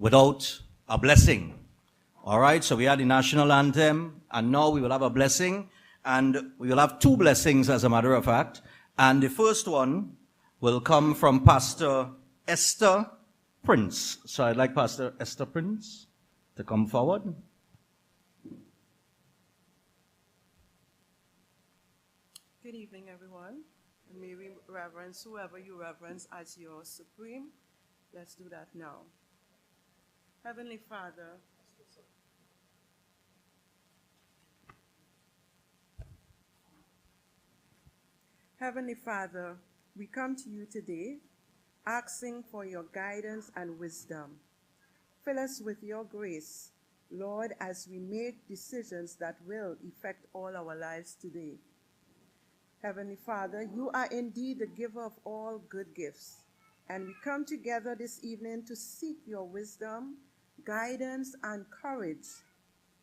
without a blessing. All right, so we had the national anthem, and now we will have a blessing, and we will have two blessings, as a matter of fact. And the first one will come from Pastor Esther Prince. So I'd like Pastor Esther Prince to come forward. Good evening, everyone. And may we reverence whoever you reverence as your supreme. Let's do that now. Heavenly Father, Heavenly Father, we come to you today asking for your guidance and wisdom. Fill us with your grace, Lord, as we make decisions that will affect all our lives today. Heavenly Father, you are indeed the giver of all good gifts, and we come together this evening to seek your wisdom, guidance, and courage,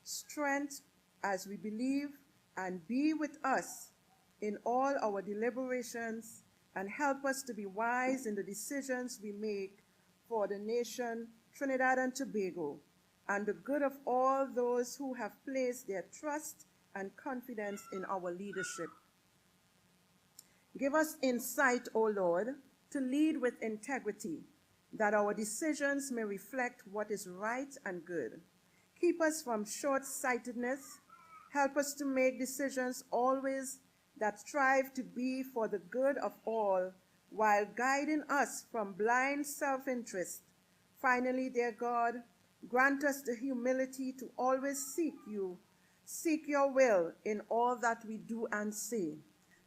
strength as we believe, and be with us in all our deliberations, and help us to be wise in the decisions we make for the nation, Trinidad and Tobago, and the good of all those who have placed their trust and confidence in our leadership. Give us insight, O Lord, to lead with integrity, that our decisions may reflect what is right and good. Keep us from short-sightedness. Help us to make decisions always that strive to be for the good of all, while guiding us from blind self-interest. Finally, dear God, grant us the humility to always seek your will in all that we do and say.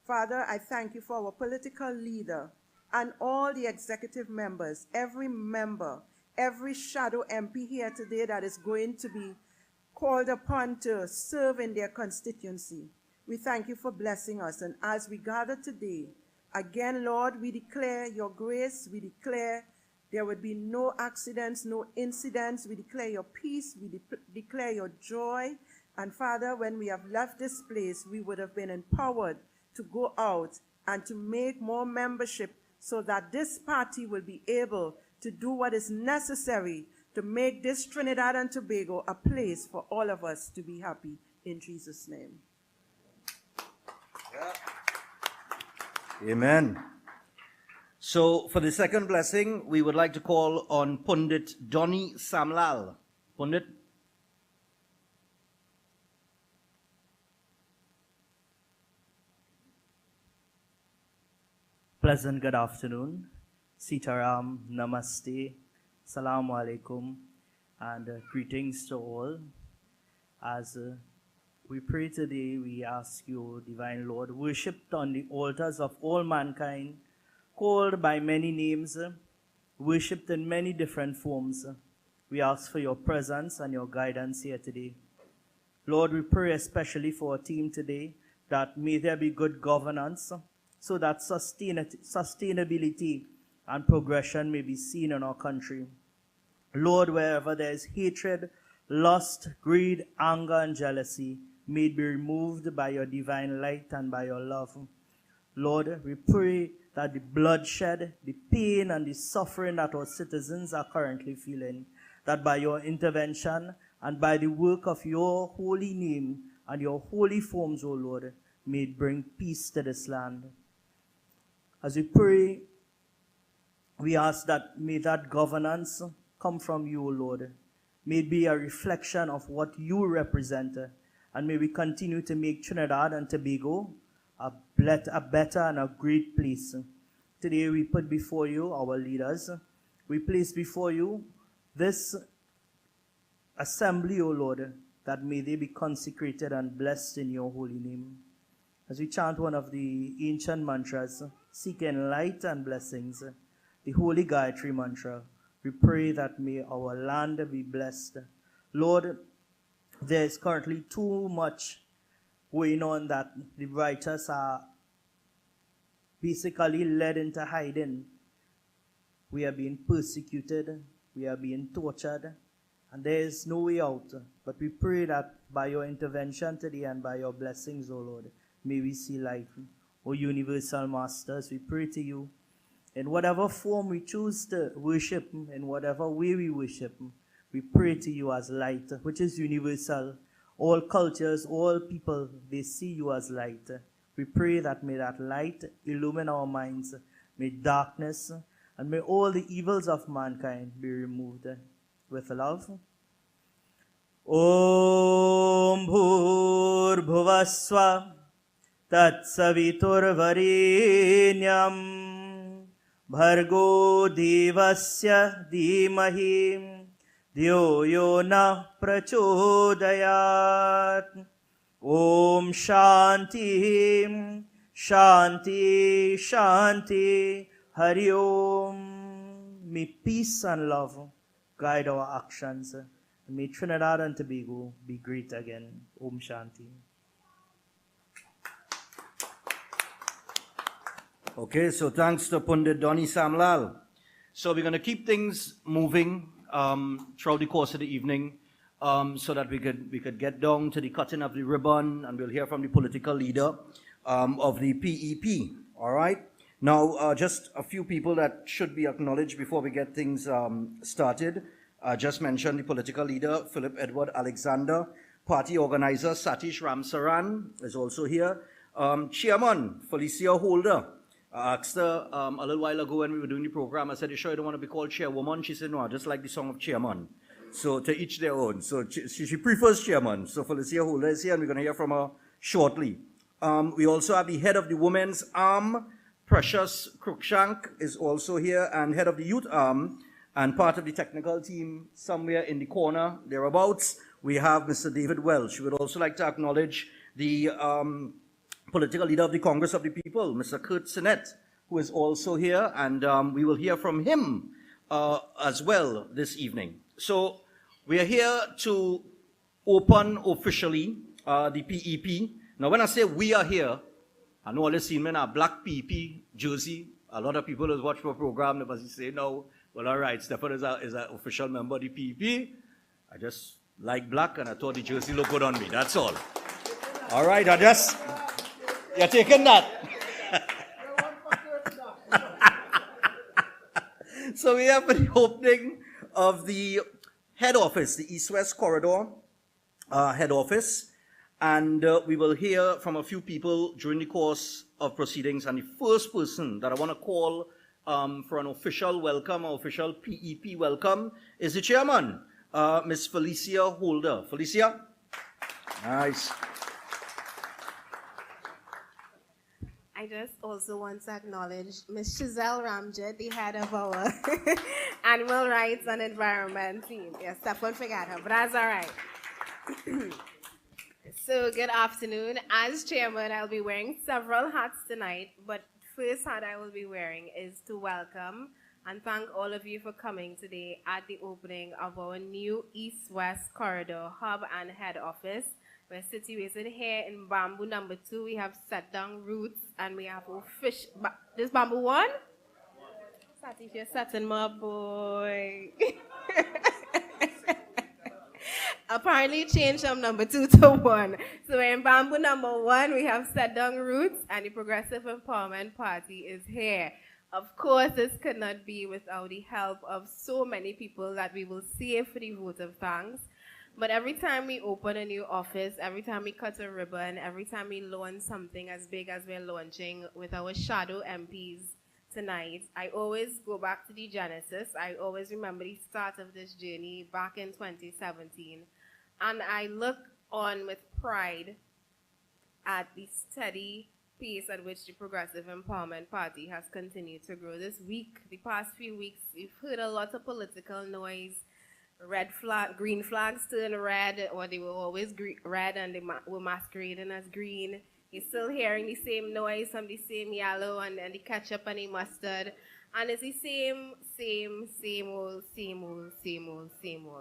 Father, I thank you for our political leader and all the executive members, every member, every shadow MP here today that is going to be called upon to serve in their constituency. We thank you for blessing us. And as we gather today, again, Lord, we declare your grace. We declare there would be no accidents, no incidents. We declare your peace. We declare your joy. And Father, when we have left this place, we would have been empowered to go out and to make more membership so that this party will be able to do what is necessary to make this Trinidad and Tobago a place for all of us to be happy. In Jesus' name. Amen. So for the second blessing, we would like to call on Pundit Donny Samlal. Pundit. Pleasant good afternoon. Sitaram, Namaste, Salaam Alaikum, and greetings to all. As we pray today, we ask you, Divine Lord, worshipped on the altars of all mankind, called by many names, worshipped in many different forms. We ask for your presence and your guidance here today. Lord, we pray especially for our team today, that may there be good governance, so that sustainability and progression may be seen in our country. Lord, wherever there is hatred, lust, greed, anger, and jealousy, may it be removed by your divine light and by your love. Lord, we pray that the bloodshed, the pain, and the suffering that our citizens are currently feeling, that by your intervention and by the work of your holy name and your holy forms, O Lord, may it bring peace to this land. As we pray, we ask that may that governance come from you, O Lord. May it be a reflection of what you represent, and may we continue to make Trinidad and Tobago a better and a great place. Today we put before you our leaders. We place before you this assembly, O Lord, that may they be consecrated and blessed in your holy name. As we chant one of the ancient mantras, seeking light and blessings, the Holy Gayatri Mantra, we pray that may our land be blessed. Lord, there is currently too much going on that the righteous are basically led into hiding. We are being persecuted, we are being tortured, and there is no way out. But we pray that by your intervention today and by your blessings, O Lord, may we see light. O universal masters, we pray to you In whatever form we choose to worship, in whatever way we worship, we pray to you as light, which is universal. All cultures, all people, they see you as light. We pray that may that light illumine our minds, may darkness, and may all the evils of mankind be removed. With love. Om Bhur Bhuvaswa Tat Saviturvarenyam Bhargo Devasya Dhimahi Dhyo Yo Na Prachodayat. Om Shanti Shanti Shanti Hari Om. May peace and love guide our actions. May Trinidad and Tobago be great again. Om Shanti. Okay, so thanks to Pundit Donny Samlal. So we're going to keep things moving throughout the course of the evening so that we could get down to the cutting of the ribbon, and we'll hear from the political leader of the PEP. All right? Now, just a few people that should be acknowledged before we get things started. Just mentioned the political leader, Philip Edward Alexander. Party organizer, Satish Ramsaran is also here. Chairman, Felicia Holder. I asked her a little while ago when we were doing the program, I said, you sure you don't want to be called chairwoman? She said, no, I just like the song of chairman. So to each their own. So she prefers chairman. So Felicia Holder is here, and we're going to hear from her shortly. We also have the head of the women's arm, Precious Cruikshank, is also here, and head of the youth arm, and part of the technical team somewhere in the corner, thereabouts, we have Mr. David Welch. We would also like to acknowledge the political leader of the Congress of the People, Mr. Kurt Sinnett, who is also here, and we will hear from him as well this evening. So we are here to open officially the PEP. Now, when I say we are here, I know all the seen men are black PEP jersey. A lot of people who watch my program, they must say, no, well, all right, Stefan is an official member of the PEP. I just like black, and I thought the jersey looked good on me. That's all. All right, you're taking that. So we have the opening of the head office, the East-West Corridor head office. And we will hear from a few people during the course of proceedings. And the first person that I want to call for an official welcome, or official PEP welcome, is the chairman, Ms. Felicia Holder. Felicia? Nice. I just also want to acknowledge Ms. Giselle Ramjad, the head of our Animal Rights and Environment team. Yes, Stefan forgot her, but that's all right. So, good afternoon. As chairman, I'll be wearing several hats tonight, but first hat I will be wearing is to welcome and thank all of you for coming today at the opening of our new East-West Corridor hub and head office. We're situated here in Bamboo number 2. We have set down roots, and we have fish. This Bamboo 1? Sati, if you're setting my boy. Apparently changed from number 2 to 1. So in Bamboo number 1, we have set down roots, and the Progressive Empowerment Party is here. Of course, this could not be without the help of so many people that we will save for the vote of thanks. But every time we open a new office, every time we cut a ribbon, every time we launch something as big as we're launching with our shadow MPs tonight, I always go back to the genesis. I always remember the start of this journey back in 2017. And I look on with pride at the steady pace at which the Progressive Empowerment Party has continued to grow. This week, the past few weeks, we've heard a lot of political noise. Red flag, green flags turn red, or they were always red and they were masquerading as green. You're still hearing the same noise from the same yellow and the ketchup and the mustard. And it's the same old.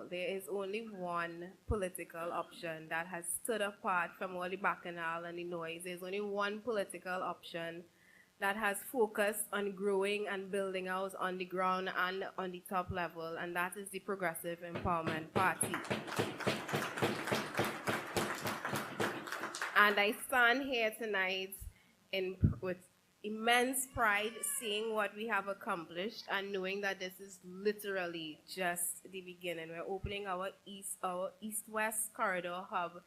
There is only one political option that has stood apart from all the bacchanal and the noise. There's only one political option that has focused on growing and building out on the ground and on the top level, and that is the Progressive Empowerment Party. And I stand here tonight with immense pride seeing what we have accomplished and knowing that this is literally just the beginning. We're opening our east-west corridor hub,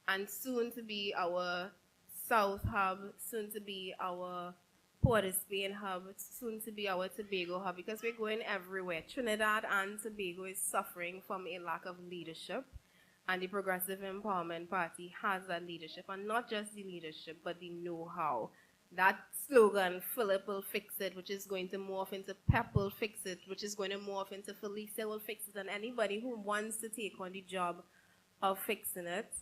and soon to be our south hub, soon to be our Port of Spain hub, soon to be our Tobago hub, because we're going everywhere. Trinidad and Tobago is suffering from a lack of leadership, and the Progressive Empowerment Party has that leadership, and not just the leadership, but the know-how. That slogan, Philip will fix it, which is going to morph into Pep will fix it, which is going to morph into Felicia will fix it, and anybody who wants to take on the job of fixing it,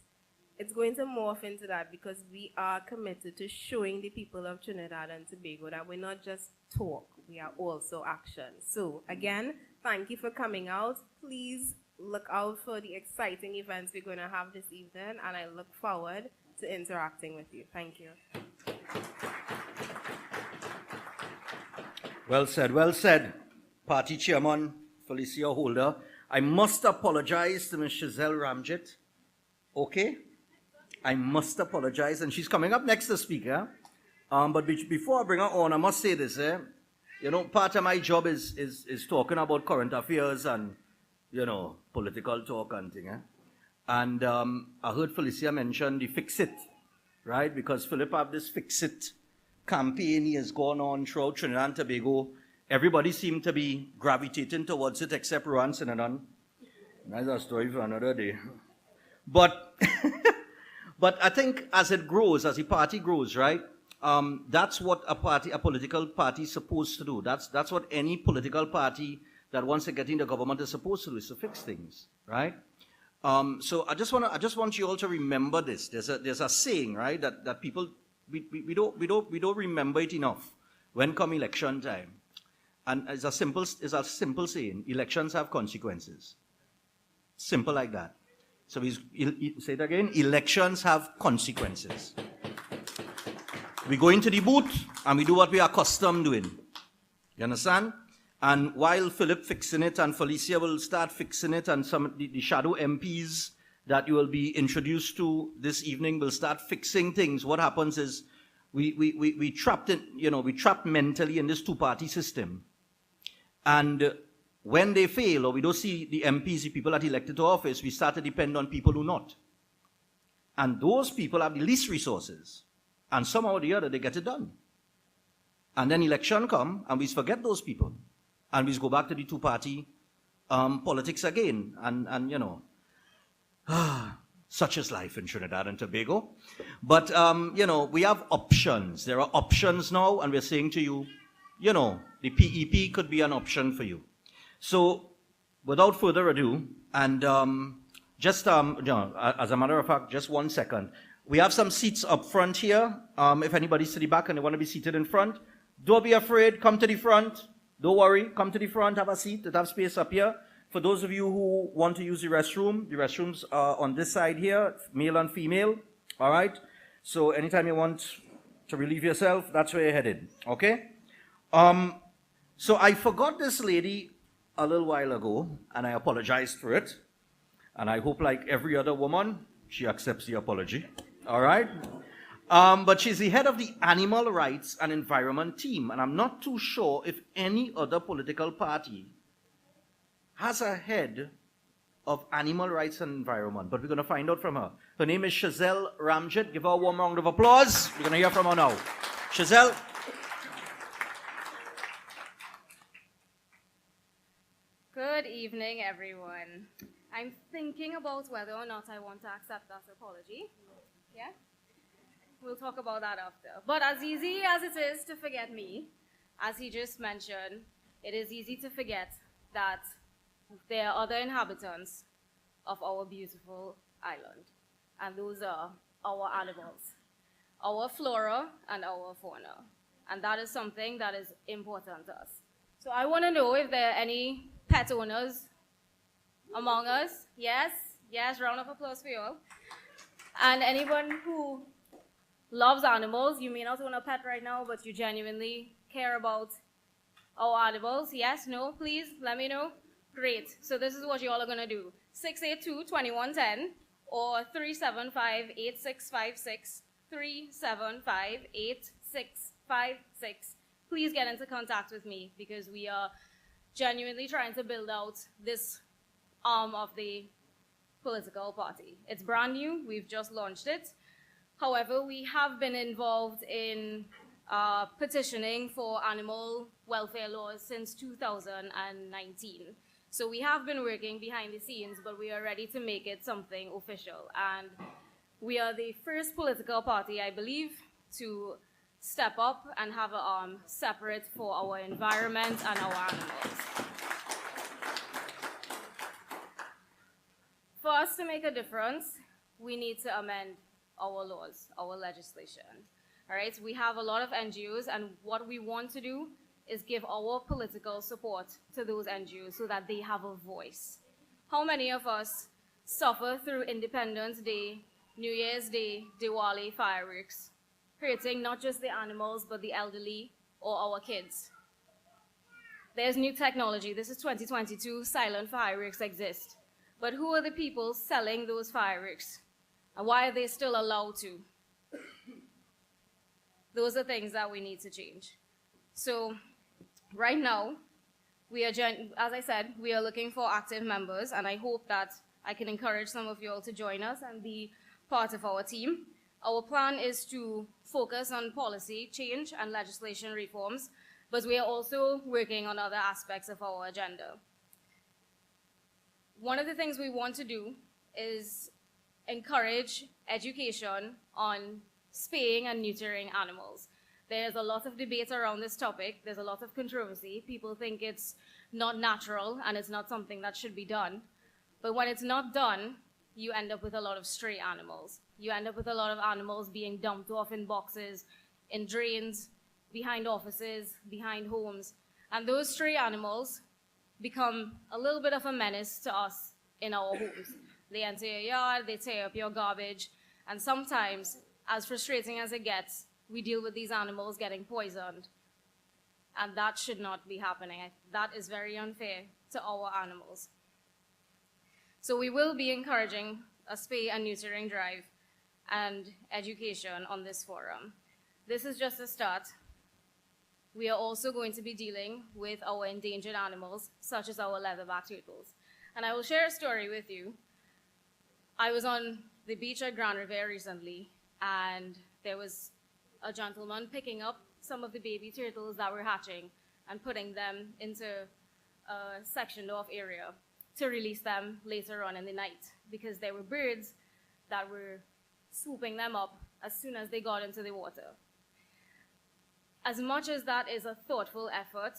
it's going to morph into that, because we are committed to showing the people of Trinidad and Tobago that we're not just talk, we are also action. So again, thank you for coming out. Please look out for the exciting events we're going to have this evening, and I look forward to interacting with you. Thank you. Well said, Party Chairman Felicia Holder. I must apologize to Ms. Giselle Ramjet. Okay? I must apologize, and she's coming up next to speak, eh? But before I bring her on, I must say this, eh? You know, part of my job is talking about current affairs and, you know, political talk and thing, eh? And I heard Felicia mention the Fix It, right? Because Philip have this Fix It campaign he has gone on throughout Trinidad and Tobago. Everybody seemed to be gravitating towards it except RERUN Synanon. That's a story for another day. But but I think as it grows, as the party grows, right? That's what a political party is supposed to do. That's what any political party that wants to get into government is supposed to do, is to fix things, right? So I just want you all to remember this. There's a saying, right, that people we don't remember it enough when come election time. And it's a simple saying. Elections have consequences. Simple like that. So say it again. Elections have consequences. We go into the booth and we do what we are accustomed doing. You understand? And while Philip fixing it and Felicia will start fixing it, and some the shadow MPs that you will be introduced to this evening will start fixing things, what happens is we trapped mentally in this two-party system. And when they fail, or we don't see the MPs, the people that elected to office, we start to depend on people who not. And those people have the least resources. And somehow or the other, they get it done. And then election come, and we forget those people. And we go back to the two-party politics again. And you know, such is life in Trinidad and Tobago. But, you know, we have options. There are options now, and we're saying to you, you know, the PEP could be an option for you. So, without further ado, and just, you know, as a matter of fact, just 1 second. We have some seats up front here. If anybody's to the back and they want to be seated in front, don't be afraid. Come to the front. Don't worry. Come to the front. Have a seat. They have space up here. For those of you who want to use the restrooms are on this side here, male and female. All right? So anytime you want to relieve yourself, that's where you're headed. Okay? So I forgot this lady a little while ago, and I apologized for it. And I hope, like every other woman, she accepts the apology. All right? But she's the head of the Animal Rights and Environment team, and I'm not too sure if any other political party has a head of Animal Rights and Environment, but we're going to find out from her. Her name is Giselle Ramjet. Give her a warm round of applause. We're going to hear from her now. Giselle. Good evening, everyone. I'm thinking about whether or not I want to accept that apology. Yeah? We'll talk about that after. But as easy as it is to forget me, as he just mentioned, it is easy to forget that there are other inhabitants of our beautiful island. And those are our animals, our flora and our fauna. And that is something that is important to us. So I want to know if there are any pet owners among us. Yes? Yes, round of applause for you all. And anyone who loves animals, you may not own a pet right now, but you genuinely care about our animals. Yes? No? Please let me know. Great. So this is what you all are going to do. 682-2110 or 375-8656, 375-8656. 5, 6, please get into contact with me, because we are genuinely trying to build out this arm of the political party. It's brand new. We've just launched it. However, we have been involved in petitioning for animal welfare laws since 2019. So we have been working behind the scenes, but we are ready to make it something official. And we are the first political party, I believe, to step up and have an arm separate for our environment and our animals. For us to make a difference, we need to amend our laws, our legislation. All right, we have a lot of NGOs, and what we want to do is give our political support to those NGOs so that they have a voice. How many of us suffer through Independence Day, New Year's Day, Diwali fireworks, hurting not just the animals, but the elderly or our kids? There's new technology. This is 2022. Silent fireworks exist. But who are the people selling those fireworks? And why are they still allowed to? Those are things that we need to change. So right now, we are, as I said, we are looking for active members, and I hope that I can encourage some of you all to join us and be part of our team. Our plan is to focus on policy change and legislation reforms, but we are also working on other aspects of our agenda. One of the things we want to do is encourage education on spaying and neutering animals. There's a lot of debate around this topic. There's a lot of controversy. People think it's not natural and it's not something that should be done. But when it's not done, you end up with a lot of stray animals. You end up with a lot of animals being dumped off in boxes, in drains, behind offices, behind homes. And those stray animals become a little bit of a menace to us in our homes. They enter your yard, they tear up your garbage, and sometimes, as frustrating as it gets, we deal with these animals getting poisoned. And that should not be happening. That is very unfair to our animals. So we will be encouraging a spay and neutering drive and education on this forum. This is just a start. We are also going to be dealing with our endangered animals, such as our leatherback turtles. And I will share a story with you. I was on the beach at Grand Riviere recently, and there was a gentleman picking up some of the baby turtles that were hatching and putting them into a sectioned off area to release them later on in the night, because there were birds that were swooping them up as soon as they got into the water. As much as that is a thoughtful effort,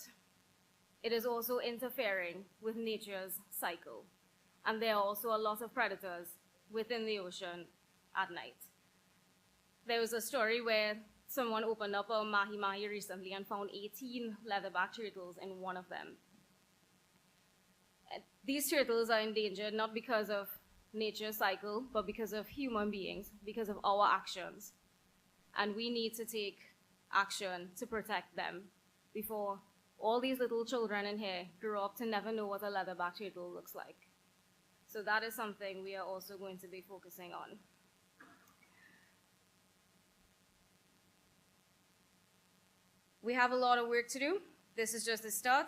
it is also interfering with nature's cycle. And there are also a lot of predators within the ocean at night. There was a story where someone opened up a mahi-mahi recently and found 18 leatherback turtles in one of them. These turtles are endangered not because of nature's cycle, but because of human beings, because of our actions. And we need to take action to protect them before all these little children in here grow up to never know what a leatherback turtle looks like. So that is something we are also going to be focusing on. We have a lot of work to do. This is just a start.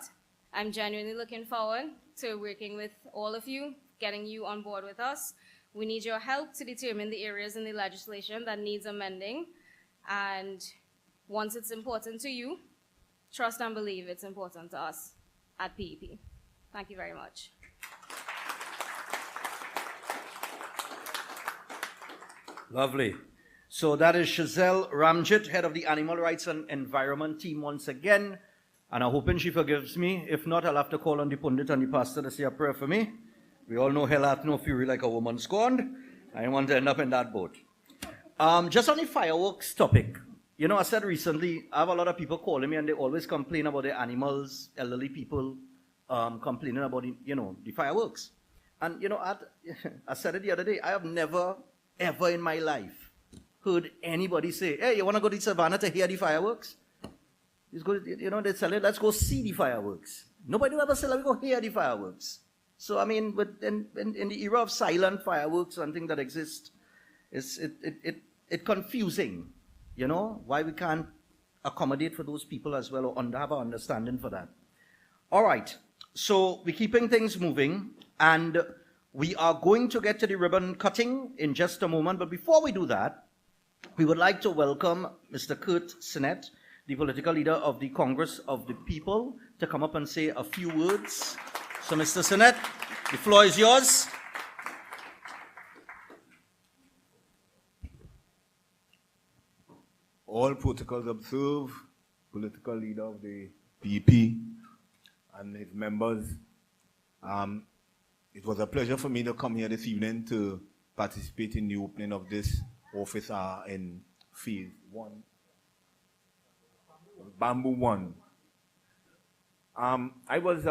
I'm genuinely looking forward to working with all of you, getting you on board with us. We need your help to determine the areas in the legislation that needs amending. And once it's important to you, trust and believe it's important to us at PEP. Thank you very much. Lovely. So that is Shazelle Ramjit, head of the Animal Rights and Environment team once again. And I'm hoping she forgives me. If not, I'll have to call on the pundit and the pastor to say a prayer for me. We all know hell hath no fury like a woman scorned. I don't want to end up in that boat. Just on the fireworks topic. You know, I said recently, I have a lot of people calling me and they always complain about the animals, elderly people complaining about, the fireworks. And, I said it the other day, I have never, ever in my life heard anybody say, hey, you want to go to Savannah to hear the fireworks? They tell it, let's go see the fireworks. Nobody will ever say, let me go hear the fireworks. So, I mean, in the era of silent fireworks and things that exist, it's confusing, why we can't accommodate for those people as well, or have an understanding for that. All right, so we're keeping things moving, and we are going to get to the ribbon cutting in just a moment. But before we do that, we would like to welcome Mr. Kurt Sinnett, the political leader of the Congress of the People, to come up and say a few words. So, Mr. Sinnett, the floor is yours. All protocols observed, political leader of the PEP and his members. It was a pleasure for me to come here this evening to participate in the opening of this office in Phase 1. Bamboo 1. I was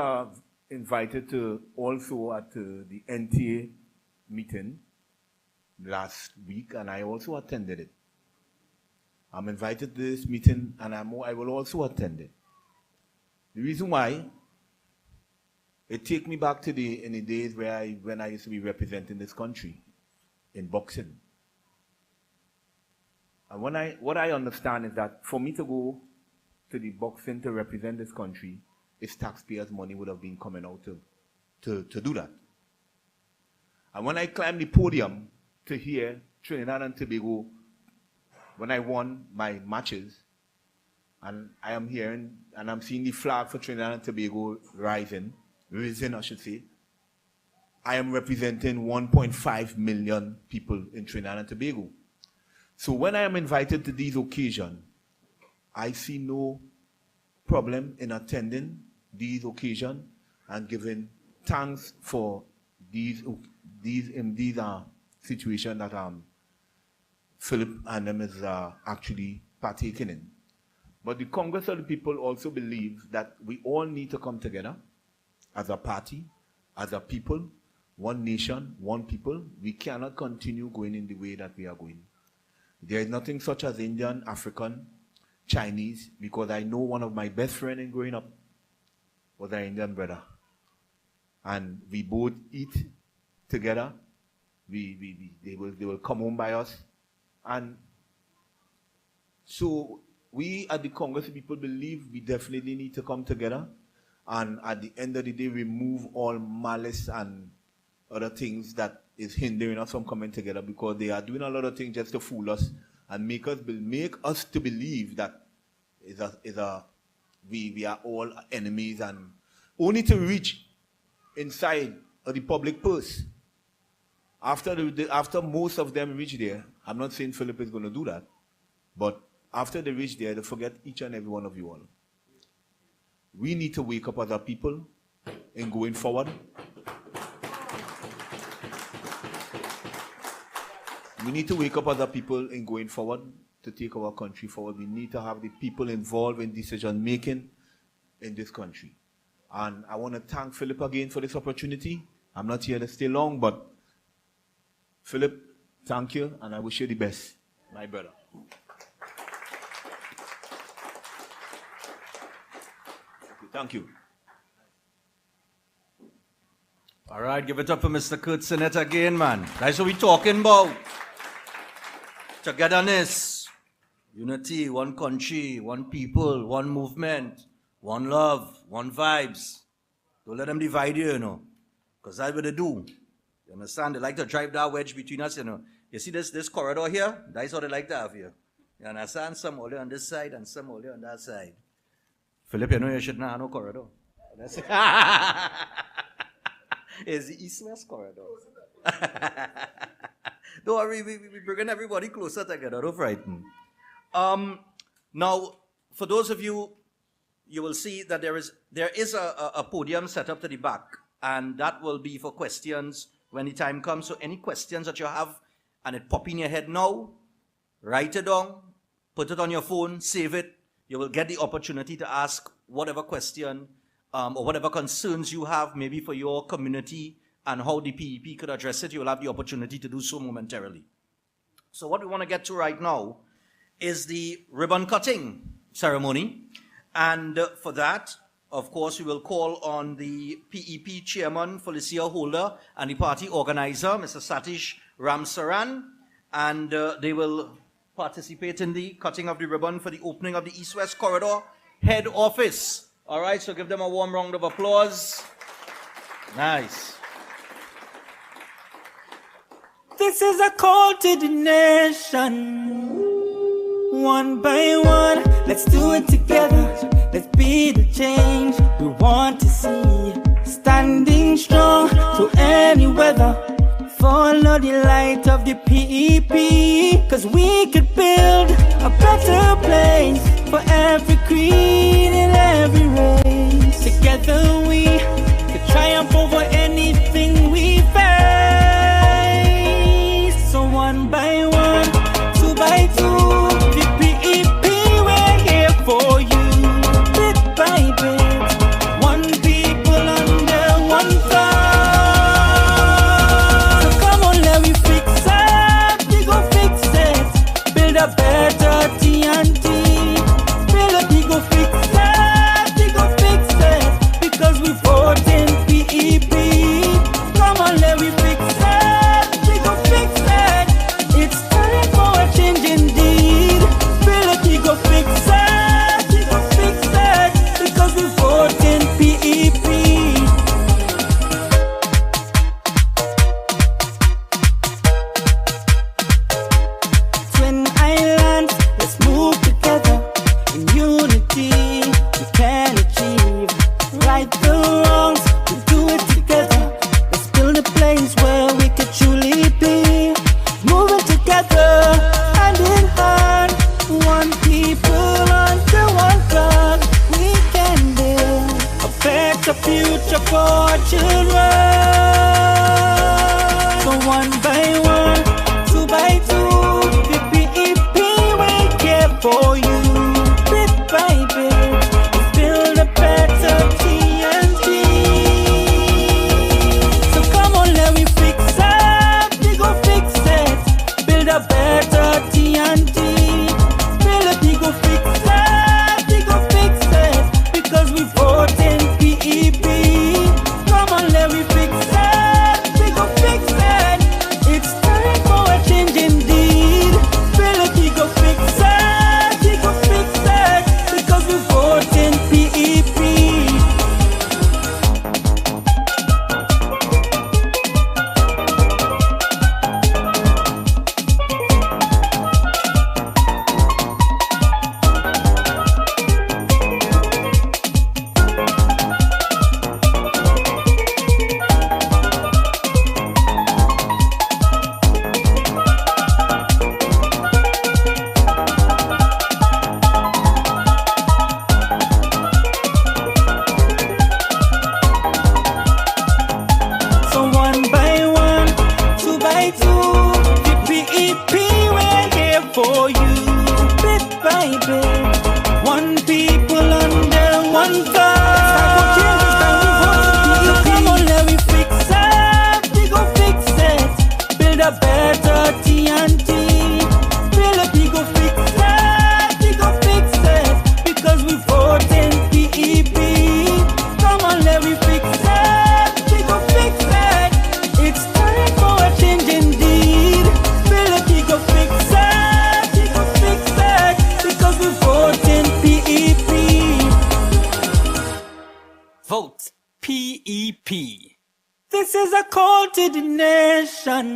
invited to also at the NTA meeting last week, and I also attended it. I'm invited to this meeting, and I will also attend it. The reason why, it takes me back to in the days when I used to be representing this country in boxing. And what I understand is that for me to go to the boxing to represent this country, its taxpayers' money would have been coming out to do that. And when I climbed the podium to hear Trinidad and Tobago, when I won my matches, and I am hearing and I'm seeing the flag for Trinidad and Tobago risen, I should say, I am representing 1.5 million people in Trinidad and Tobago. So when I am invited to these occasions, I see no problem in attending these occasions and giving thanks for these situations that Philip and them is actually partaking in. But the Congress of the People also believes that we all need to come together as a party, as a people, one nation, one people. We cannot continue going in the way that we are going. There is nothing such as Indian, African, Chinese, because I know one of my best friends in growing up was an Indian brother. And we both eat together. They will come home by us. And so we at the Congress of People believe we definitely need to come together and at the end of the day remove all malice and other things that is hindering us from coming together, because they are doing a lot of things just to fool us and make us to believe that we are all enemies, and only to reach inside of the public purse. After most of them reach there, I'm not saying Philip is going to do that, but after they reach there, they forget each and every one of you all. We need to wake up as a people in going forward. We need to wake up as a people in going forward to take our country forward. We need to have the people involved in decision making in this country. And I want to thank Philip again for this opportunity. I'm not here to stay long, but Philip, thank you, and I wish you the best, my brother. Thank you. All right, give it up for Mr. Kurt Sinnett again, man. That's what we're talking about. Togetherness, unity, one country, one people, one movement, one love, one vibes. Don't let them divide you, because that's what they do. You understand? They like to drive that wedge between us, You see this corridor here? That's what they like to have here. You understand? Some only on this side and some only on that side. Philip, you should not have no corridor. It's the east-west corridor. Don't worry, we're bringing everybody closer together. Don't frighten. Now, for those of you, you will see that there is a podium set up to the back, and that will be for questions when the time comes. So any questions that you have and it pop in your head now, write it down, put it on your phone, save it. You will get the opportunity to ask whatever question or whatever concerns you have, maybe for your community and how the PEP could address it. You will have the opportunity to do so momentarily. So what we want to get to right now is the ribbon cutting ceremony. And for that, of course, we will call on the PEP chairman, Felicia Holder, and the party organizer, Mr. Satish Ramsaran, and they will participate in the cutting of the ribbon for the opening of the East-West Corridor head office. All right, so give them a warm round of applause. Nice. This is a call to the nation. One by one, let's do it together. Let's be the change we want to see. Standing strong through any weather. Follow the light of the PEP. Cause we could build a better place for every creed and every race. Together we could triumph over anything we face. So one by one, two by two, the PEP, we're here for you. Bit by bit, one people under one thought. So come on, let me fix it, we go fix it. Build a better TNT. Build it, we go fix it, we go fix it. Because we vote in PEP. Come on, let me fix it, we go fix it. It's time for a change indeed. Build it, we go fix it, we go fix it. Because we vote in PEP. Twin islands, let's move together. In unity, we can achieve. Right the wrongs, we do it together. Let's build a place where we could truly be. Moving together, hand in hand. One people under one flag. We can build a better future for our children. So one by one, two by two, the PEP will care for you. Bit by bit, let's build a better TNT. So come on, let me fix it, we go fix it. Build a better TNT. Build it, we go fix it, we go fix it. Because we vote in PEP. Come on, let me fix it, we go fix it. It's time for a change indeed. Build it, we go fix it, we go fix it. Because we vote in PEP. So one by one, two by two, the PEP, we're here for you. Bit by bit, one people under one thought. Come on, let me fix it, we go fix it. Build a better TNT. Build it, we go fix it, we go fix it. Because we vote in PEP. Come on, let me fix it, we go fix it. It's time for a change indeed. Build it, we go fix it, we go fix it. Because we vote in PEP. Vote PEP. This is a call to the nation.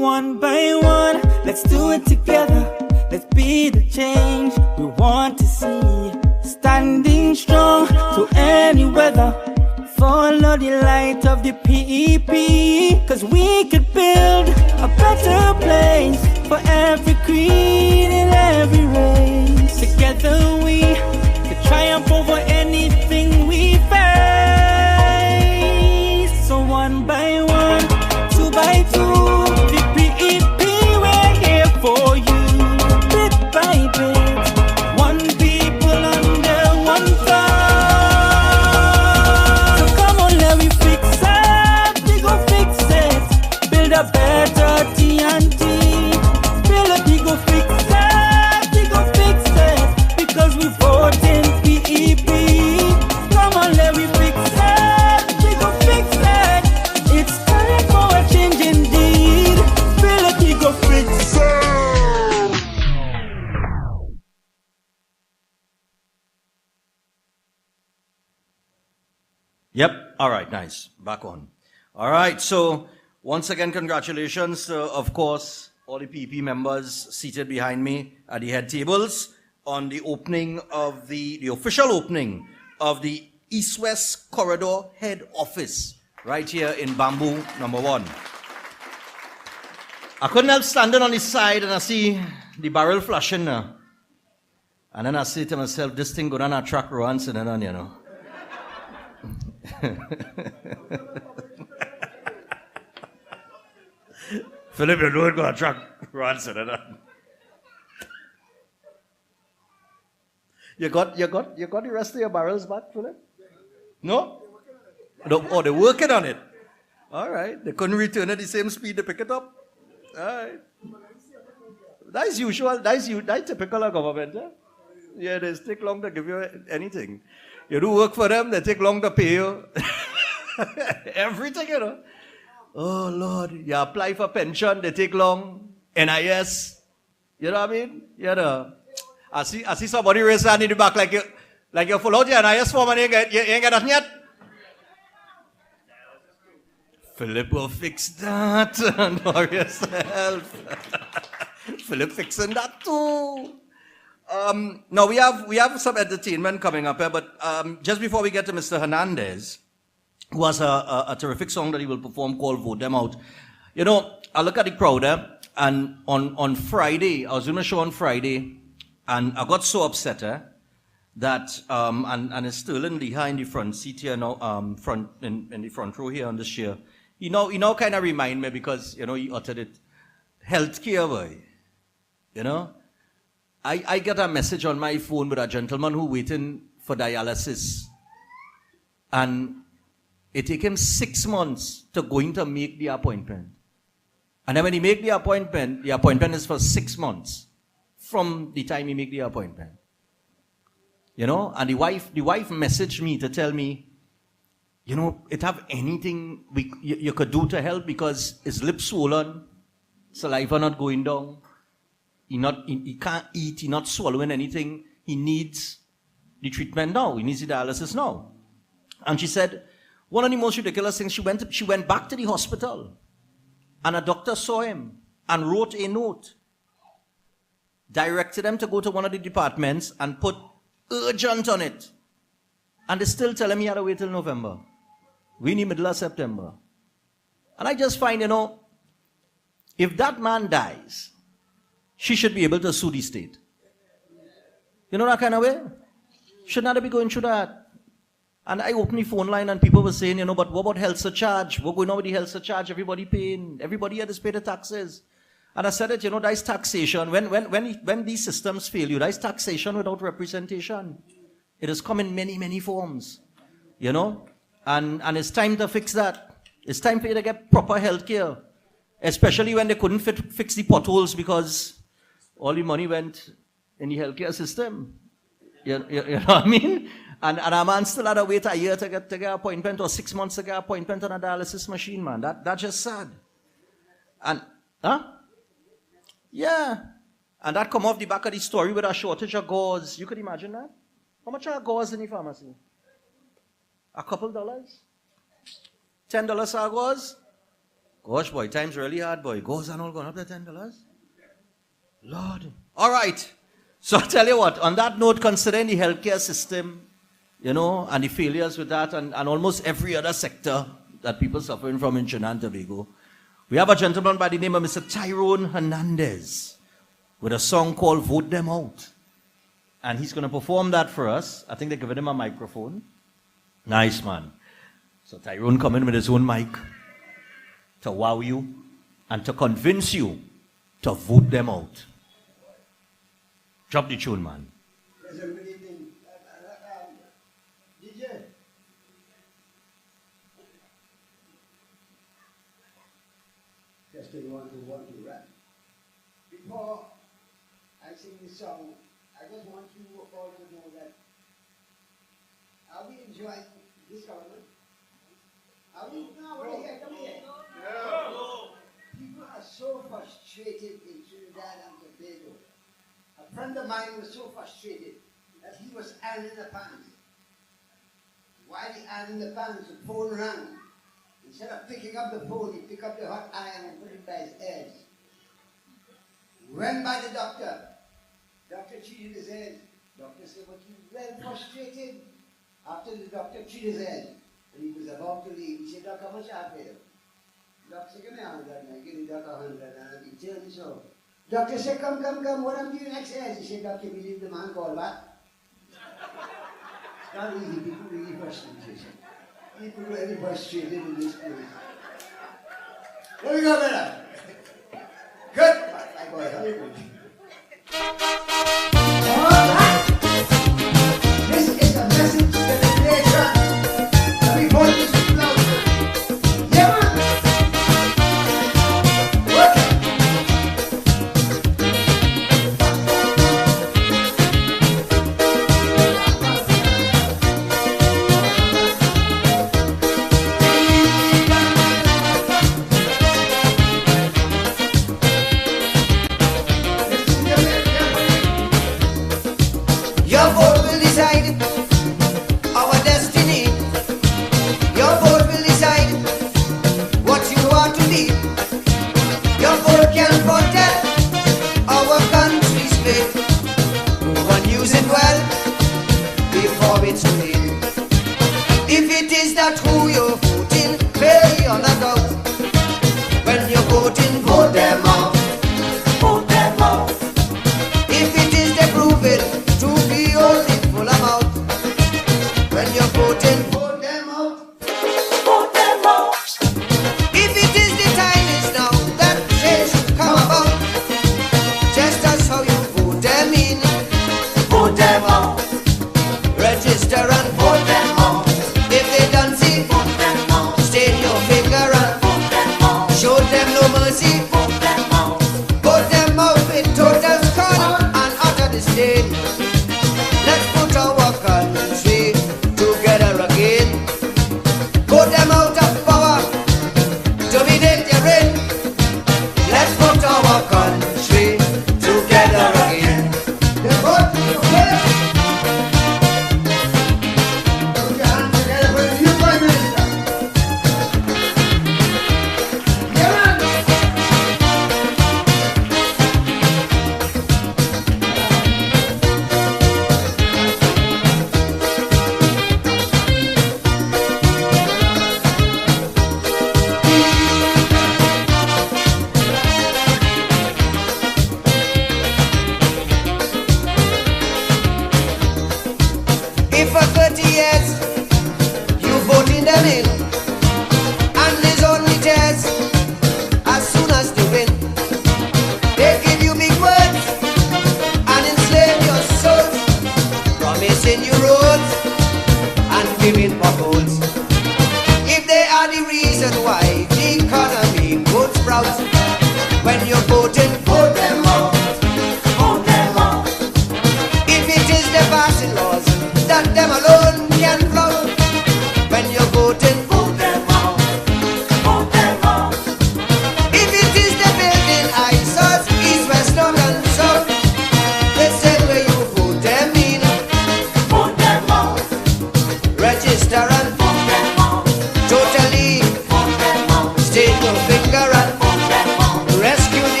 One by one, let's do it together. Let's be the change we want to see. Standing strong through any weather. Follow the light of the PEP. Cause we could build a better place for every creed and every race. Together we could triumph over anything we face. So one by one, two by two, the PEP, we're here for you. Bit by bit, one people under one thought. So come on, let me fix it, we go fix Yep. All right. Nice. Back on. All right. So once again, congratulations, of course, all the PP members seated behind me at the head tables on the opening of the official opening of the East-West Corridor Head Office right here in Bamboo number 1. I couldn't help standing on the side and I see the barrel flashing now. And then I say to myself, this thing going to attract runs and then, you know. Philip, you know it's going to attract runs and then. You got the rest of your barrels back, Philip? No? Oh, they're working on it. All right. They couldn't return at the same speed to pick it up. All right. That's usual. That's typical of government. Eh? Yeah, they take long to give you anything. You do work for them, they take long to pay you. Everything, you know. Oh, Lord. You apply for pension, they take long. NIS. You know what I mean? You know. I see somebody raise hand in the back like you full out your NIS form and you ain't got nothing yet. Philip will fix that. Know yourself. Philip fixing that too. Now we have some entertainment coming up here, but just before we get to Mr. Hernandez, who has a terrific song that he will perform called Vote Them Out. You know, I look at the crowd there, and on Friday, I was doing a show on Friday, and I got so upset that and it's Sterling Leha in the front seat here now, in the front row here on this chair. You know, kind of remind me because you know he uttered it. Healthcare, boy. You know, I get a message on my phone with a gentleman who waiting for dialysis, and it take him 6 months to going to make the appointment. And then when he make the appointment is for 6 months from the time he make the appointment. You know, and the wife messaged me to tell me, you know, it have anything you could do to help because his lips swollen, saliva not going down, he can't eat, he not swallowing anything. He needs the treatment now. He needs the dialysis now. And she said, one of the most ridiculous things, she went back to the hospital and a doctor saw him and wrote a note, directed him to go to one of the departments and put urgent on it. And they still tell him he had to wait till November. We're in the middle of September. And I just find, you know, if that man dies, she should be able to sue the state. You know that kind of way? Should not be going through that. And I opened the phone line and people were saying, you know, but what about health surcharge? What going on with the health surcharge? Everybody paying. Everybody had to pay the taxes. And I said that, you know, that's taxation. When these systems fail you, that's taxation without representation. It has come in many, many forms. You know? And it's time to fix that. It's time for you to get proper health care. Especially when they couldn't fix the potholes because all the money went in the healthcare system. You know what I mean? And a man still had to wait a year to get an appointment or 6 months to get an appointment on a dialysis machine, man. That's just sad. And, yeah. And that come off the back of the story with a shortage of gauze. You could imagine that? How much are gauze in the pharmacy? A couple dollars? $10 are gauze? Gosh, boy, time's really hard, boy. Gauze are all going up to $10? Lord. All right. So I tell you what, on that note, considering the healthcare system, you know, and the failures with that, and almost every other sector that people suffering from in Trinidad and Tobago, we have a gentleman by the name of Mr. Tyrone Hernandez with a song called Vote Them Out. And he's going to perform that for us. I think they're giving him a microphone. Nice, man. So Tyrone come in with his own mic to wow you and to convince you to vote them out. Drop the tune, man. Good evening. DJ. Testing 1, 2, 1, 2, right? Before I sing this song, I just want you all to know that are we enjoying this government? Are we? No, we're here. Come here. No. People are so frustrated in Trinidad and Tobago. A friend of mine was so frustrated that he was ironing the pants. while he had in the pants, the phone rang. Instead of picking up the phone, he picked up the hot iron and put it by his head. Went by the doctor. Doctor treated his head. Doctor said, but he was well frustrated. After the doctor treated his head, and he was about to leave, he said, Doctor, how much I paid him? Doctor said, give me 100, and I give the doctor 100, and he turned so. Doctor said, come, what I'm doing next year? He said, Doctor, we leave the man called back. It's not easy, people really frustrated. People really frustrated in this place. There we go, brother. Good. My boy, how you doing? All right. This is a message to the nation. Every voice is loud. Yeah, man. Work it.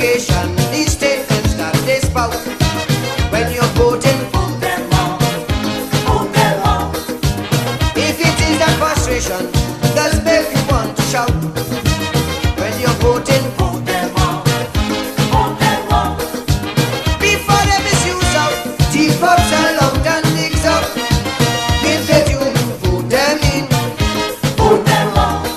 allegation, these statements that they spout. When you're voting, vote them out, vote them out. If it is that frustration that's make you want to shout, when you're voting, vote them out, vote them out. Before they misuse out, deep ups and long and digs up. If they do, vote them in, vote them out.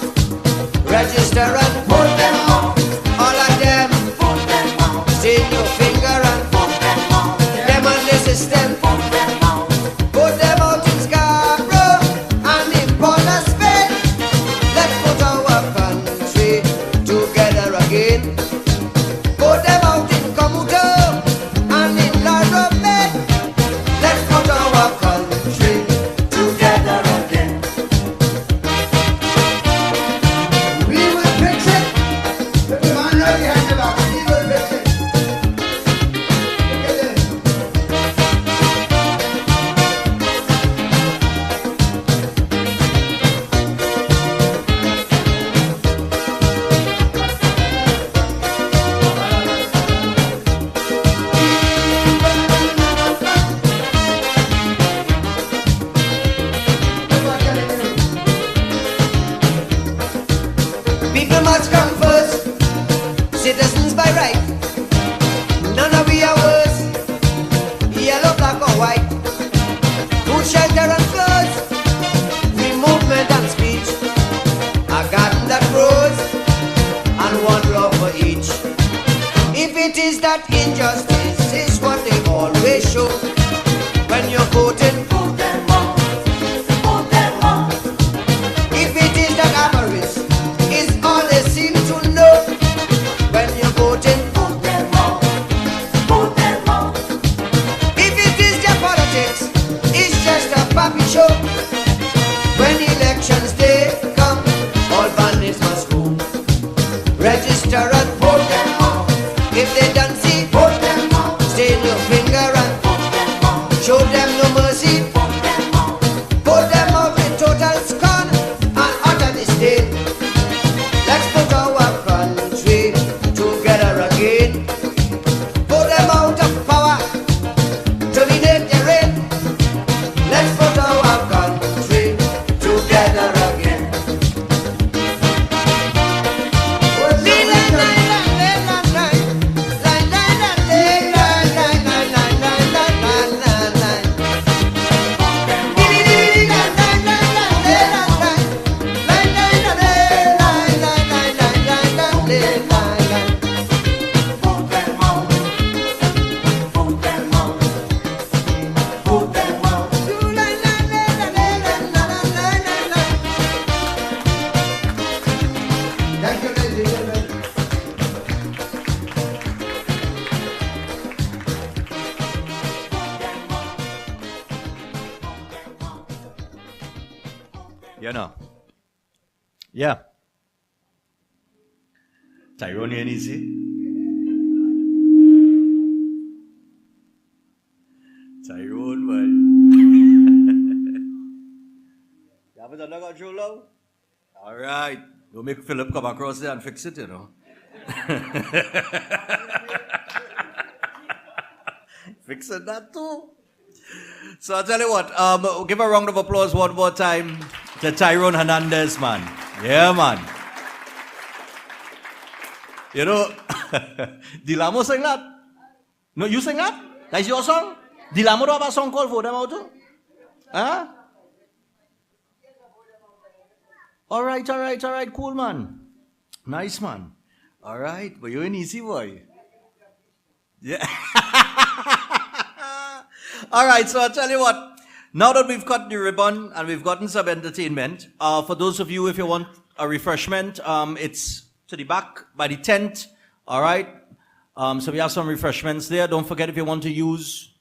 Register and vote them out. All of them, vote them out. Stain your finger and vote them out. Them and the system, vote them out. Vote them out in Scarborough and in Port of Spain. Let's put our country together again. Vote them out in Comuto and in Laramie. Let's put our country together again. We will fix it. If the man right behind the back, we will fix it. Look at this. People must come first, citizens by right. None of we are worse, yellow, black or white. Food, shelter and clothes, free movement and speech. A garden that grows, and one love for each. If it is that injustice is what they always show, when you're voting, vote them out, vote them out. If it is that avarice is all they seem to know, when you're voting, vote them out, vote them out. If it is their politics, it's just a puppy show. When elections day come, all bandits must go. Register and vote them out. If they don't see, vote them out. Stain your finger and vote them out. Show them no mercy, vote them out. Vote them out with total scorn and utter disdain. Let's put our country together again. Vote them out of power, terminate their reign. Let's put our country together again. Vote them out, vote them out, vote them out. Thank you, ladies and gentlemen. You know. Yeah. Tyrone, you easy? Tyrone, boy. You have it under control now? All right. Don't make Philip come across there and fix it, you know. Fixing that too. So I'll tell you what, give a round of applause one more time to Tyrone Hernandez, man. Yeah, man. You know, Dilamo sing that? No, you sing that? That's your song? Dilamo do have a song called For Them Out too? Huh? All right, cool, man. Nice, man. All right, but you're an easy boy. Yeah. All right, so I'll tell you what. Now that we've cut the ribbon and we've gotten some entertainment, for those of you, if you want a refreshment, it's to the back by the tent. All right. So we have some refreshments there. Don't forget, if you want to use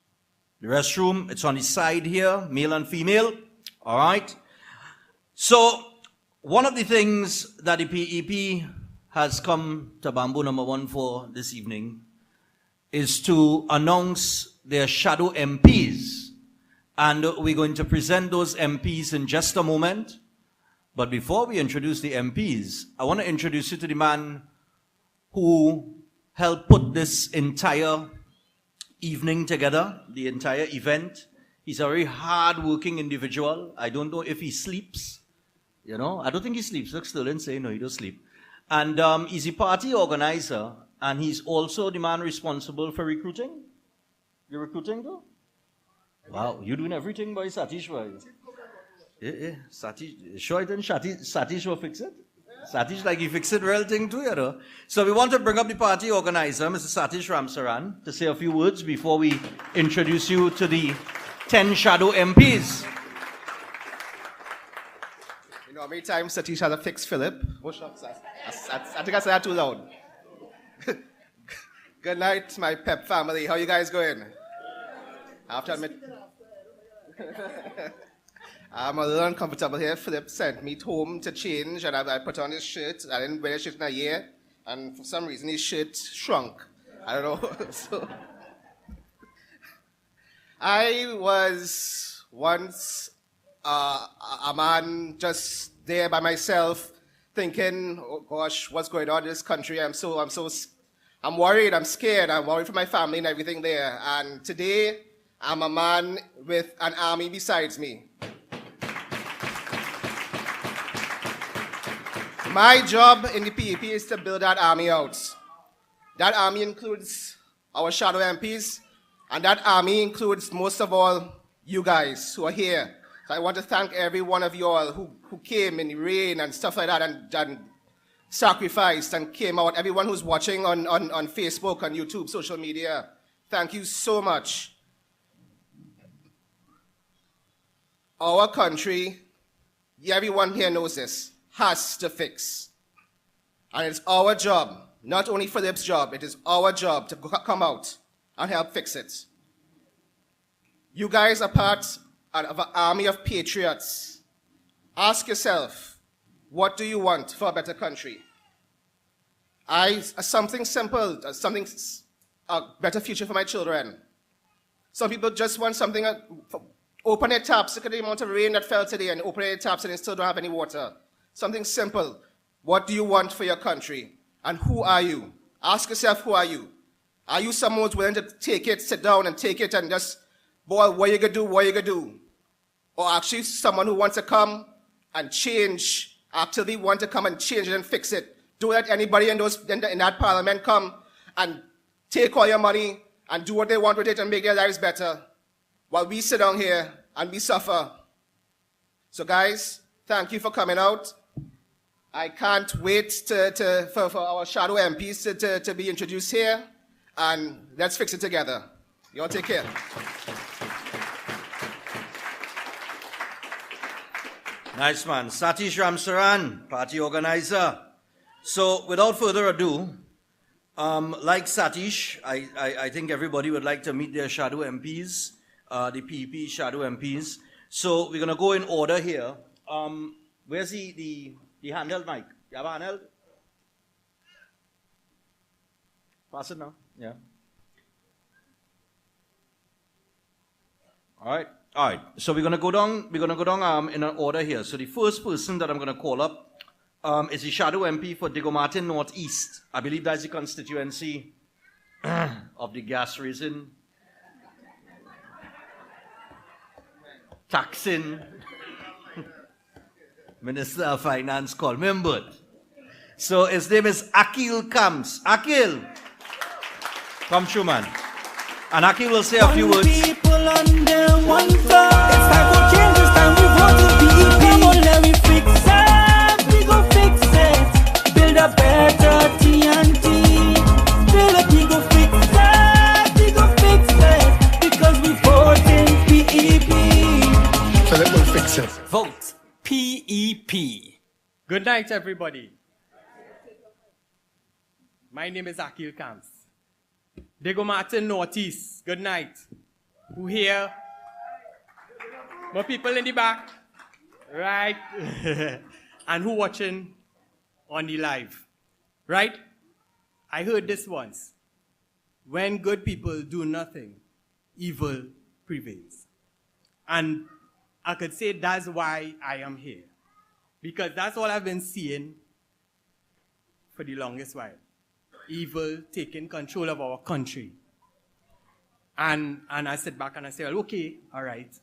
the restroom, it's on the side here, male and female. All right. So one of the things that the PEP has come to Bamboo number 1 for this evening is to announce their shadow MPs. And we're going to present those MPs in just a moment. But before we introduce the MPs, I want to introduce you to the man who helped put this entire evening together, the entire event. He's a very hard-working individual. I don't know if he sleeps. You know, I don't think he sleeps. Look, Sterling say no, he don't sleep. And he's a party organizer, and he's also the man responsible for recruiting. You're recruiting too? Wow, you're doing everything, boy, Satish, boy. Yeah. Satish, sure then Satish will fix it? Satish, like, he fix it real thing too, you know. So we want to bring up the party organizer, Mr. Satish Ramsaran, to say a few words before we introduce you to the 10 shadow MPs. You know, how many times Satish has to fix Philip? Oh, shucks, I think I said that too loud. Good night, my pep family. How you guys going? I have to admit, I'm a little uncomfortable here. Philip sent me home to change, and I put on his shirt. I didn't wear a shirt in a year, and for some reason his shirt shrunk. I don't know. So I was once a man just there by myself, thinking, "Oh gosh, what's going on in this country? I'm worried. I'm scared. I'm worried for my family and everything there." And today, I'm a man with an army besides me. My job in the PEP is to build that army out. That army includes our shadow MPs, and that army includes, most of all, you guys who are here. So I want to thank every one of you all who came in the rain and stuff like that and sacrificed and came out. Everyone who's watching on Facebook, on YouTube, social media, thank you so much. Our country, everyone here knows this, has to fix. And it's our job, not only Philip's job, it is our job to come out and help fix it. You guys are part of an army of patriots. Ask yourself, what do you want for a better country? Something simple, a better future for my children. Some people just want something, open their taps, look at the amount of rain that fell today, and open their taps and they still don't have any water. Something simple. What do you want for your country? And who are you? Ask yourself, who are you? Are you someone who's willing to take it, sit down and take it and just, boy, what you gonna do? Or actually someone who wants to come and change, actually want to come and change it and fix it. Don't let anybody in that parliament come and take all your money and do what they want with it and make their lives better, while we sit down here and we suffer. So guys, thank you for coming out. I can't wait for our shadow MPs to be introduced here, and let's fix it together. You all take care. Nice man. Satish Ramsaran, party organizer. So without further ado, like Satish, I think everybody would like to meet their shadow MPs, the PEP shadow MPs. So we're going to go in order here. Where's the handheld mic? You have a handheld? Pass it now. Yeah. All right. So we're gonna go down in an order here. So the first person that I'm gonna call up is the shadow MP for Diego Martin Northeast. I believe that's the constituency of the gas raising, taxing Minister of Finance called member. So his name is Akil Kams. Akil, come through, man. And Akil will say a few words. People under one flag. It's time for change. It's time we vote to PEP. Come on, let me fix it. We go fix it. Build a better TNT. Build a we go fix it. We go fix it. Because we vote in PEP. Philip will fix it. Vote PEP. Good night, everybody. My name is Akil Kams. Diego Martin Northeast. Good night. Who here? More people in the back? Right. And who watching on the live? Right? I heard this once. When good people do nothing, evil prevails. And I could say that's why I am here. Because that's all I've been seeing for the longest while. evil taking control of our country. And I sit back and I say, well, okay, all right.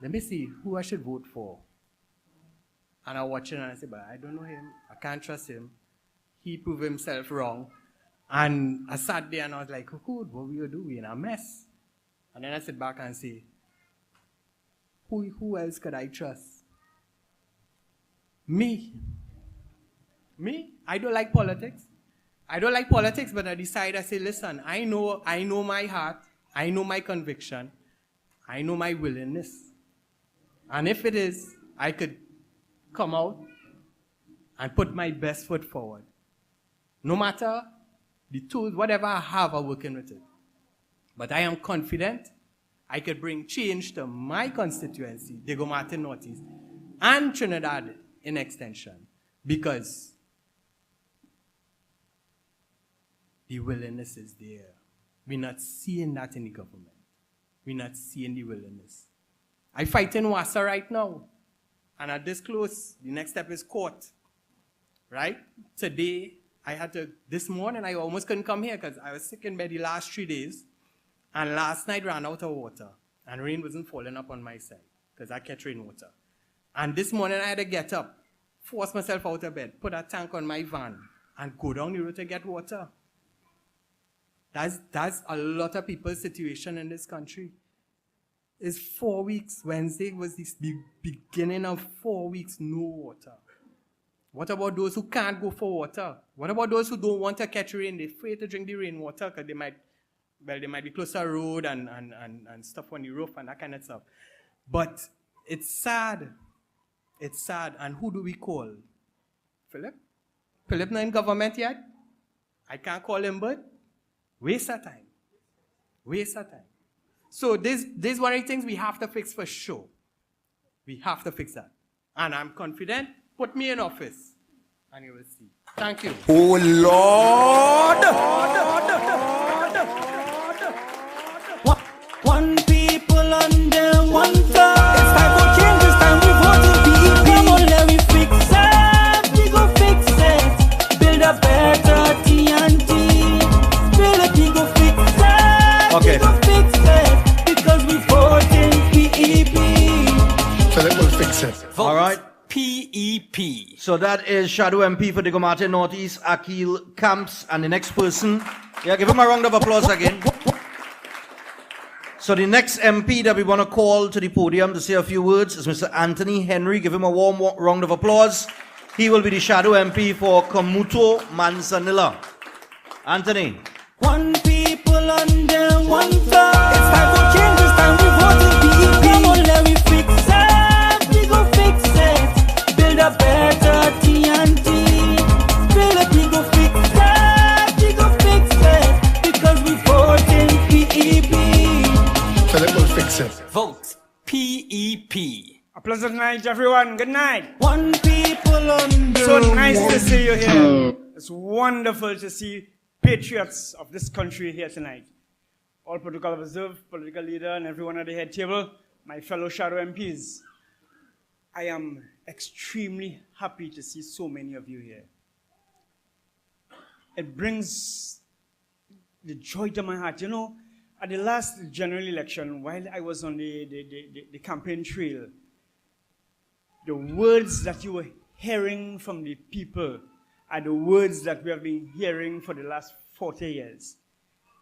Let me see who I should vote for. And I watch it and I say, but I don't know him. I can't trust him. He proved himself wrong. And I sat there and I was like, oh, good, what will you do? We're in a mess. And then I sit back and say, who else could I trust? Me. I don't like politics. But I decide, I say, listen, I know my heart. I know my conviction. I know my willingness. And if it is, I could come out and put my best foot forward. No matter the tools, whatever I have, I'm working with it. But I am confident I could bring change to my constituency, Diego Martin Northeast, and Trinidad in extension, because the willingness is there. We're not seeing that in the government. We're not seeing the willingness. I fight in Wassa right now. And at this close, the next step is court. Right? Today, this morning, I almost couldn't come here because I was sick in bed the last 3 days. And last night ran out of water. And rain wasn't falling up on my side because I catch rainwater. And this morning, I had to get up, force myself out of bed, put a tank on my van, and go down the road to get water. That's a lot of people's situation in this country. It's 4 weeks. Wednesday was the beginning of 4 weeks, no water. What about those who can't go for water? What about those who don't want to catch rain? They're afraid to drink the rainwater because they might be close to a road and stuff on the roof and that kind of stuff. But it's sad. It's sad. And who do we call? Philip? Philip not in government yet? I can't call him, but waste of time. Waste of time. So this one of the things we have to fix for sure. We have to fix that. And I'm confident, put me in office and you will see. Thank you. Oh Lord! One people under one flag. It's time for change, it's time we vote to PEP. Come on, let me fix it. We go fix it. Build a better TNT. We go fix it. Okay. We go fix it. Because we vote in PEP. Philip will fix it. Vote All right. PEP. So that is Shadow MP for Diego Martin Northeast, Akil Camps, and the next person. Yeah, give him a round of applause again. So the next MP that we want to call to the podium to say a few words is Mr. Anthony Henry. Give him a warm round of applause. He will be the Shadow MP for Komuto Manzanilla. Anthony. One people under one flag. It's time for change, it's time we vote in PEP. Come on, let me fix it. We go fix it. Build a better TNT. We go fix it. We go fix it. Because we vote in PEP. Philip will fix it. Vote PEP. A pleasant night, everyone. Good night. One people under So nice to see you here. It's wonderful to see patriots of this country here tonight. All protocol observed, political leader, and everyone at the head table, my fellow shadow MPs. I am extremely happy to see so many of you here. It brings the joy to my heart. You know, at the last general election, while I was on the campaign trail, the words that you were hearing from the people are the words that we have been hearing for the last 40 years.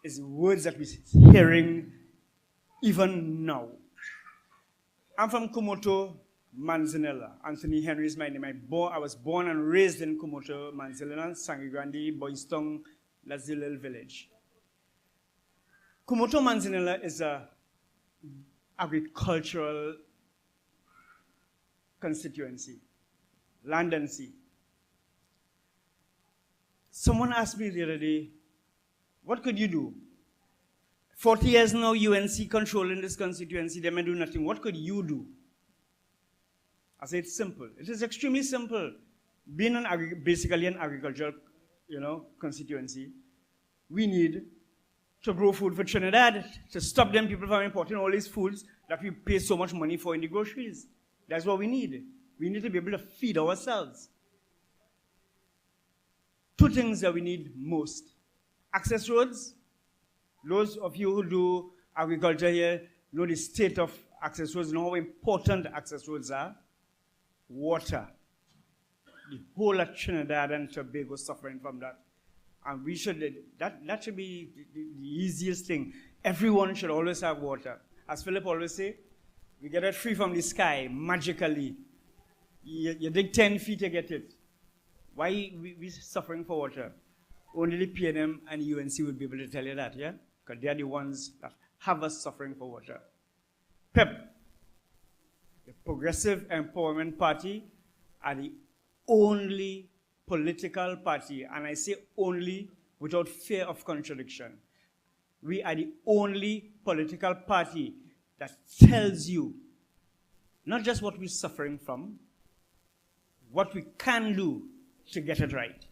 It's the words that we're hearing even now. I'm from Komuto, Manzanilla. Anthony Henry is my name. I was born and raised in Komuto, Manzanilla, Sangigrandi, Boystone. That's the little village. Komuto, Manzanilla is an agricultural constituency, land and sea. Someone asked me the other day, what could you do? 40 years now, UNC controlling this constituency, they may do nothing. What could you do? I said, it's simple. It is extremely simple. Being basically an agricultural, constituency, we need to grow food for Trinidad, to stop them people from importing all these foods that we pay so much money for in the groceries. That's what we need. We need to be able to feed ourselves. Two things that we need most. Access roads, those of you who do agriculture here know the state of access roads, know how important access roads are. Water. The whole of Trinidad and Tobago suffering from that. And we should, that should be the easiest thing. Everyone should always have water. As Philip always say, we get it free from the sky, magically. You dig 10 feet to get it. Why we suffering for water? Only the PNM and UNC will be able to tell you that, yeah? Because they're the ones that have us suffering for water. PEP, the Progressive Empowerment Party, are the only political party, and I say only without fear of contradiction. We are the only political party that tells you not just what we're suffering from, what we can do to get it right.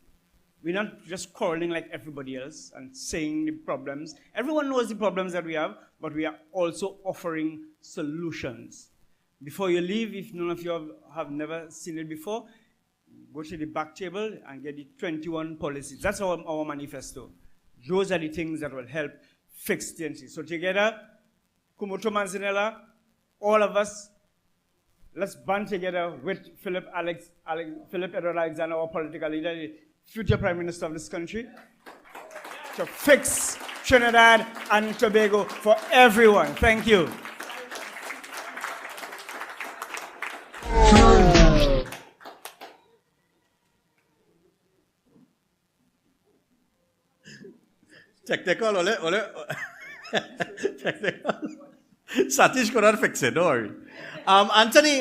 We're not just quarreling like everybody else and saying the problems. Everyone knows the problems that we have, but we are also offering solutions. Before you leave, if none of you have never seen it before, go to the back table and get the 21 policies. That's our manifesto. Those are the things that will help fix the NC. So together, Kumuto Manzanella, all of us, let's band together with Philip Edward Alexander, our political leader, the future Prime Minister of this country, to fix Trinidad and Tobago for everyone. Thank you. Technical, technical. Satish could not fix it, don't worry. Anthony,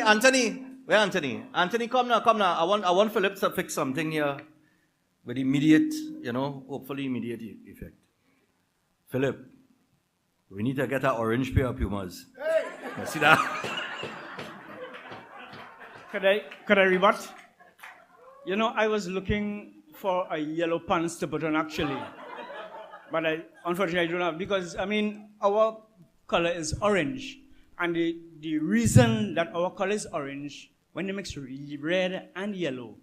where Anthony? Anthony, come now. I want Philip to fix something here with immediate, hopefully immediate effect. Philip, we need to get our orange pair of Pumas. Hey. See that? Could I rebut? I was looking for a yellow pants to put on actually. But unfortunately, I don't have, because, our color is orange. And the reason that our color is orange, when you mix red and yellow,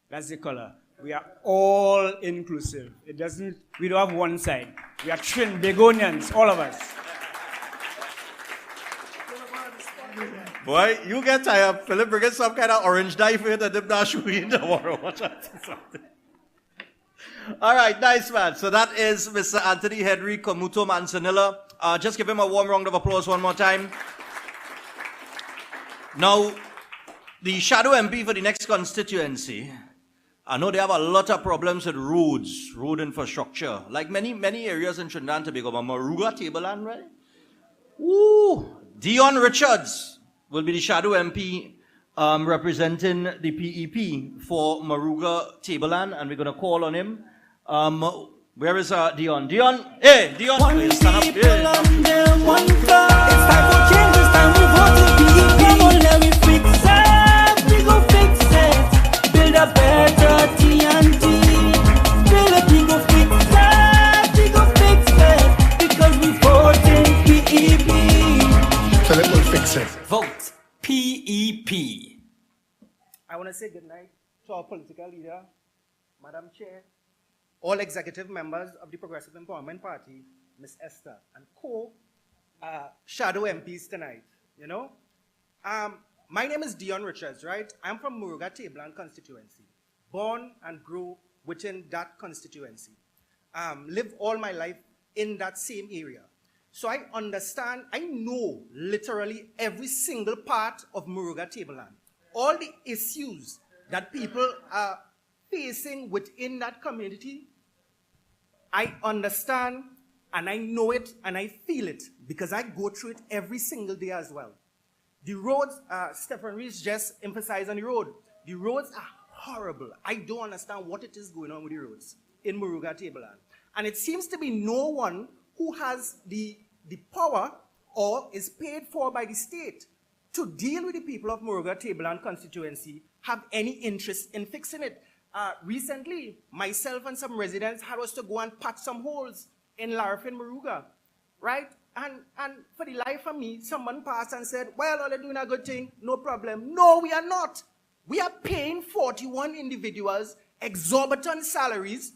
that's the color. We are all inclusive. We don't have one side. We are Trinbagonians, all of us. Boy, you get tired. Philip, bring some kind of orange dye for you to dip that shoe in tomorrow. Watch out. All right, nice man. So that is Mr. Anthony Henry Kumuto Manzanella. Just give him a warm round of applause one more time. Now, the shadow MP for the next constituency, I know they have a lot of problems with roads, road infrastructure, like many areas in Trinidad and Tobago, but Moruga Tableland, right? Ooh, Dion Richards will be the shadow MP representing the PEP for Moruga Tableland, and we're going to call on him. Where is Dion? Dion, hey, Dion, please stand up. Hey. One club. It's time for change, it's time we vote in PEP. Come on, let me fix it, we go fix it. Build a better TNT. Build a we go fix it, we go fix it. Because we vote in PEP. Philip will fix it. Vote PEP. I want to say good night to our political leader, Madam Chair, all executive members of the Progressive Empowerment Party, Ms. Esther, and shadow MPs tonight, My name is Dion Richards, right? I'm from Moruga Tableland constituency, born and grew within that constituency. Lived all my life in that same area. So I understand, I know literally every single part of Moruga Tableland. All the issues that people are facing within that community, I understand and I know it and I feel it because I go through it every single day as well. The roads, Stephen Rees just emphasized on the road. The roads are horrible. I don't understand what it is going on with the roads in Moruga Tableland. And it seems to be no one who has the power or is paid for by the state to deal with the people of Moruga Tableland constituency have any interest in fixing it. Recently, myself and some residents had us to go and patch some holes in Larafin, Moruga, right? And for the life of me, someone passed and said, well, all they're doing a good thing, no problem. No, we are not. We are paying 41 individuals exorbitant salaries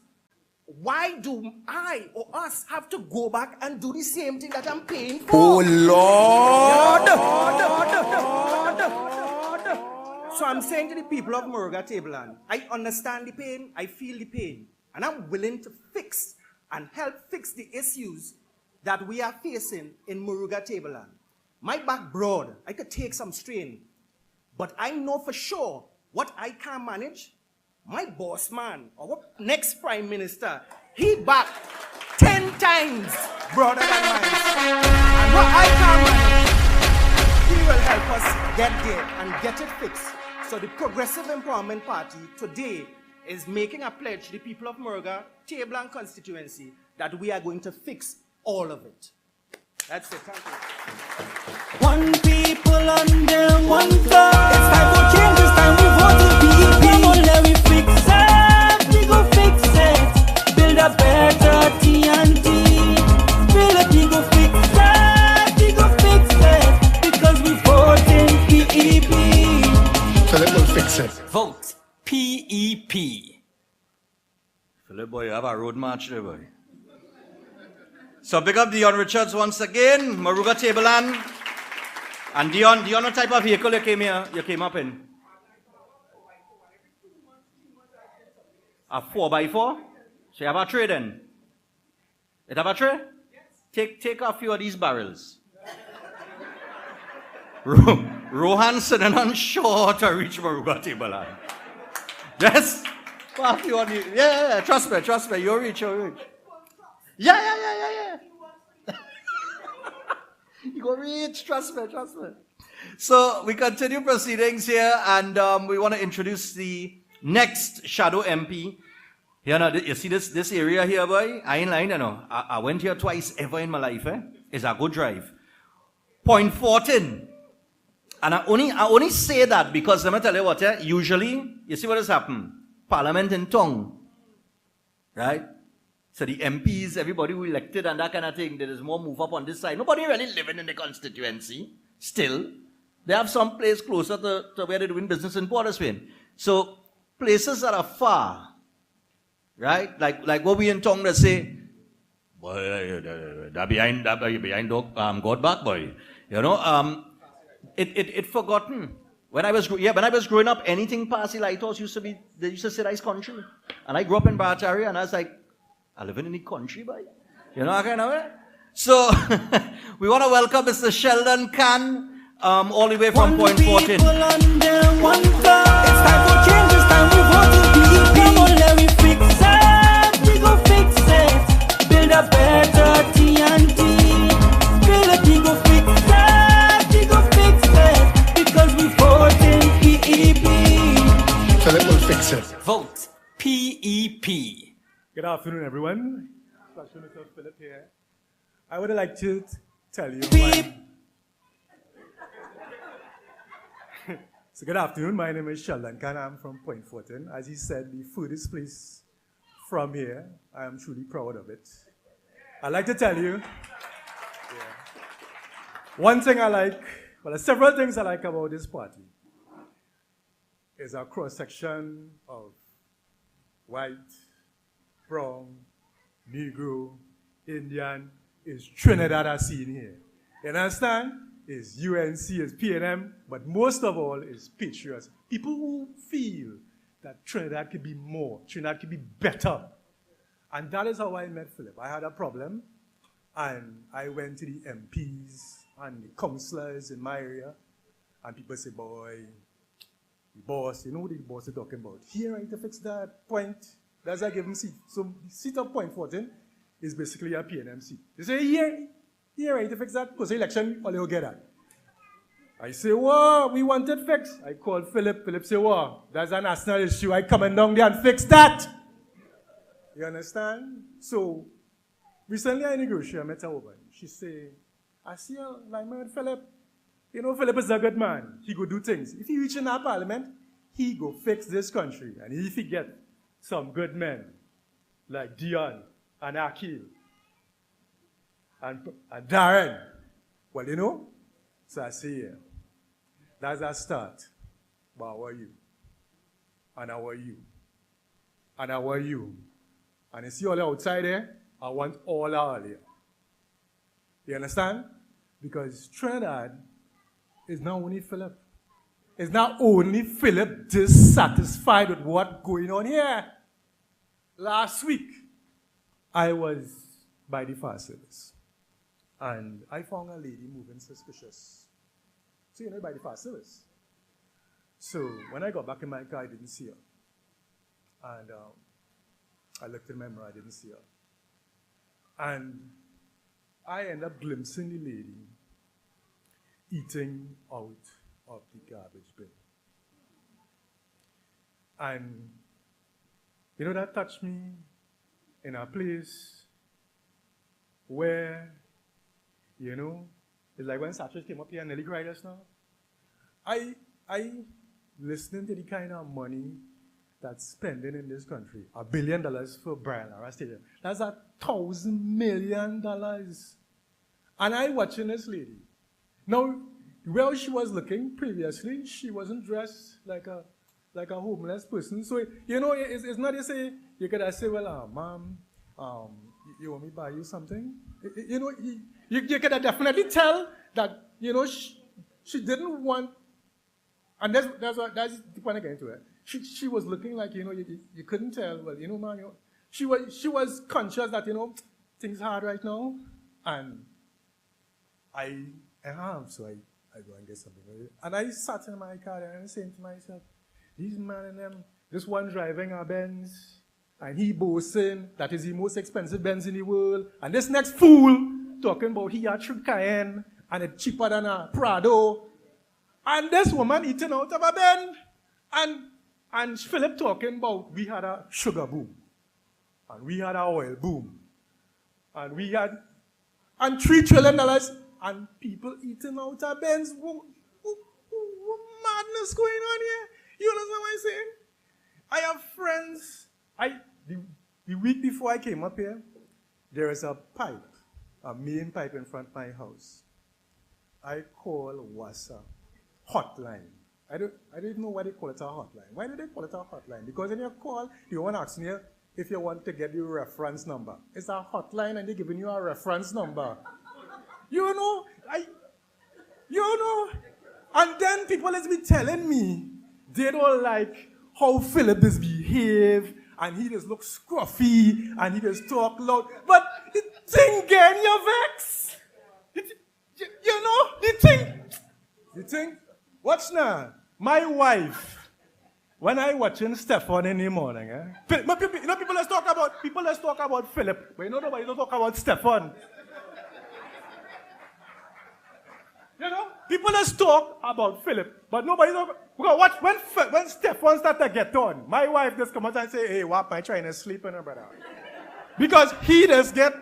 why do I or us have to go back and do the same thing that I'm paying for? Oh Lord! So I'm saying to the people of Muruga Tableland, I understand the pain, I feel the pain, and I'm willing to fix and help fix the issues that we are facing in Muruga Tableland. My back broad, I could take some strain, but I know for sure what I can manage. My boss man, our next prime minister, he back 10 times broader than mine. And what I can manage, he will help us get there and get it fixed. So the Progressive Empowerment Party today is making a pledge to the people of Muruga, Tableland constituency, that we are going to fix all of it. That's it. Thank you. One people under one flag. It's time for change. It's time we vote to PEP. Come on, let me fix it. We go fix it. Build a better TNT. We go fix it. We go fix it. Because we vote in PEP. Philip will fix it. Vote PEP. Philip, boy, you have a road march there, boy. So big up Dion Richards once again, Muruga Tableland. And Dion, what type of vehicle you came up in? A 4x4? So you have a tray then? You have a tray? Take a few of these barrels. Rohan sitting on shore to reach Muruga Tableland. Yes? Well, you want yeah, trust me, you'll reach. Yeah. You go reach, trust me. So we continue proceedings here, and we want to introduce the next shadow MP. You see this area here, boy? I ain't lying, you know. I went here twice ever in my life. It's a good drive. Point 14. And I only say that because let me tell you what, usually, you see what has happened? Parliament in tongue. Right? So the MPs, everybody who elected and that kind of thing, there is more move up on this side. Nobody really living in the constituency. Still, they have some place closer to where they're doing business in Port of Spain. So places that are far, right? Like what we in tongue that say, boy, that behind God back, boy. You know, it forgotten. When I was growing up, anything past the lighthouse they used to say that's country. And I grew up in Barataria, and I was like, I live in the country, boy. You know that kind of way? So, we want to welcome Mr. Sheldon Khan, all the way from Point 14. It's time for change. It's time we vote to PEP. Come on, let me fix it. We go fix it. Build a better TNT. We go fix it. We go fix it. Because we vote in PEP. Philip will fix it. Vote PEP. Good afternoon, everyone. Special Mr. Philip here. I would like to tell you. So good afternoon. My name is Sheldon Khan. I'm from Point 14. As he said, the furthest place from here. I am truly proud of it. I'd like to tell you, one thing I like, well, there's several things I like about this party. Is our cross-section of white, brown, Negro, Indian, is Trinidad I seen here. You understand? Is UNC, is PNM, but most of all is patriots. People who feel that Trinidad could be more, Trinidad could be better. And that is how I met Philip. I had a problem, and I went to the MPs and the councillors in my area, and people say, boy, the boss, you know what the boss is talking about. Here, right, to fix that point. That's why I give him seat. So the seat of Point 14 is basically a PNM seat. They say, here, right, to fix that, because election, all you get that. I say, whoa, we want it fixed. I call Philip. Philip say, whoa, that's a national issue. I coming down there and fix that. You understand? So, recently I negotiated, I met a woman. She say, I see her, like, man, Philip. You know, Philip is a good man. He go do things. If he reach in our parliament, he go fix this country. And if he get some good men, like Dion and Akil and Darren, well, you know, so I say, yeah, that's a start. But how are you? And how are you? And how are you? And you see all the outside there, I want all earlier. You understand? Because Trinidad is not only Philip. It's not only Philip dissatisfied with what's going on here. Last week, I was by the fire service. And I found a lady moving suspicious. So, by the fire service. So, when I got back in my car, I didn't see her. And I looked in my mirror, I didn't see her. And I ended up glimpsing the lady eating out of the garbage bin. And, that touched me in a place where, it's like when Satchel came up here and Nelly cried just now. I listening to the kind of money that's spending in this country, $1 billion for Brian Lara Stadium. That's $1,000 million. And I watching this lady. Now, where she was looking previously, she wasn't dressed like a homeless person. So, it's not you could say, well, ma'am, you want me to buy you something? You could definitely tell that, she didn't want, and that's the point I get into it. She was looking like, you couldn't tell, well, ma'am, she was conscious that, things are hard right now, and I have, so I go and get something. And I sat in my car and I'm saying to myself, these men and them, this one driving a Benz, and he boasting that is the most expensive Benz in the world, and this next fool talking about he had True Cayenne, and it's cheaper than a Prado, and this woman eating out of a Benz, and Philip talking about we had a sugar boom, and we had an oil boom, and we had $3 trillion, and people eating out of Benz. What madness going on here? You understand what I'm saying? I have friends. The week before I came up here, there is a main pipe in front of my house. I call WASA hotline. I don't know why they call it a hotline. Why do they call it a hotline? Because in your call, you want to ask me if you want to get the reference number. It's a hotline and they're giving you a reference number. And then people is be telling me they don't like how Philip does behave, and he just looks scruffy, and he just talk loud. But the thing getting you vex. The thing. Watch now. My wife, when I watching Stefan in the morning, people let's talk about Philip, but nobody don't talk about Stefan. People let's talk about Philip, but nobody talk. Because watch when Stefan start to get on, my wife just come out and say, "Hey, what am I trying to sleep in, brother?" Because he just get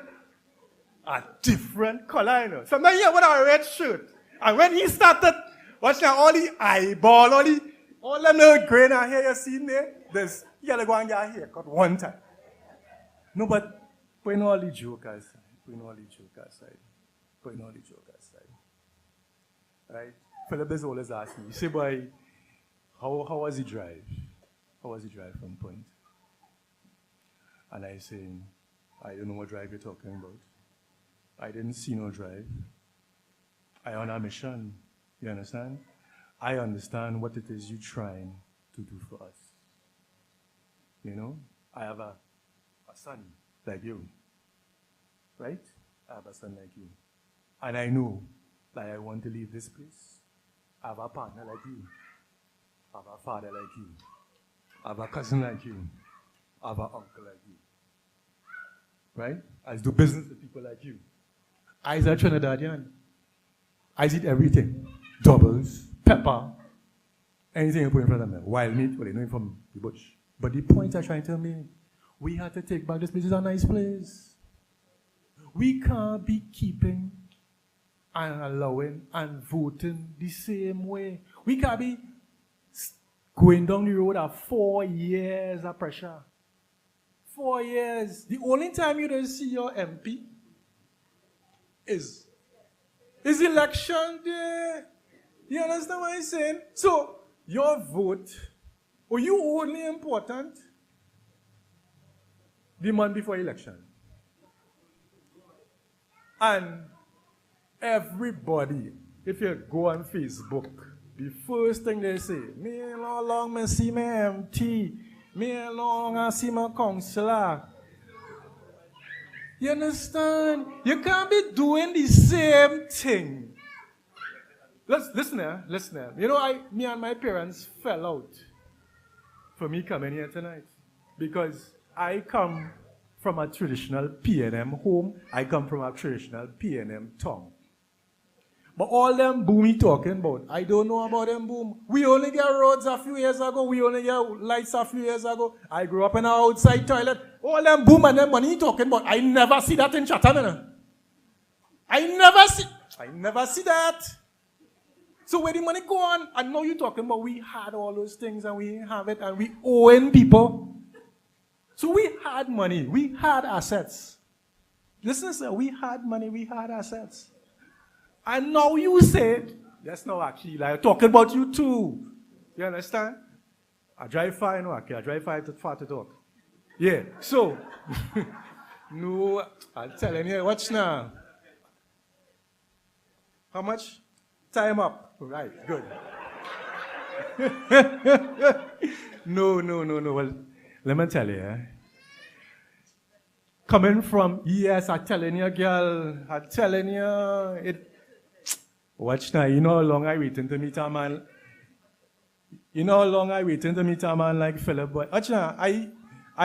a different color, Sometimes he with a red shirt, and when he started, watch now all the eyeball, all them little grain of hair you see there, you gotta go and get a haircut one time. No, but putting all the joke aside, right? Philip is always asking me, say, boy, how was the drive? How was the drive from Point? And I say, I don't know what drive you're talking about. I didn't see no drive. I on a mission. You understand? I understand what it is you're trying to do for us. I have a son like you. Right? I have a son like you. And I know that I want to leave this place. I have a partner like you. I have a father like you. I have a cousin like you. I have an uncle like you. Right? I do business with people like you. I is a Trinidadian. I eat everything. Doubles, pepper, anything you put in front of me. Wild meat, well, you know it from the bush. But the point I'm trying to make, we have to take back this place. It's a nice place. We can't be keeping and allowing and voting the same way. We can't be going down the road of 4 years of pressure. 4 years. The only time you don't see your MP is election day. You understand what I'm saying? So, your vote, are you only important the month before election. And everybody, if you go on Facebook, the first thing they say, me no long me see my MT, me no long see my councillor. You understand? You can't be doing the same thing. Listen here. You know, me and my parents fell out for me coming here tonight. Because I come from a traditional P&M home. I come from a traditional P&M town. But all them boom he talking about, I don't know about them boom. We only get roads a few years ago. We only get lights a few years ago. I grew up in an outside toilet. All them boom and them money he talking about, I never see that in Chatham. I never see that. So where the money go on? I know you talking about we had all those things and we didn't have it and we owing people. So we had money. We had assets. Listen, sir, we had money. We had assets. And now you say, that's not actually like talking about you too. You understand? I drive far, you know, okay. I drive far to talk. Yeah, so, no, I'm telling you, watch now. How much? Time up. Right, good. No. Well, let me tell you, coming from, yes, I'm telling you, girl, I'm telling you, it. Watch now, you know how long I waiting to meet a man. You know how long I waiting to meet a man like Philip. But watch now, I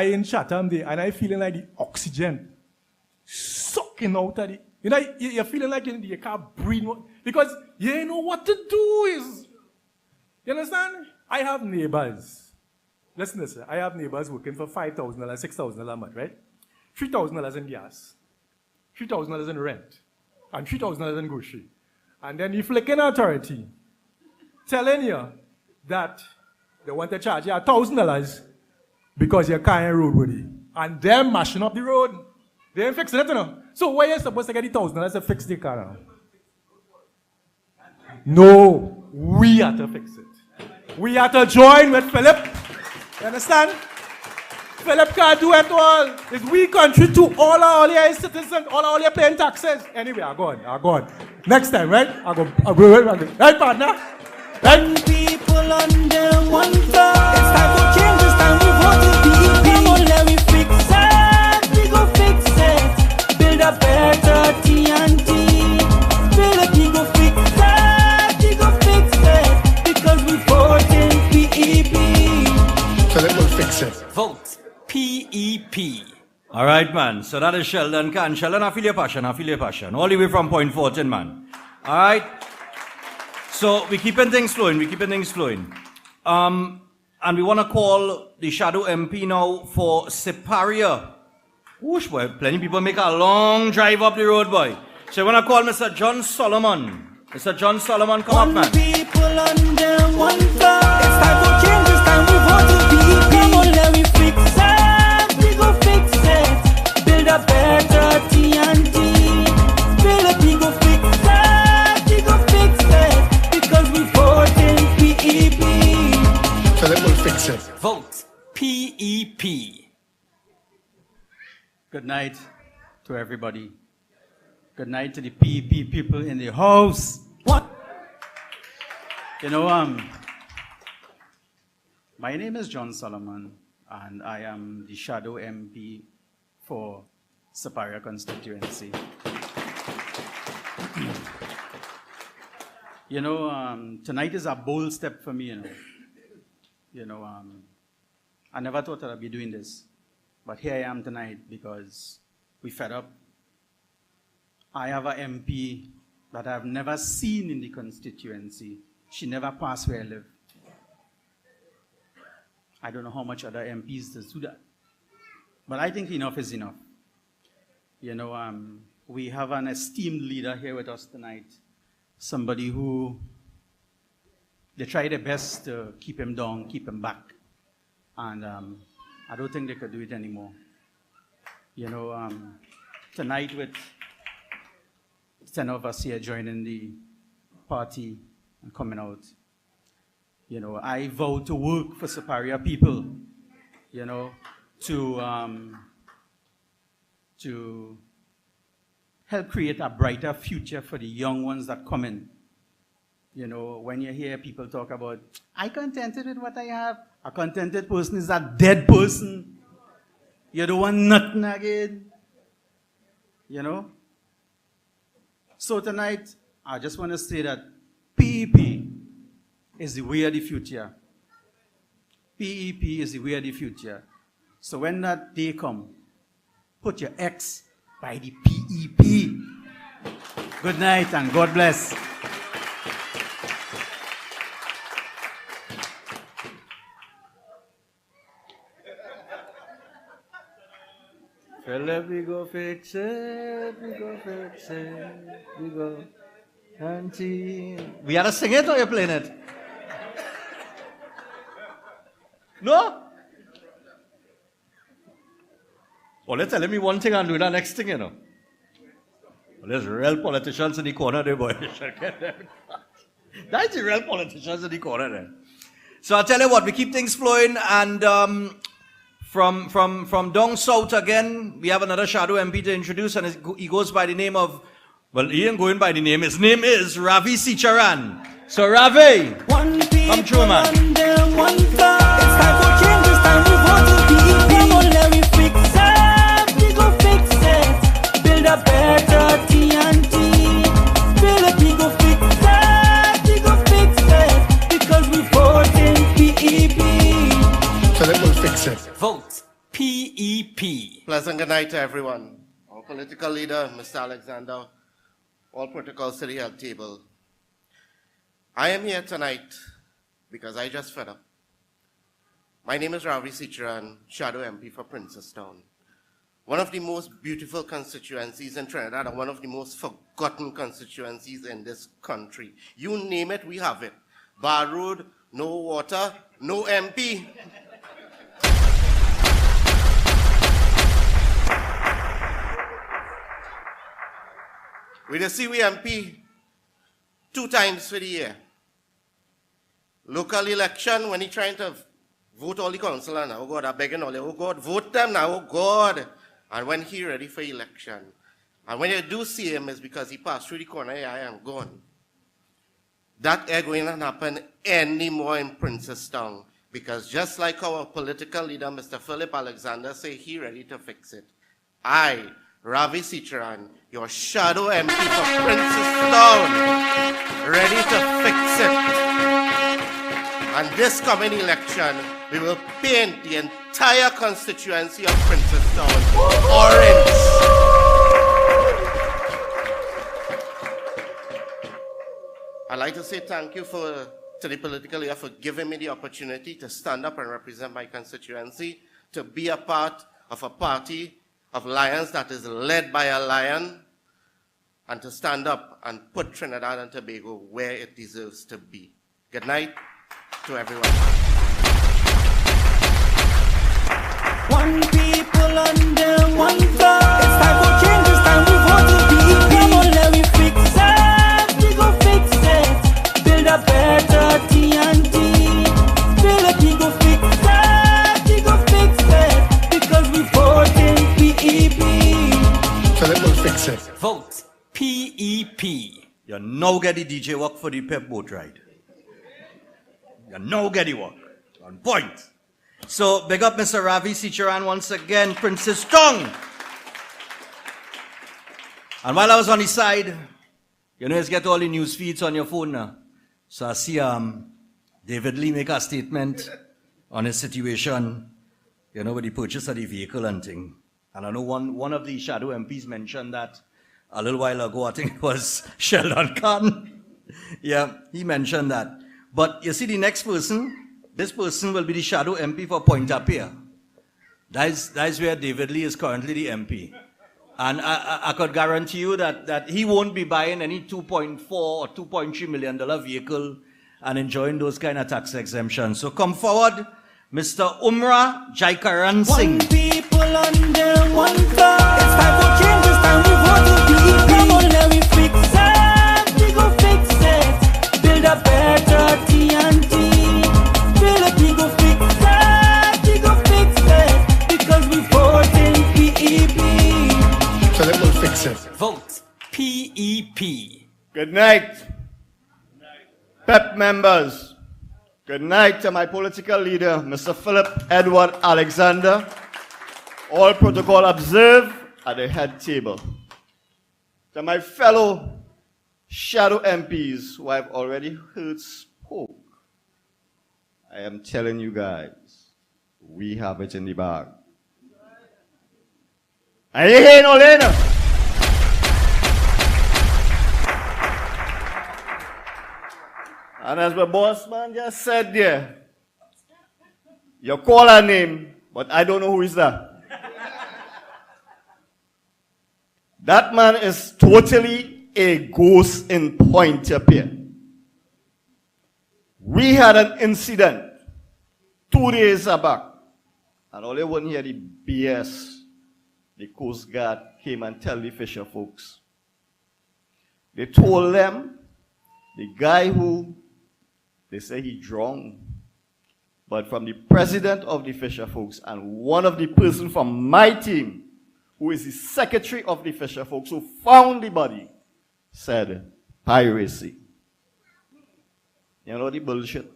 in Chatham there, and I feeling like the oxygen sucking out of the. You know, you're feeling like you can't breathe because you ain't know what to do. You understand? I have neighbors. Listen, listen. I have neighbors working for $5,000, $6,000 a month, right? $3,000 in gas, $3,000 in rent, and $3,000 in grocery. And then the flicking authority telling you that they want to charge you $1,000 because you're carrying road with it. And they're mashing up the road. They ain't fixing it, you know. So where you supposed to get the $1,000 to fix the car now? No, we have to fix it. We have to join with Philip. You understand? Philip can't do it all. It's we country to all your citizens, all your paying taxes. Anyway, I'm gone. Next time, right? I'll go. Right, partner? Right? People under one flag. It's time for change. It's time we vote to be. Come on, let me fix it. We go fix it. Build a better TNT. Build a we go fix it. We go fix it. Because we vote in PEP. Philip will fix it. Vote PEP. All right, man. So that is Sheldon Khan. Sheldon, I feel your passion. All the way from Point 14, man. All right. So we're keeping things flowing. And we want to call the shadow MP now for Siparia. Whoosh, boy. Plenty of people make a long drive up the road, boy. So we want to call Mr. John Solomon. Mr. John Solomon, come up, man. People under one flag. It's time for change. It's time we vote to PEP. Come on, let me fix it. We go fix it. Build a better TNT. Build a we go fix it. We go fix it. Because we vote in PEP. Philip will fix it. Vote PEP. Good night to everybody. Good night to the PEP people in the house. What? You know, my name is John Solomon, and I am the shadow MP for Siparia constituency. You know, tonight is a bold step for me, you know. I never thought that I'd be doing this, but here I am tonight because we fed up. I have an MP that I've never seen in the constituency. She never passed where I live. I don't know how much other MPs do that. But I think enough is enough. You know, we have an esteemed leader here with us tonight. Somebody who, they try their best to keep him down, keep him back. And I don't think they could do it anymore. You know, tonight with 10 of us here joining the party and coming out, you know, I vow to work for Siparia people, you know, to to help create a brighter future for the young ones that come in. You know, when you hear people talk about, I contented with what I have, a contented person is a dead person. You don't want nothing again. You know? So tonight, I just want to say that PEP is the way of the future. PEP is the way of the future. So when that day comes, put your X by the PEP. Good night and God bless. Philip, we go fix it, we go. Auntie. We had to sing it or you're playing it? No? Well, they're telling me one thing and do the next thing, you know. Well, there's real politicians in the corner there, boy. That's the real politicians in the corner there. So I'll tell you what, we keep things flowing, and from down south again, we have another shadow MP to introduce, and he goes by the name of, well, he ain't going by the name, his name is Ravi Sicharan. So Ravi, come through, man. It's time for change, it's time to vote to PEP. Come on, let me fix it, we go fix it. Build a better TNT. Philip, we go fix it, because we vote in PEP. Philip will fix it. Vote PEP. Pleasant good night to everyone. Our political leader, Mr. Alexander, all protocols to the health table. I am here tonight because I just fed up. My name is Ravi Sicharan, Shadow MP for Princestown. One of the most beautiful constituencies in Trinidad and one of the most forgotten constituencies in this country. You name it, we have it. Bar Road, no water, no MP. We just see we MP 2 times for the year. Local election, when he trying to vote all the councillors now, oh God, I'm begging all, oh God, vote them now, oh God. And when he ready for election, and when you do see him, it's because he passed through the corner, I am gone. That ain't going to happen anymore in Princestown, because just like our political leader, Mr. Philip Alexander, say he ready to fix it. I, Ravi Sicharan, your shadow MP for Princestown, ready to fix it. And this coming election, we will paint the entire constituency of Princestown orange. I'd like to say thank you to the political leader for giving me the opportunity to stand up and represent my constituency, to be a part of a party of lions that is led by a lion, and to stand up and put Trinidad and Tobago where it deserves to be. Good night to everyone. One people under one flag. It's time for change, it's time to vote to PEP. Come on, let me fix it, we go fix it. Build a better TNT. Philip, we go fix it, because we vote in PEP. Philip will fix it. Vote PEP. You now get the DJ work for the pep boat ride. You now get the work. On point. So, big up Mr. Ravi Sicharan once again, Princestown. And while I was on his side, you know, you get all the news feeds on your phone now. So I see David Lee make a statement on his situation, you know, with the purchase of the vehicle and thing. And I know one of the shadow MPs mentioned that a little while ago. I think it was Sheldon Khan. Yeah, he mentioned that. But you see the next person, this person will be the shadow MP for Point-a-Pier. That's where David Lee is currently the MP. And I could guarantee you that he won't be buying any $2.4 or $2.3 million vehicle and enjoying those kind of tax exemptions. So come forward, Mr. Umra Jaikaran Singh. One people under one flag. It's time for change, it's time we vote to PEP. Come on, let me fix it, we go fix it. Build a better TNT. Philip, we go fix it, because we vote in PEP. PEP. Good night. PEP members. Good night to my political leader, Mr. Philip Edward Alexander. All protocol observed at the head table. To my fellow shadow MPs who I've already heard spoke, I am telling you guys, we have it in the bag. Are you hearing all in? And as my boss man just said there, you call her name, but I don't know who is that. That man is totally a ghost in Point-a-Pierre. We had an incident 2 days back, and all you wouldn't hear the BS. The Coast Guard came and tell the fisher folks. They told them the guy who they say he drowned, but from the president of the fisher folks and one of the person from my team, who is the secretary of the fisher folks who found the body, said piracy. You know the bullshit?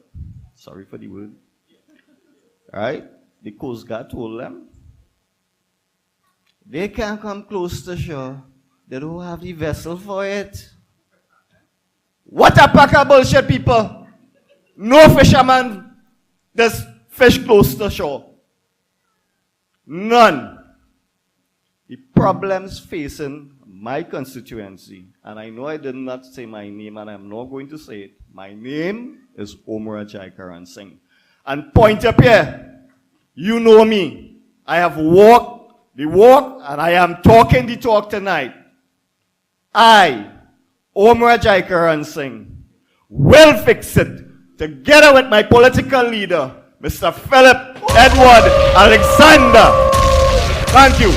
Sorry for the word. Right? The Coast Guard told them they can't come close to shore. They don't have the vessel for it. What a pack of bullshit, people. No fisherman does fish close to shore. None. The problems facing my constituency, and I know I did not say my name, and I'm not going to say it. My name is Omra Jaikaran Singh. And Point-a-Pierre, you know me. I have walked the walk, and I am talking the talk tonight. I, Omra Jaikaran Singh, will fix it, together with my political leader, Mr. Philip Edward Alexander. Thank you.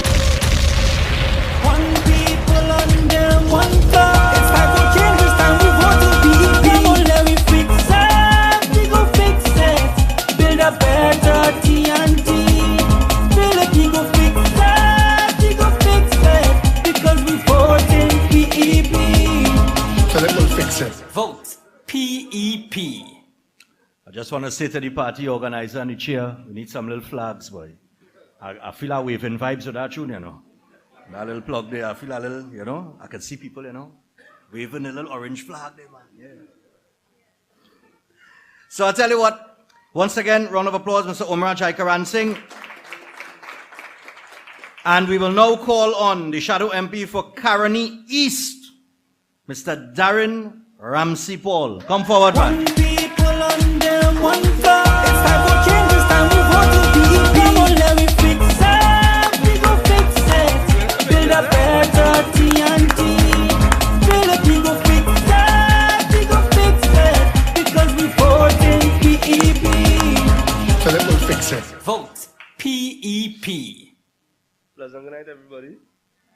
One people under one flag. It's time for change, it's time we vote to PEP. Come on, let me fix it, we go fix it. Build a better TNT. We go fix it, because we vote in PEP. So let us fix it. Vote PEP. I just want to say to the party organizer and the chair, we need some little flags, boy. I feel like waving vibes with that tune, you know. That little plug there, I feel a little, you know, I can see people, you know, waving a little orange flag there, man. Yeah. So I tell you what, once again, round of applause, Mr. Omra Jaikaran Singh. And we will now call on the Shadow MP for Caroni East, Mr. Darren Ramsey Paul. Come forward, man. One people under one flag. It's time for change, it's time we vote to PEP. Come on, let me fix it, we go fix it. Build a better TNT. We go fix it, because we vote in PEP. So let us fix it. Vote PEP. Pleasant good night, everybody.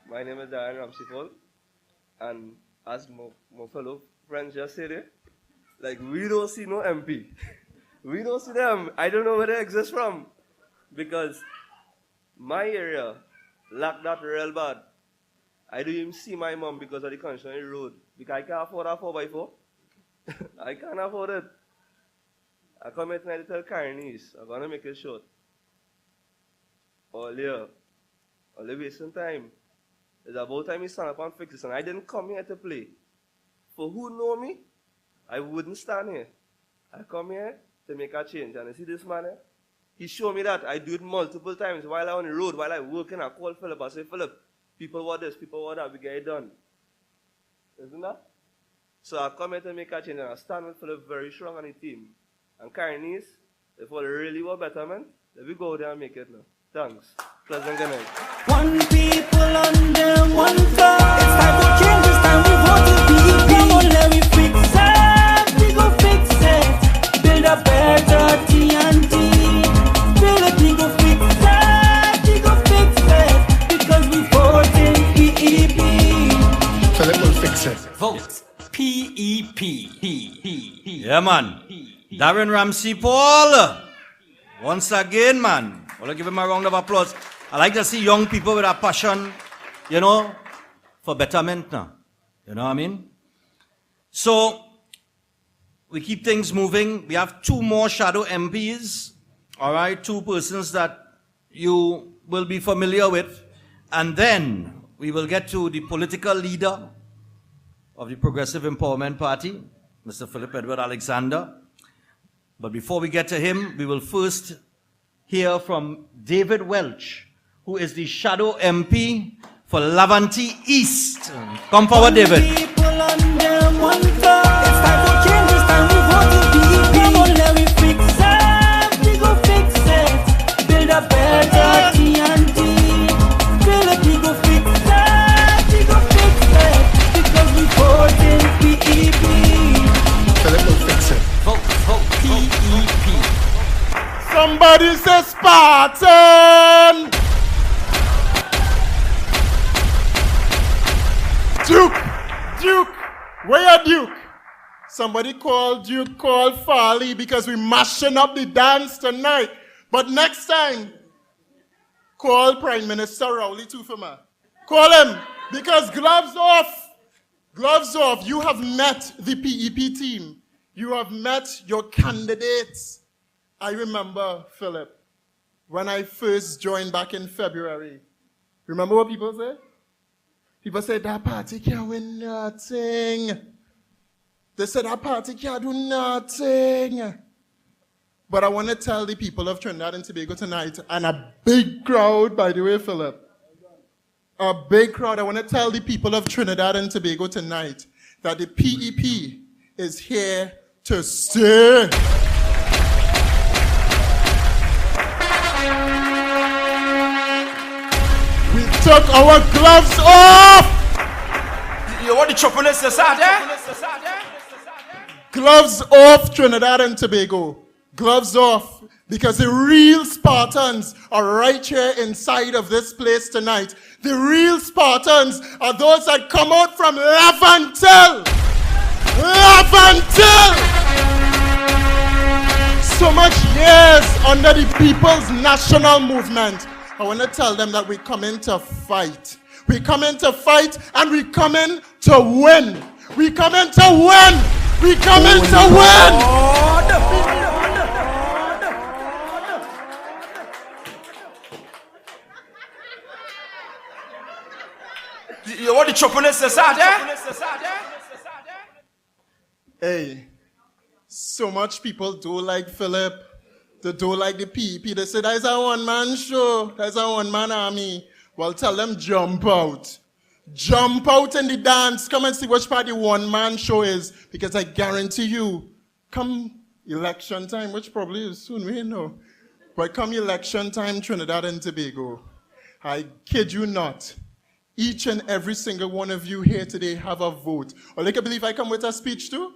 My name is Darren Ramsey Paul, and as my fellow friends just said it, like, we don't see no MP. We don't see them. I don't know where they exist from, because my area lack that real bad. I don't even see my mom because of the condition of the road, because I can't afford a 4x4. I can't afford it. I come here tonight to tell Carnies, I'm going to make it short. Earlier, only wasting time. It's about time we stand up and fix this, and I didn't come here to play. For who know me, I wouldn't stand here. I come here to make a change, and you see this man here? He showed me that. I do it multiple times while I'm on the road, while I'm working. I call Philip, I say, Philip, people want this, people want that, we get it done. Isn't that? So I come here to make a change, and I stand with Philip very strong on the team. And Carnies, if we really want betterment, let me go there and make it now. Thanks. Pleasant good night. One people under one flag. It's time for change, it's time we vote to PEP. Come on, let me fix it, we go fix it. Build a better TNT. We go fix it, because we vote in PEP. So let us fix it. Vote PEP. Yeah, man. Darren Ramsey Paul. Once again, man. Well, I'll give him a round of applause. I like to see young people with a passion, you know, for betterment now. You know what I mean? So, we keep things moving. We have 2 more shadow MPs. All right, 2 persons that you will be familiar with. And then we will get to the political leader of the Progressive Empowerment Party, Mr. Philip Edward Alexander. But before we get to him, we will first hear from David Welch, who is the shadow MP for Laventille East. Come forward, David. People under one thought. It's time for change, it's time we vote to PEP. Come on, let me fix it, we go fix it. Build a better TNT. Build it, we go fix it, we go fix it. Because we vote in PEP. Philip will fix it. Vote PEP. Somebody say Spartan! Duke, where are Duke? Somebody call Duke, call Farley, because we're mashing up the dance tonight. But next time, call Prime Minister Rowley Tufama. Call him, because gloves off, you have met the PEP team. You have met your candidates. I remember, Philip, when I first joined back in February, remember what people said? People said that party can't win nothing. They said that party can't do nothing. But I want to tell the people of Trinidad and Tobago tonight, and a big crowd, by the way, Philip, a big crowd, I want to tell the people of Trinidad and Tobago tonight that the PEP is here to stay. We took our gloves off. You want the choppiness aside, Gloves off, Trinidad and Tobago. Gloves off. Because the real Spartans are right here inside of this place tonight. The real Spartans are those that come out from Laventille. So much years under the People's National Movement. I want to tell them that we come in to fight. We come in to fight and we come in to win. We come in to win. We come in to win. You want the choppiness aside, Hey, so much people don't like Philip. They don't like the PEP. They say, that's a one-man show. That's a one-man army. Well, tell them jump out. Jump out in the dance. Come and see which part the one-man show is. Because I guarantee you, come election time, which probably is soon, we know. But come election time, Trinidad and Tobago, I kid you not, each and every single one of you here today have a vote. Or like I believe I come with a speech too?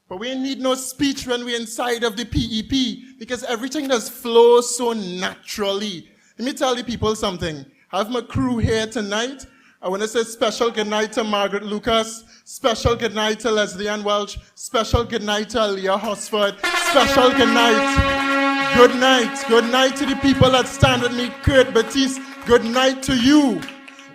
But we need no speech when we're inside of the PEP, because everything does flow so naturally. Let me tell the people something. I have my crew here tonight. I want to say special good night to Margaret Lucas, special good night to Leslie Ann Welch, special good night to Aaliyah Hosford, special good night. Good night. Good night to the people that stand with me, Kurt Batiste. Good night to you.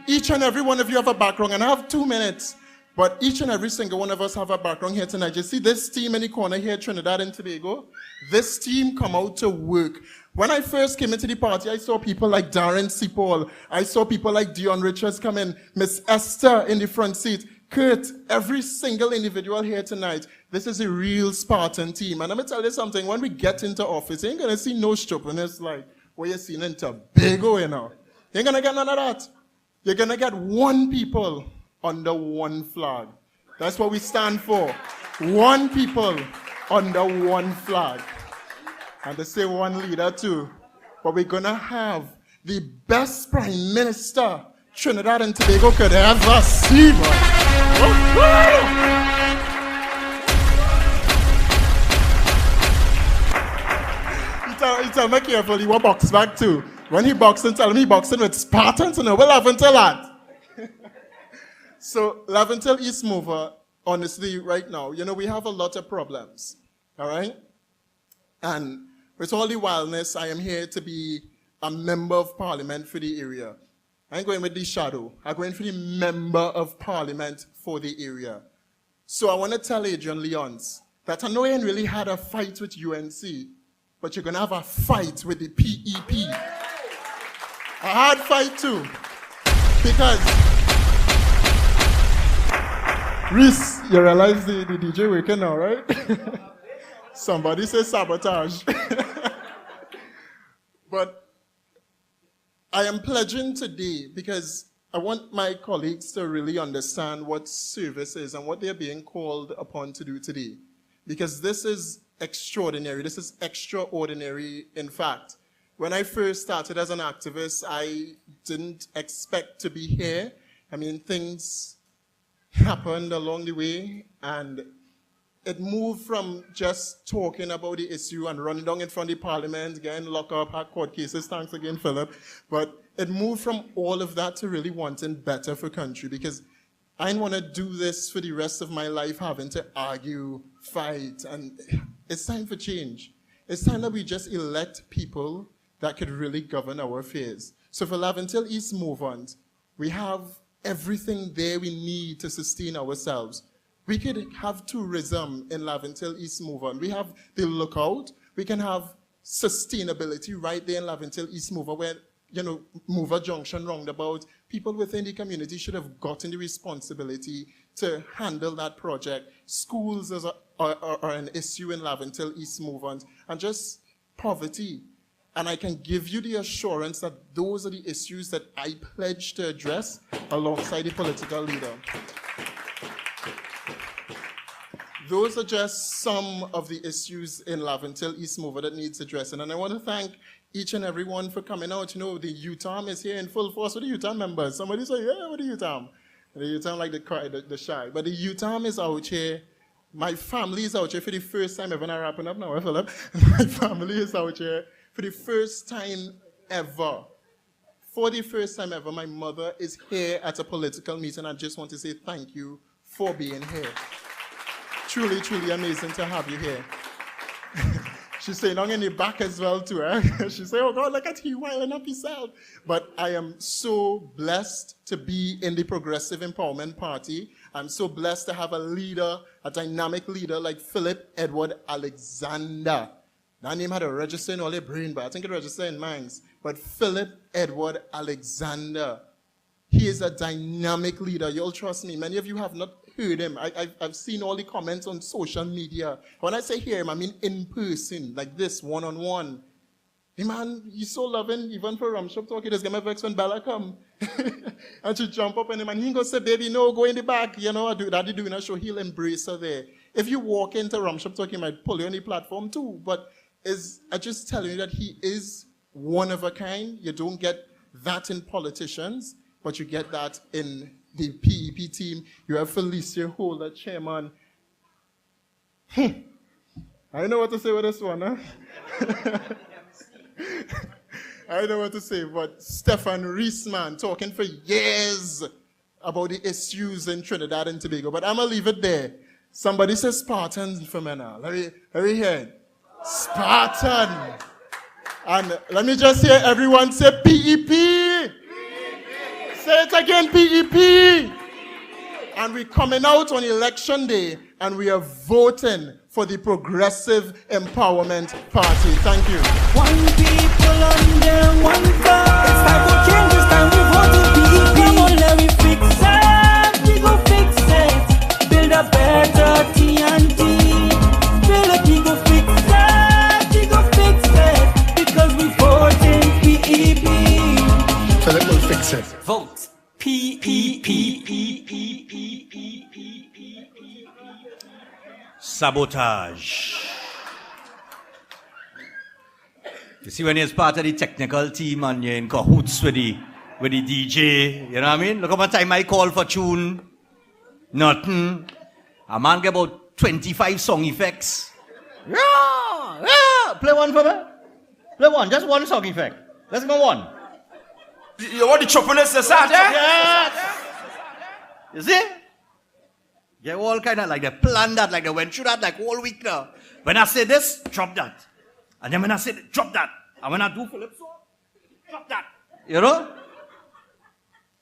Each and every one of you have a background, and I have 2 minutes. But each and every single one of us have a background here tonight. You see this team in the corner here, Trinidad and Tobago? This team come out to work. When I first came into the party, I saw people like Darren Seapaul. I saw people like Dion Richards come in. Miss Esther in the front seat. Kurt, every single individual here tonight. This is a real Spartan team. And let me tell you something. When we get into office, you ain't going to see no stupidness like what you're seeing in Tobago, you know. You ain't going to get none of that. You're going to get one people under one flag. That's what we stand for. One people under one flag. And they say one leader too. But we're going to have the best prime minister Trinidad and Tobago could ever see, boy. You tell me carefully what box back too. When he boxing, tell him he boxing with Spartans, and we'll have until that. So, Laventille East Mover, honestly, right now, you know, we have a lot of problems, all right? And with all the wildness, I am here to be a member of parliament for the area. I ain't going with the shadow. I'm going for the member of parliament for the area. So I want to tell Adrian Leons that I know you ain't really had a fight with UNC, but you're going to have a fight with the PEP. A hard fight too. Because, Reese, you realize the DJ waking now, right? Somebody says sabotage. But I am pledging today because I want my colleagues to really understand what service is and what they're being called upon to do today. Because this is extraordinary. This is extraordinary, in fact. When I first started as an activist, I didn't expect to be here. I mean, things happened along the way, and it moved from just talking about the issue and running down in front of the parliament, getting locked up, had court cases, thanks again, Philip. But it moved from all of that to really wanting better for country, because I didn't want to do this for the rest of my life, having to argue, fight, and it's time for change. It's time that we just elect people that could really govern our affairs. So for Laventille East Movement, we have everything there we need to sustain ourselves. We could have tourism in Laventille East Movement. We have the lookout. We can have sustainability right there in Laventille East Mover, where, you know, Mover Junction roundabout, people within the community should have gotten the responsibility to handle that project. Schools are an issue in Laventille East Movement, and just poverty. And I can give you the assurance that those are the issues that I pledge to address alongside the political leader. Those are just some of the issues in Laventille East Mover that needs addressing. And I want to thank each and every one for coming out. You know, the UTAM is here in full force with the UTAM members. Somebody say, yeah, with the UTAM. The UTAM like the shy. But the UTAM is out here. My family is out here for the first time ever. I'm wrapping up now, Philip. My family is out here for the first time ever. For the first time ever, my mother is here at a political meeting. I just want to say thank you for being here. Truly, truly amazing to have you here. She's saying on in the back as well too. She say, oh God, look at you wilding up yourself. But I am so blessed to be in the Progressive Empowerment Party. I'm so blessed to have a leader, a dynamic leader like Philip Edward Alexander. That name had a register in all their brain, but I think it registered in mine. But Philip Edward Alexander, he is a dynamic leader. You'll trust me. Many of you have not heard him. I've seen all the comments on social media. When I say hear him, I mean in person, like this, one-on-one. The man, he's so loving, even for Ramshop talk, he just get my vex when Bella come. And she jump up on him, and he go say, baby, no, go in the back. You know, I do that, doing a show, he'll embrace her there. If you walk into Ramshop talk, he might pull you on the platform too. But I just tell you that he is one of a kind. You don't get that in politicians, but you get that in the PEP team. You have Felicia Holder, chairman. I don't know what to say with this one, huh? I don't know what to say, but Stefan Reisman talking for years about the issues in Trinidad and Tobago. But I'm going to leave it there. Somebody says Spartan for me now. Let me hear it. Spartan. And let me just hear everyone say PEP. Say it again, PEP. And we're coming out on election day and we are voting for the Progressive Empowerment Party. Thank you. One people under one God. It's time for change, it's time we vote to PEP. Come on, let me fix it. We go fix it. Build a better TNT. Build a we go fix it. We go fix it. Because we vote in PEP. Philip will fix it. Vote PEP. Sabotage. You see, when you're part of the technical team and you're in cahoots with the DJ, you know what I mean? Look how much time I call for tune. Nothing. A man get about 25 song effects. Yeah, yeah. Play one for me. Play one, just one song effect. Let's go on. You want the choppiness to start, eh? Yes. You see? They all kind of like they plan that, like they went through that like all week now. When I say this, drop that. And then when I say drop that. And when I do Philip so, drop that. You know?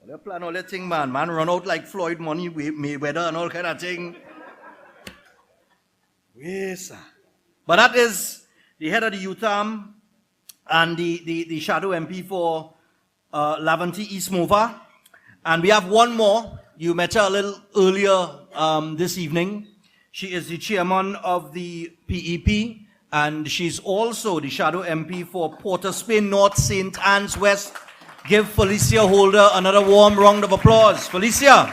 They plan all that thing, man. Man run out like Floyd Money, Mayweather and all kind of thing. Yes, sir. But that is the head of the youth arm and the shadow MP for Laventille East Mova. And we have one more. You met her a little earlier this evening. She is the chairman of the PEP, and she's also the shadow MP for Port of Spain North, St. Anne's West. Give Felicia Holder another warm round of applause. Felicia.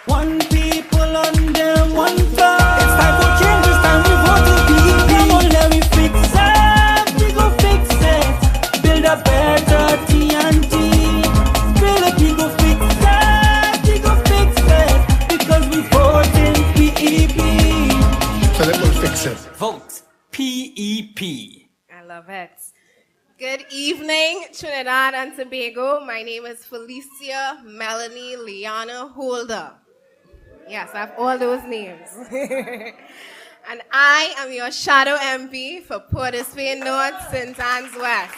One people under one flag. It's time for change, it's time we vote to PEP. Come on, let me fix it. We go fix it. Build a better TNT. Build a we go fix it. We go fix it. Because we vote in PEP. So let me fix it. Vote PEP. I love it. Good evening, Trinidad and Tobago. My name is Felicia Melanie Liana Holder. Yes, I have all those names. And I am your shadow MP for Port of Spain North, St. Anne's West.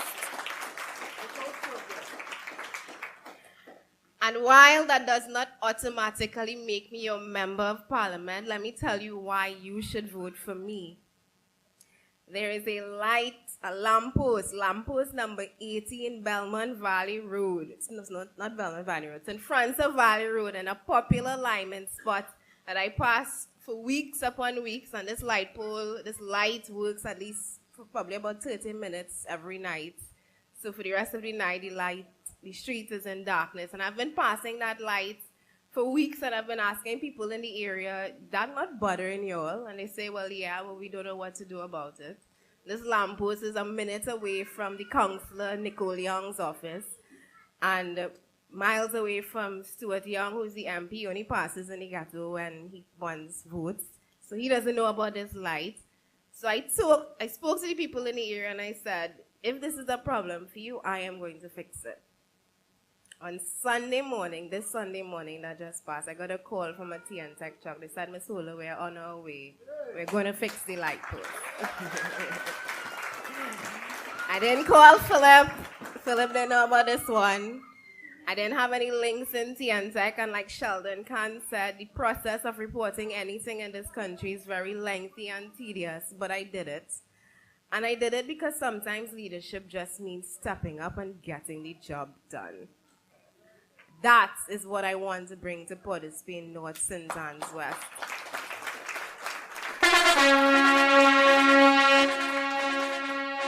And while that does not automatically make me your member of parliament, let me tell you why you should vote for me. There is a lamppost number 18 Belmont Valley Road. It's not Belmont Valley Road. It's in front of Valley Road and a popular alignment spot that I pass for weeks upon weeks. And this light works at least for probably about 30 minutes every night. So for the rest of the night, the street is in darkness. And I've been passing that light for weeks, and I've been asking people in the area, that not bothering y'all? And they say, well, yeah, but we don't know what to do about it. This lamppost is a minute away from the councillor Nicole Young's office, and miles away from Stuart Young, who's the MP. He only passes in the ghetto when he wants votes. So he doesn't know about this light. So I spoke to the people in the area, and I said, if this is a problem for you, I am going to fix it. On Sunday morning, this Sunday morning that just passed, I got a call from a TN Tech truck. They said, Miss Hula, we're on our way. We're going to fix the light post. I didn't call Philip. Philip didn't know about this one. I didn't have any links in TN Tech, and like Sheldon Khan said, the process of reporting anything in this country is very lengthy and tedious, but I did it. And I did it because sometimes leadership just means stepping up and getting the job done. That is what I want to bring to Port of Spain North, St. Anne's West.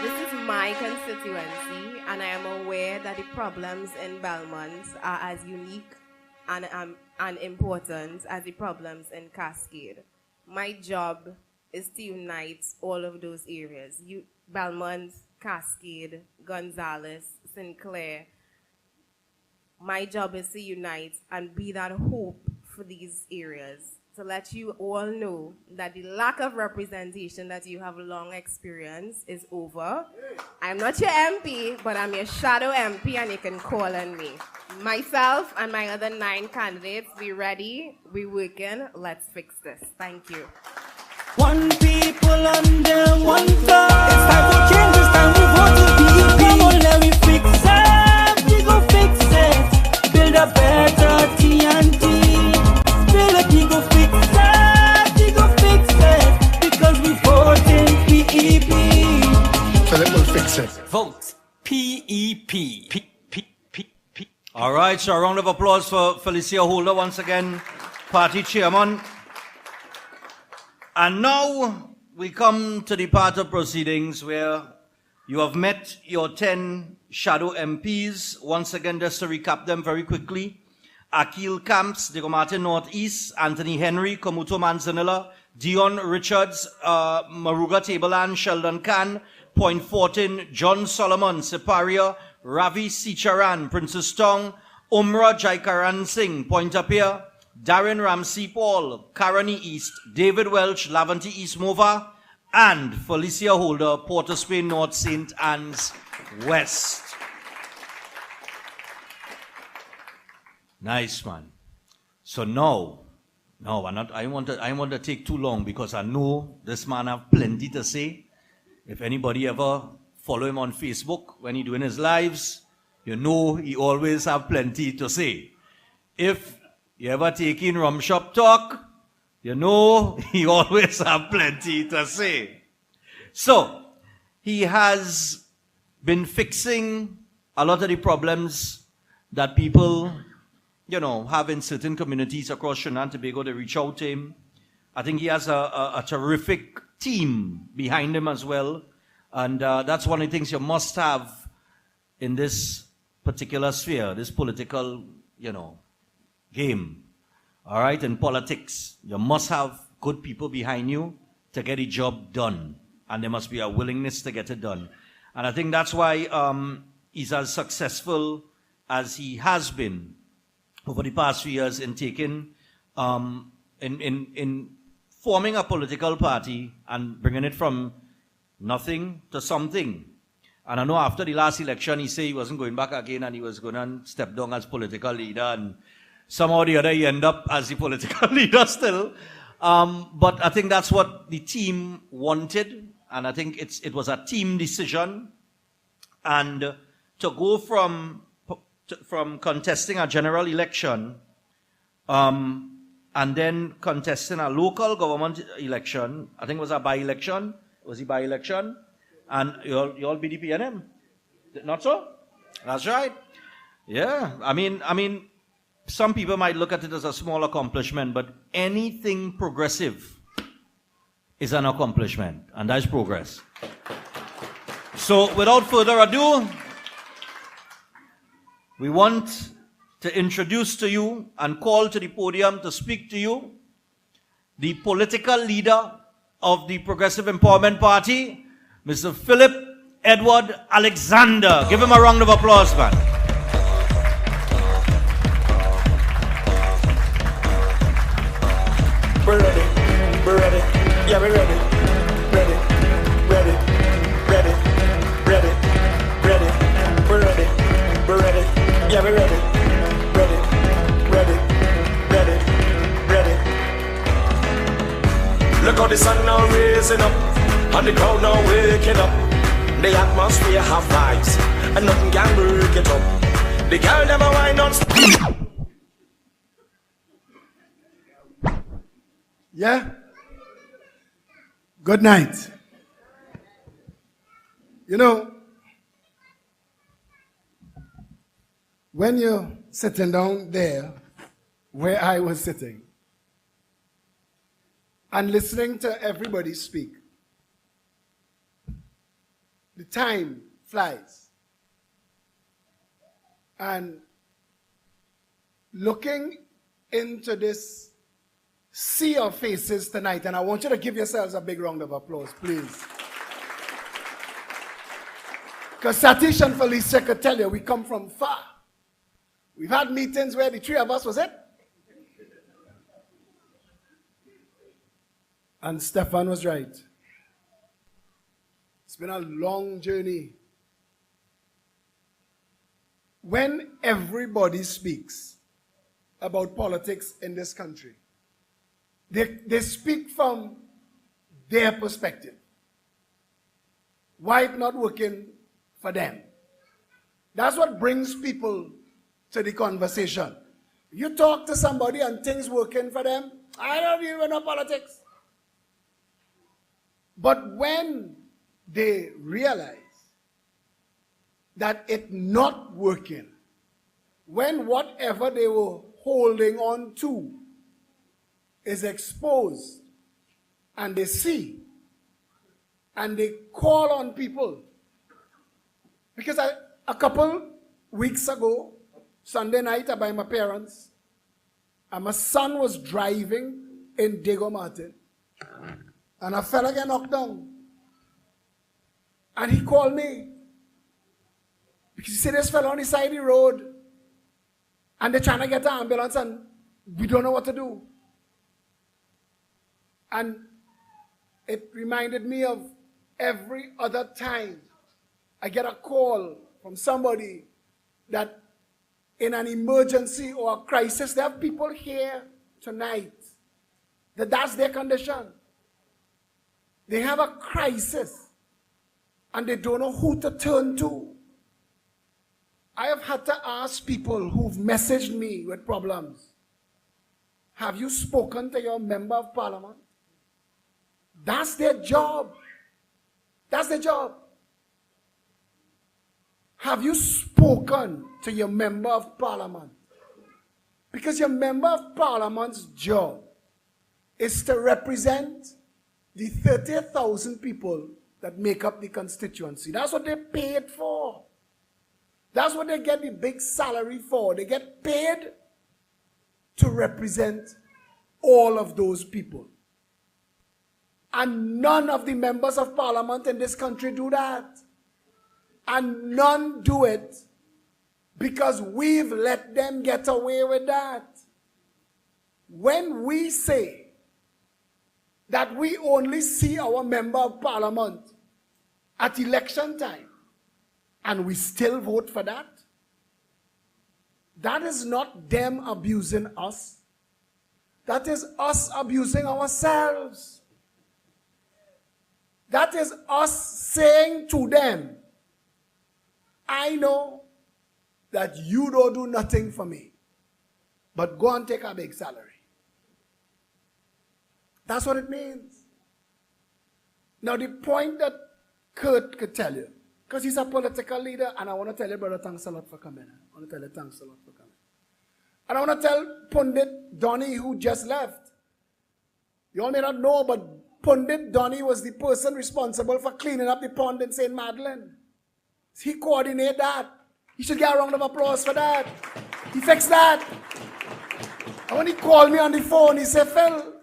This is my constituency, and I am aware that the problems in Belmont are as unique and important as the problems in Cascade. My job is to unite all of those areas. Belmont, Cascade, Gonzales, Sinclair. My job is to unite and be that hope for these areas, to let you all know that the lack of representation that you have long experienced is over. I'm not your MP, but I'm your shadow MP, and you can call on me. Myself and my other 9 candidates, we ready, we working, let's fix this. Thank you. One people under one flag. It's time for change, it's time we vote to PEP. Come on, let me fix it. We go fix it. Build a better TNT. Build a we go fix it. We go fix it. Because we vote in PEP. So let me fix it. Vote PEP. All right, so a round of applause for Felicia Holder once again, party chairman. And now we come to the part of proceedings where you have met your 10 shadow MPs. Once again, just to recap them very quickly. Akil Camps, Diego Martin Northeast, Anthony Henry, Komuto Manzanilla, Dion Richards, Maruga Tableland, Sheldon Khan, Point Fortin, John Solomon, Siparia, Ravi Sicharan, Princess Tong, Umra Jaikaran Singh, Point Apia, Darren Ramsey Paul, Caroni East, David Welch, Laventille East Mova, and Felicia Holder, Port of Spain North, St. Anne's West. Nice, man. So now, I want to take too long because I know this man have plenty to say. If anybody ever follow him on Facebook when he doing his lives, you know he always have plenty to say. if you ever take in rum shop talk, you know he always have plenty to say. So, he has been fixing a lot of the problems that people, have in certain communities across Trinidad and Tobago. They reach out to him. I think he has a terrific team behind him as well. And that's one of the things you must have in this particular sphere, this political, game. All right, in politics, you must have good people behind you to get the job done. And there must be a willingness to get it done. And I think that's why he's as successful as he has been over the past few years in taking, in forming a political party and bringing it from nothing to something. And I know after the last election, he said he wasn't going back again and he was going to step down as political leader. And somehow or the other, he ended up as the political leader still. But I think that's what the team wanted. And I think it was a team decision. And to go from contesting a general election and then contesting a local government election, I think it was a by-election. Was it by-election? And you all BDP NM? Not so? That's right. Yeah. I mean, some people might look at it as a small accomplishment, but anything progressive is an accomplishment, and that's progress. So, without further ado, we want to introduce to you and call to the podium to speak to you the political leader of the Progressive Empowerment Party, Mr. Philip Edward Alexander. Give him a round of applause, man. We're ready, yeah, we're ready, ready, we're ready, yeah, we're ready, Look how the sun now raising up, and the crowd now waking up. The atmosphere have vibes, and nothing can break it up. The girl never wind on. Yeah? Good night. When you're sitting down there where I was sitting and listening to everybody speak, the time flies. And looking into this sea of faces tonight, and I want you to give yourselves a big round of applause, please. Because Satish and Felicia could tell you we come from far. We've had meetings where the three of us was it. And Stefan was right. It's been a long journey. When everybody speaks about politics in this country, they speak from their perspective. Why it's not working for them? That's what brings people to the conversation. You talk to somebody and things working for them, I don't even know politics. But when they realize that it's not working, when whatever they were holding on to is exposed, and they see, and they call on people. Because a couple weeks ago, Sunday night, I by my parents, and my son was driving in Diego Martin, and a fella get knocked down. And he called me. Because he said, this fella on the side of the road, and they're trying to get an ambulance, and we don't know what to do. And it reminded me of every other time I get a call from somebody that in an emergency or a crisis, there are people here tonight that's their condition. They have a crisis and they don't know who to turn to. I have had to ask people who've messaged me with problems, have you spoken to your member of parliament? That's their job. That's their job. Have you spoken to your member of parliament? Because your member of parliament's job is to represent the 30,000 people that make up the constituency. That's what they're paid for. That's what they get the big salary for. They get paid to represent all of those people. And none of the members of parliament in this country do that. And none do it because we've let them get away with that. When we say that we only see our member of parliament at election time and we still vote for that, that is not them abusing us. That is us abusing ourselves. That is us saying to them, I know that you don't do nothing for me, but go and take a big salary. That's what it means. Now the point that Kurt could tell you, because he's a political leader, and I want to tell you, brother, thanks a lot for coming. I want to tell you, thanks a lot for coming. And I want to tell Pundit Donny, who just left. You all may not know, but Pundit Donny was the person responsible for cleaning up the pond in St. Madeleine. He coordinated that. He should get a round of applause for that. He fixed that. And when he called me on the phone, he said, Phil,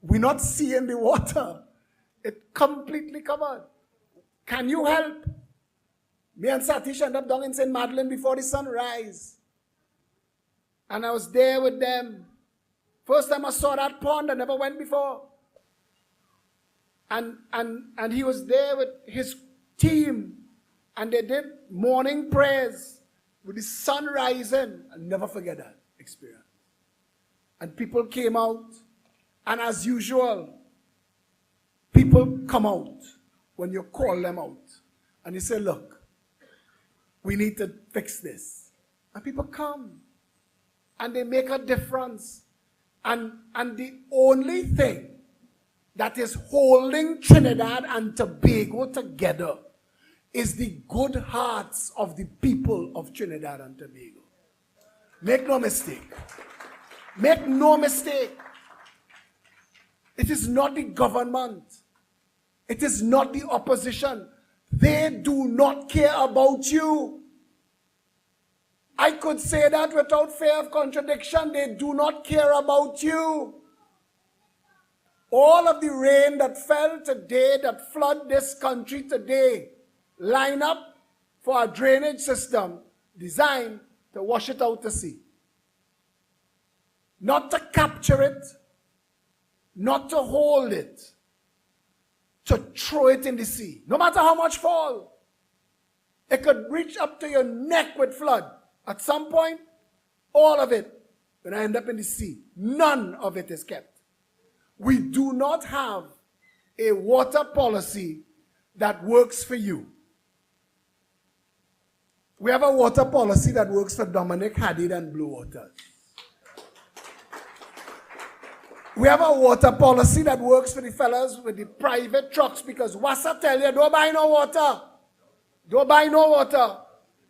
we're not seeing the water. It completely covered. Can you help? Me and Satish ended up down in St. Madeleine before the sun rise. And I was there with them. First time I saw that pond, I never went before. And he was there with his team. And they did morning prayers with the sun rising. I'll never forget that experience. And people came out. And as usual, people come out when you call them out. And you say, look, we need to fix this. And people come. And they make a difference. And the only thing that is holding Trinidad and Tobago together is the good hearts of the people of Trinidad and Tobago. Make no mistake. Make no mistake. It is not the government. It is not the opposition. They do not care about you. I could say that without fear of contradiction. They do not care about you. All of the rain that fell today, that flood this country today, line up for a drainage system designed to wash it out to sea. Not to capture it, not to hold it, to throw it in the sea. No matter how much fall, it could reach up to your neck with flood. At some point, all of it will end up in the sea. None of it is kept. We do not have a water policy that works for you. We have a water policy that works for Dominic Hadid and Blue Waters. We have a water policy that works for the fellas with the private trucks, because Wassa tell you, don't buy no water. Don't buy no water.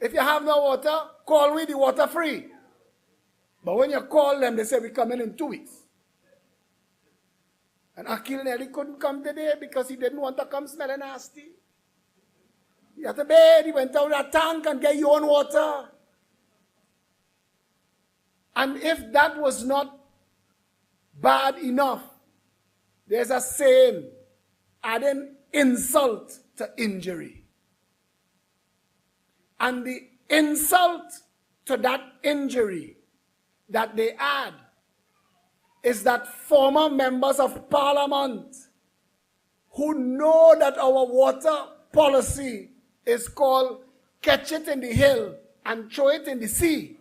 If you have no water, call we the water free. But when you call them, they say we come in 2 weeks. And Akil Nelly couldn't come today because he didn't want to come smelling nasty. He had to bed, he went out a tank and get your own water. And if that was not bad enough, there's a saying, adding insult to injury. And the insult to that injury that they add is that former members of parliament who know that our water policy is called catch it in the hill and throw it in the sea,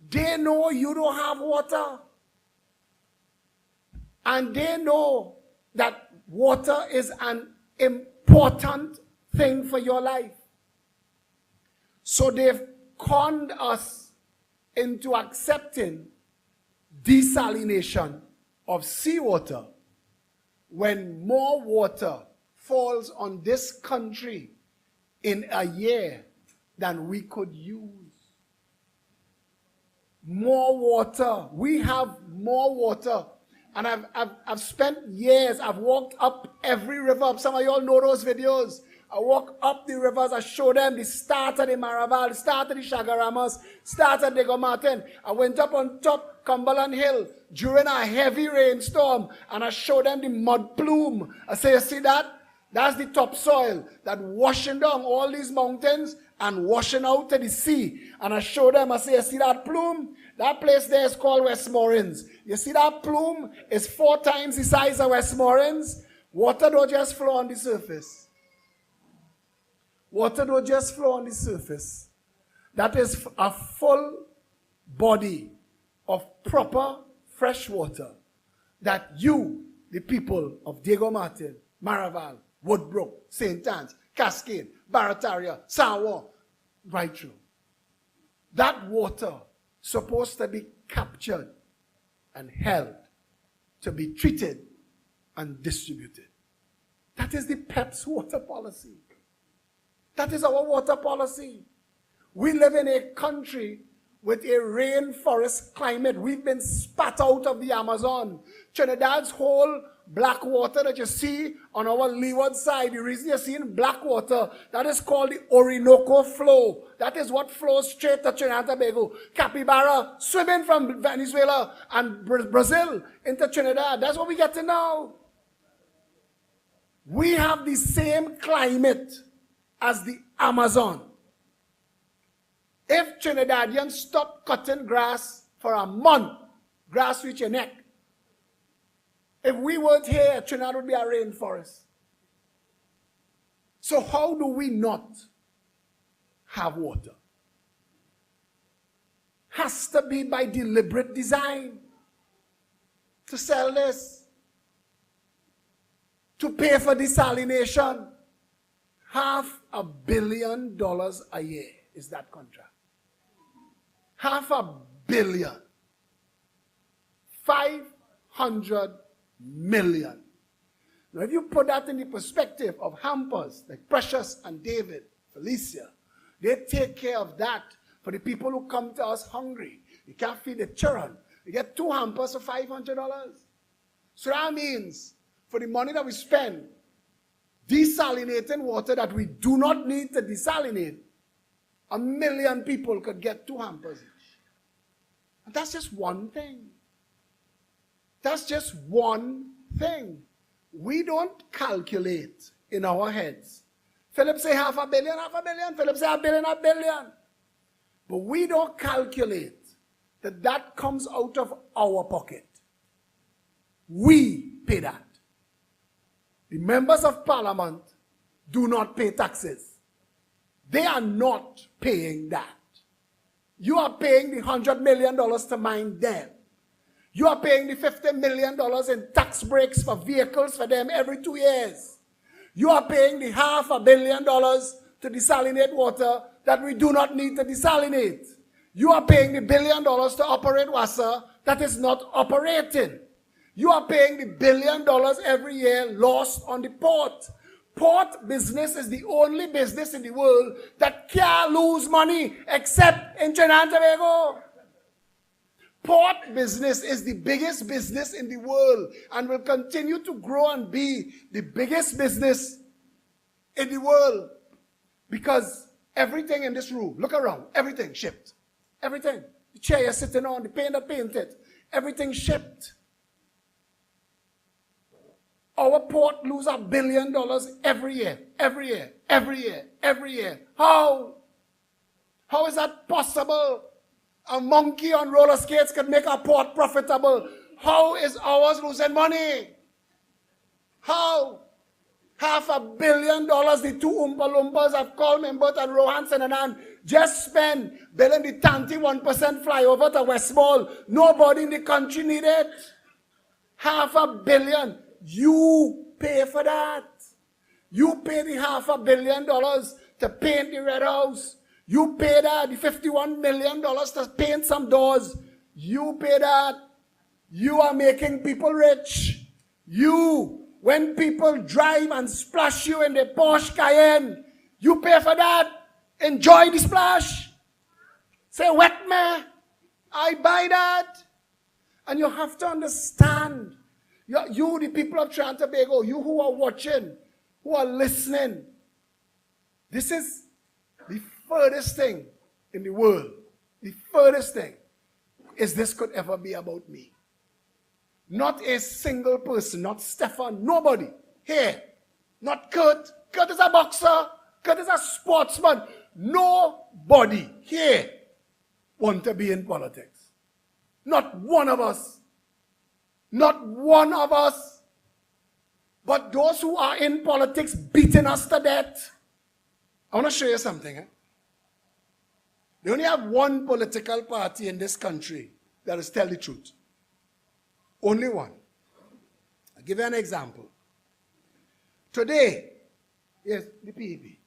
they know you don't have water. And they know that water is an important thing for your life. So they've conned us into accepting desalination of seawater when more water falls on this country in a year than we could use. More water. We have more water. And I've spent years, I've walked up every river. Some of y'all know those videos. I walk up the rivers, I show them the start of the Maraval, the start of the Chagaramas, start of Diego Martin. I went up on top Cumberland Hill during a heavy rainstorm and I show them the mud plume. I say, you see that? That's the topsoil that washing down all these mountains and washing out to the sea. And I show them, I say, you see that plume? That place there is called Westmoreland. You see that plume? It's 4 times the size of Westmoreland. Water don't just flow on the surface. Water don't just flow on the surface. That is a full body of proper fresh water that you, the people of Diego Martin, Maraval, Woodbrook, St. Anne's, Cascade, Barataria, Sawa, right through. That water supposed to be captured and held to be treated and distributed. That is the PEP's water policy. That is our water policy. We live in a country with a rainforest climate. We've been spat out of the Amazon. Trinidad's whole black water that you see on our leeward side, the reason you're seeing black water, that is called the Orinoco flow. That is what flows straight to Trinidad and Tobago. Capybara swimming from Venezuela and Brazil into Trinidad. That's what we get to know. We have the same climate as the Amazon. If Trinidadians stop cutting grass for a month, grass reach your neck. If we weren't here, Trinidad would be a rainforest. So how do we not have water? Has to be by deliberate design. To sell this. To pay for desalination. $500 million a year is that contract. $500 million. 500 million. Now, if you put that in the perspective of hampers like Precious and David, Felicia, they take care of that for the people who come to us hungry. You can't feed the children. You get 2 hampers for $500. So that means for the money that we spend desalinating water that we do not need to desalinate, 1 million people could get 2 hampers each. And that's just one thing. That's just one thing. We don't calculate in our heads. Philip say $500 million, $500 million. Philip say $1 billion, $1 billion. But we don't calculate that comes out of our pocket. We pay that. The members of parliament do not pay taxes. They are not paying that. You are paying the $100 million to mine them. You are paying the $50 million in tax breaks for vehicles for them every 2 years. You are paying the $500 million to desalinate water that we do not need to desalinate. You are paying the $1 billion to operate water that is not operating. You are paying the $1 billion every year lost on the port. Port business is the only business in the world that can't lose money except in Trinidad and Tobago. Port business is the biggest business in the world and will continue to grow and be the biggest business in the world because everything in this room, look around, everything shipped. Everything. The chair you're sitting on, the paint that painted, everything shipped. Our port loses $1 billion every year, every year, every year, every year. How? How is that possible? A monkey on roller skates could make a port profitable. How is ours losing money? How? $500 million, the 2 Oompa Loompas have called me, Bert and Rohanson and Ann, just spend building the Tanti 1% flyover to Westmall. Nobody in the country need it. $500 million. You pay for that. You pay the $500 million to paint the Red House. You pay that, the $51 million to paint some doors. You pay that. You are making people rich. You, when people drive and splash you in the Porsche Cayenne, you pay for that. Enjoy the splash. Say, wet me. I buy that. And you have to understand, you the people of Trinidad and Tobago, you who are watching, who are listening, this is the furthest thing in the world. The furthest thing is this could ever be about me. Not a single person, not Stefan, nobody here. Not Kurt. Kurt is a boxer. Kurt is a sportsman. Nobody here want to be in politics. Not one of us. Not one of us. But those who are in politics beating us to death. I want to show you something. They only have one political party in this country that is tell the truth. Only one. I'll give you an example. Today, yes, the PEP.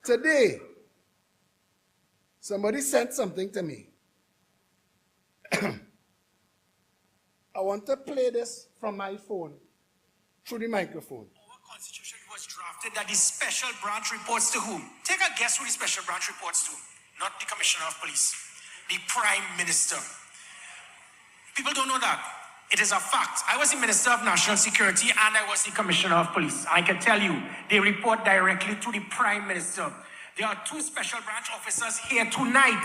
Today, somebody sent something to me. I want to play this from my phone through the microphone. Our constitution was drafted that the special branch reports to whom? Take a guess who the special branch reports to. Not the commissioner of police. The prime minister. People don't know that. It is a fact. I was the Minister of National Security and I was the Commissioner of Police. I can tell you, they report directly to the Prime Minister. There are two special branch officers here tonight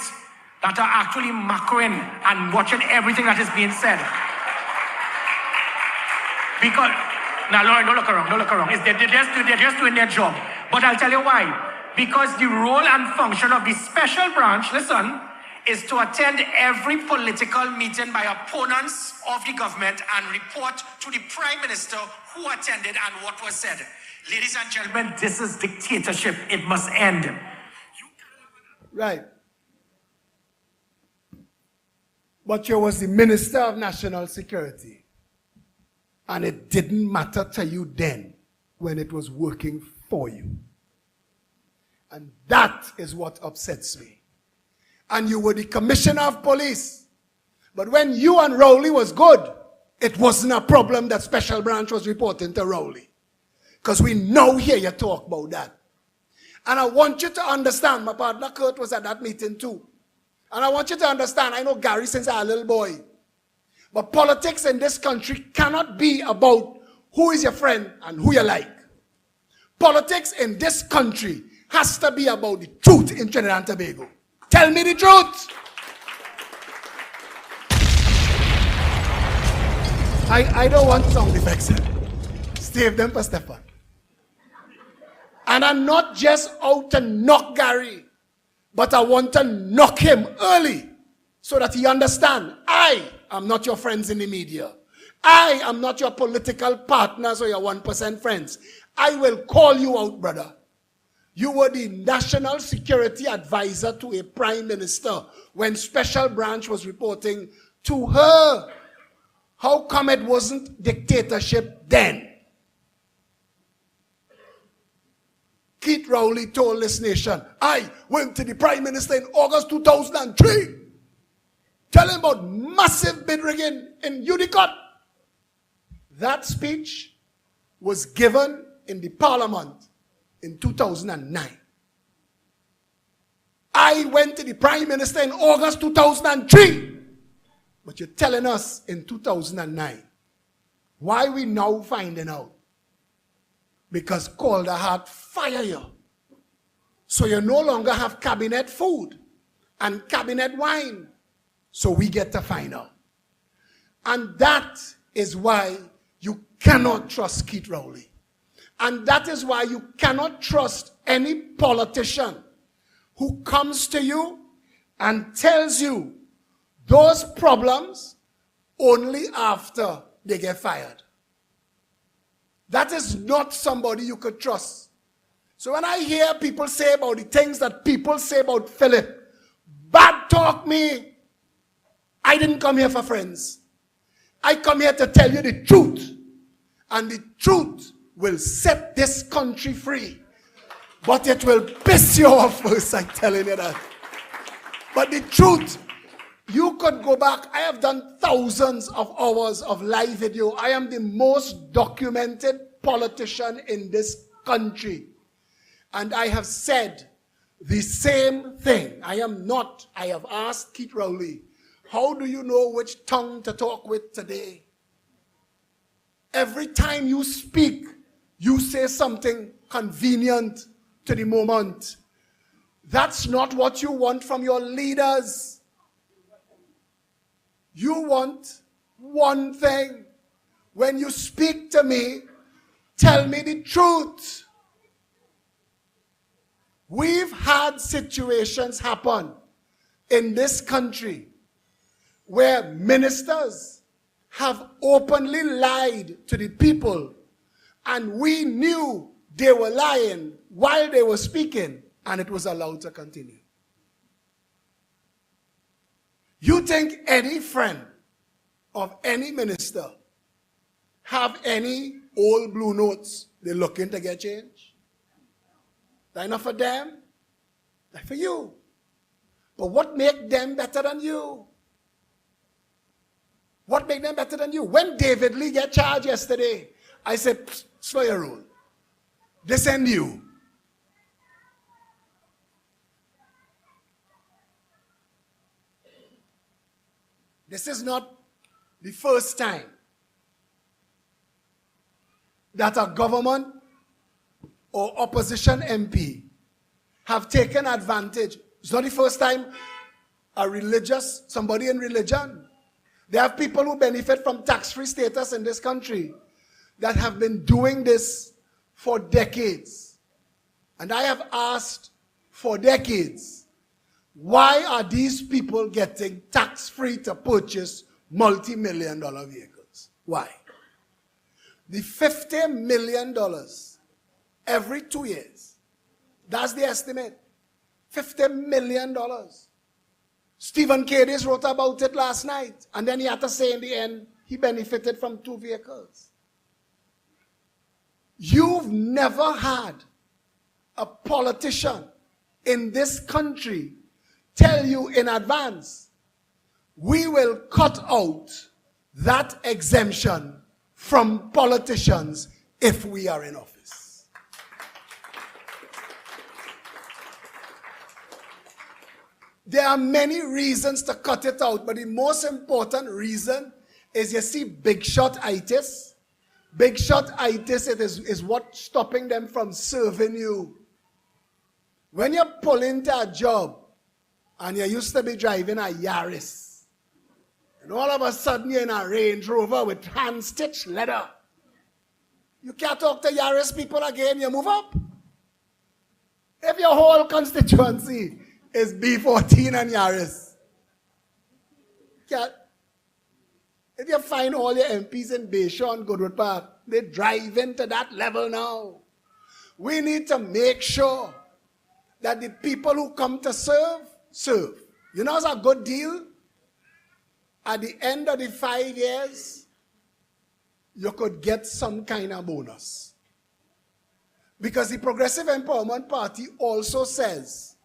that are actually macroing and watching everything that is being said. Because, now Lauren, don't look around. They're just doing their job. But I'll tell you why. Because the role and function of the special branch, listen, is to attend every political meeting by opponents of the government and report to the Prime Minister who attended and what was said. Ladies and gentlemen, this is dictatorship. It must end. Right. But you was the Minister of National Security. And it didn't matter to you then when it was working for you. And that is what upsets me. And you were the Commissioner of Police. But when you and Rowley was good, it wasn't a problem that Special Branch was reporting to Rowley. Because we now hear you talk about that. And I want you to understand, my partner Kurt was at that meeting too. And I want you to understand, I know Gary since I was a little boy. But politics in this country cannot be about who is your friend and who you like. Politics in this country has to be about the truth in Trinidad and Tobago. Tell me the truth. I don't want sound effects. Save them for Stefan. And I'm not just out to knock Gary, but I want to knock him early so that he understands I am not your friends in the media. I am not your political partners or your 1% friends. I will call you out, brother. You were the National Security Advisor to a Prime Minister when Special Branch was reporting to her. How come it wasn't dictatorship then? Keith Rowley told this nation, I went to the Prime Minister in August 2003. Tell him about massive bid rigging in Unicott. That speech was given in the Parliament in 2009. I went to the Prime Minister in August 2003. But you're telling us in 2009. Why are we now finding out? Because Calder had fire you. So you no longer have cabinet food and cabinet wine. So we get to find out. And that is why you cannot trust Keith Rowley. And that is why you cannot trust any politician who comes to you and tells you those problems only after they get fired. That is not somebody you could trust. So when I hear people say about the things that people say about Philip, bad talk me. I didn't come here for friends. I come here to tell you the truth. And the truth will set this country free. But it will piss you off first, I'm telling you that. But the truth, you could go back. I have done thousands of hours of live video. I am the most documented politician in this country. And I have said the same thing. I have asked Keith Rowley, how do you know which tongue to talk with today? Every time you speak, you say something convenient to the moment. That's not what you want from your leaders. You want one thing. When you speak to me, tell me the truth. We've had situations happen in this country where ministers have openly lied to the people, and we knew they were lying while they were speaking, and it was allowed to continue. You think any friend of any minister have any old blue notes they're looking to get change? That's not for them. That's for you. But what make them better than you? What make them better than you? When David Lee get charged yesterday, I said, slow your roll. They send you. This is not the first time that a government or opposition MP have taken advantage. It's not the first time somebody in religion. There are people who benefit from tax-free status in this country that have been doing this for decades. And I have asked for decades, why are these people getting tax-free to purchase multi-million-dollar vehicles? Why? The $50 million every 2 years, that's the estimate. $50 million. Stephen Cadiz wrote about it last night, and then he had to say in the end, he benefited from 2 vehicles. You've never had a politician in this country tell you in advance, we will cut out that exemption from politicians if we are in office. There are many reasons to cut it out, but the most important reason is, you see, big shot-itis. Big shot-itis is what's stopping them from serving you. When you pull into a job and you used to be driving a Yaris, and all of a sudden you're in a Range Rover with hand-stitched leather, you can't talk to Yaris people again, you move up. If your whole constituency is B14 and Yaris, if you find all your MPs in Bayshore, Goodwood Park, they drive into that level now. We need to make sure that the people who come to serve, serve. You know, it's a good deal. At the end of the 5 years, you could get some kind of bonus. Because the Progressive Empowerment Party also says,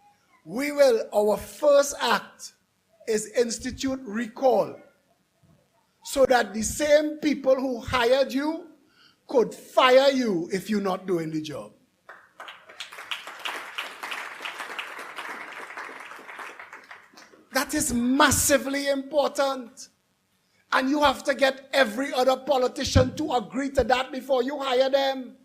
our first act is institute recall, so that the same people who hired you could fire you if you're not doing the job. That is massively important. And you have to get every other politician to agree to that before you hire them.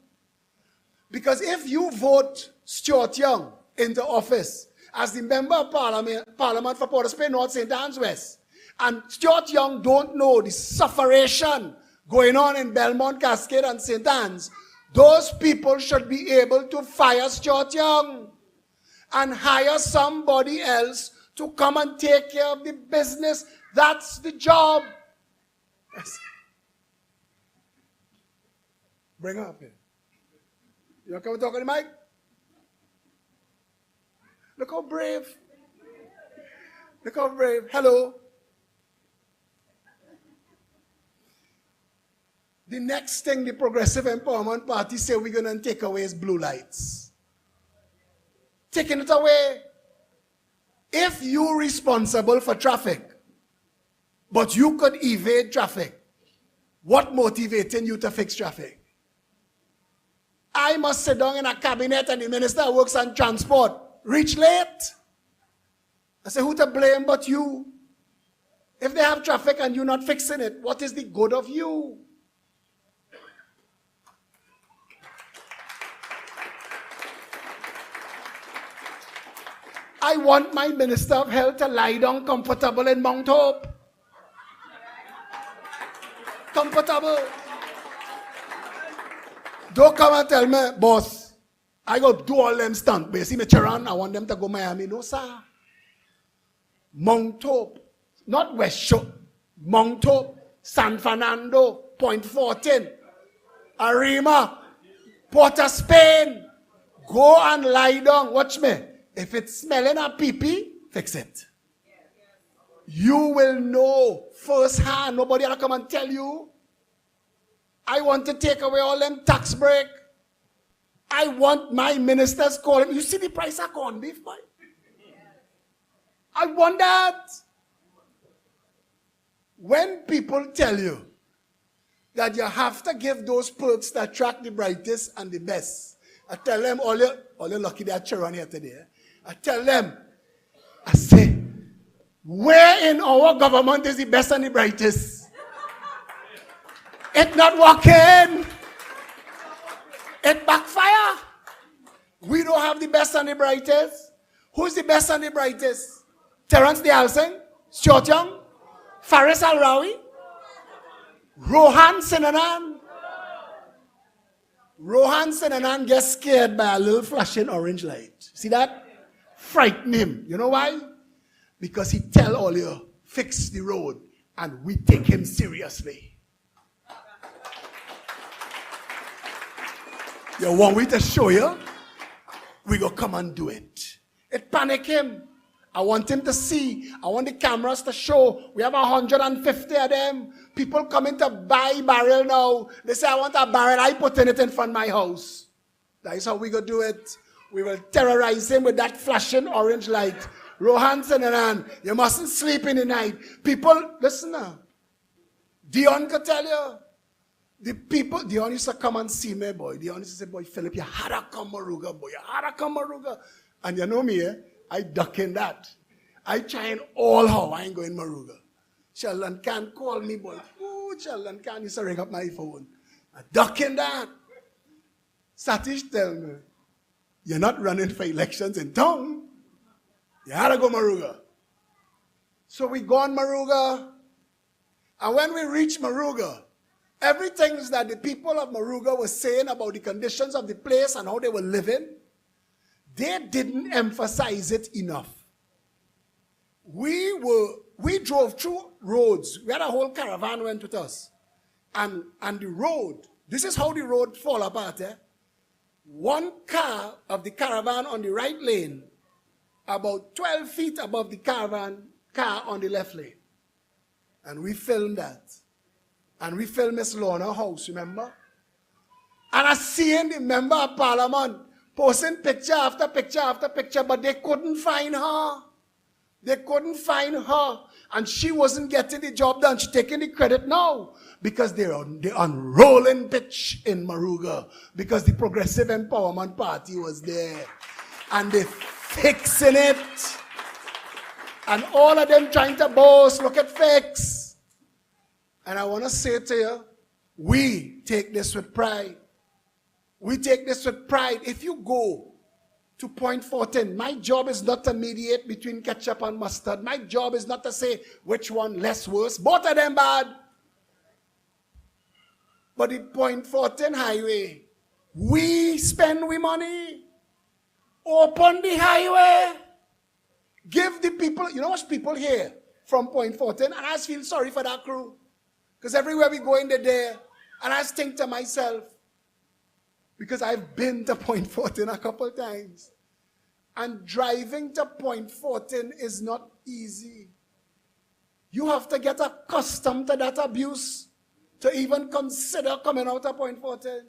Because if you vote Stuart Young into office as the Member of Parliament for Port of Spain North St. Anne's West, and Stuart Young don't know the sufferation going on in Belmont, Cascade, and St. Anne's, those people should be able to fire Stuart Young and hire somebody else to come and take care of the business. That's the job. Yes. Bring her up here. You want to come talk on the mic? Look how brave. Look how brave. Hello. The next thing the Progressive Empowerment Party say we're going to take away is blue lights. Taking it away. If you're responsible for traffic, but you could evade traffic, what motivating you to fix traffic? I must sit down in a cabinet and the minister works on transport, reach late. I say, who to blame but you? If they have traffic and you're not fixing it, what is the good of you? I want my Minister of Health to lie down comfortable in Mount Hope. Comfortable. Don't come and tell me, boss, I go do all them stunts. But you see me, Charan, I want them to go Miami. No, sir. Mount Hope, not West Shore. Mount Hope, San Fernando, Point 14, Arima, Port of Spain. Go and lie down. Watch me. If it's smelling a pee-pee, fix it. You will know firsthand. Nobody will come and tell you. I want to take away all them tax break. I want my ministers calling. You see the price of corned beef, boy? I want that. When people tell you that you have to give those perks that attract the brightest and the best, I tell them, all you lucky they are children here today. I tell them, I say, where in our government is the best and the brightest? It's not working. It backfire. We don't have the best and the brightest. Who's the best and the brightest? Terence Dialsing, Stuart Young, Faris Al-Rawi, Rohan Sinanan. Rohan Sinanan gets scared by a little flashing orange light. See that? Frighten him. You know why? Because he tell all you, fix the road, and we take him seriously. You want me to show you? We go come and do it. It panic him. I want him to see. I want the cameras to show. We have 150 of them. People coming to buy barrel now. They say, I want a barrel. I put in it in front of my house. That is how we go do it. We will terrorize him with that flashing orange light. Rohan Sinanan, you mustn't sleep in the night. People, listen now. Dion could tell you. The people, Dion used to come and see me, boy. Dion used to say, boy, Philip, you had to come Maruga, boy. You had to come Maruga. And you know me, I duck in that. I trying all how I ain't going Maruga. Sheldon can't call me, boy. Ooh, Sheldon can't used to ring up my phone. I duck in that. Satish tell me, you're not running for elections in town. You had to go Maruga. So we go on Maruga. And when we reach Maruga, everything that the people of Maruga were saying about the conditions of the place and how they were living, they didn't emphasize it enough. We drove through roads. We had a whole caravan went with us. And the road, this is how the road fall apart. One car of the caravan on the right lane, about 12 feet above the caravan car on the left lane. And we filmed that. And we filmed Miss Lorna's house, remember? And I seen the member of parliament posting picture after picture after picture, but they couldn't find her. They couldn't find her. And she wasn't getting the job done. She's taking the credit now. Because they're on rolling pitch in Maruga. Because the Progressive Empowerment Party was there. And they're fixing it. And all of them trying to boast, look at fix. And I want to say to you, we take this with pride. We take this with pride. If you go to Point 14, my job is not to mediate between ketchup and mustard. My job is not to say which one less worse. Both of them bad. But the Point 14 highway, we spend we money. Open the highway. Give the people, you know what's people here from Point 14? And I just feel sorry for that crew. Because everywhere we go in the day, and I just think to myself, because I've been to Point 14 a couple times. And driving to Point 14 is not easy. You have to get accustomed to that abuse. to even consider coming out of Point 14.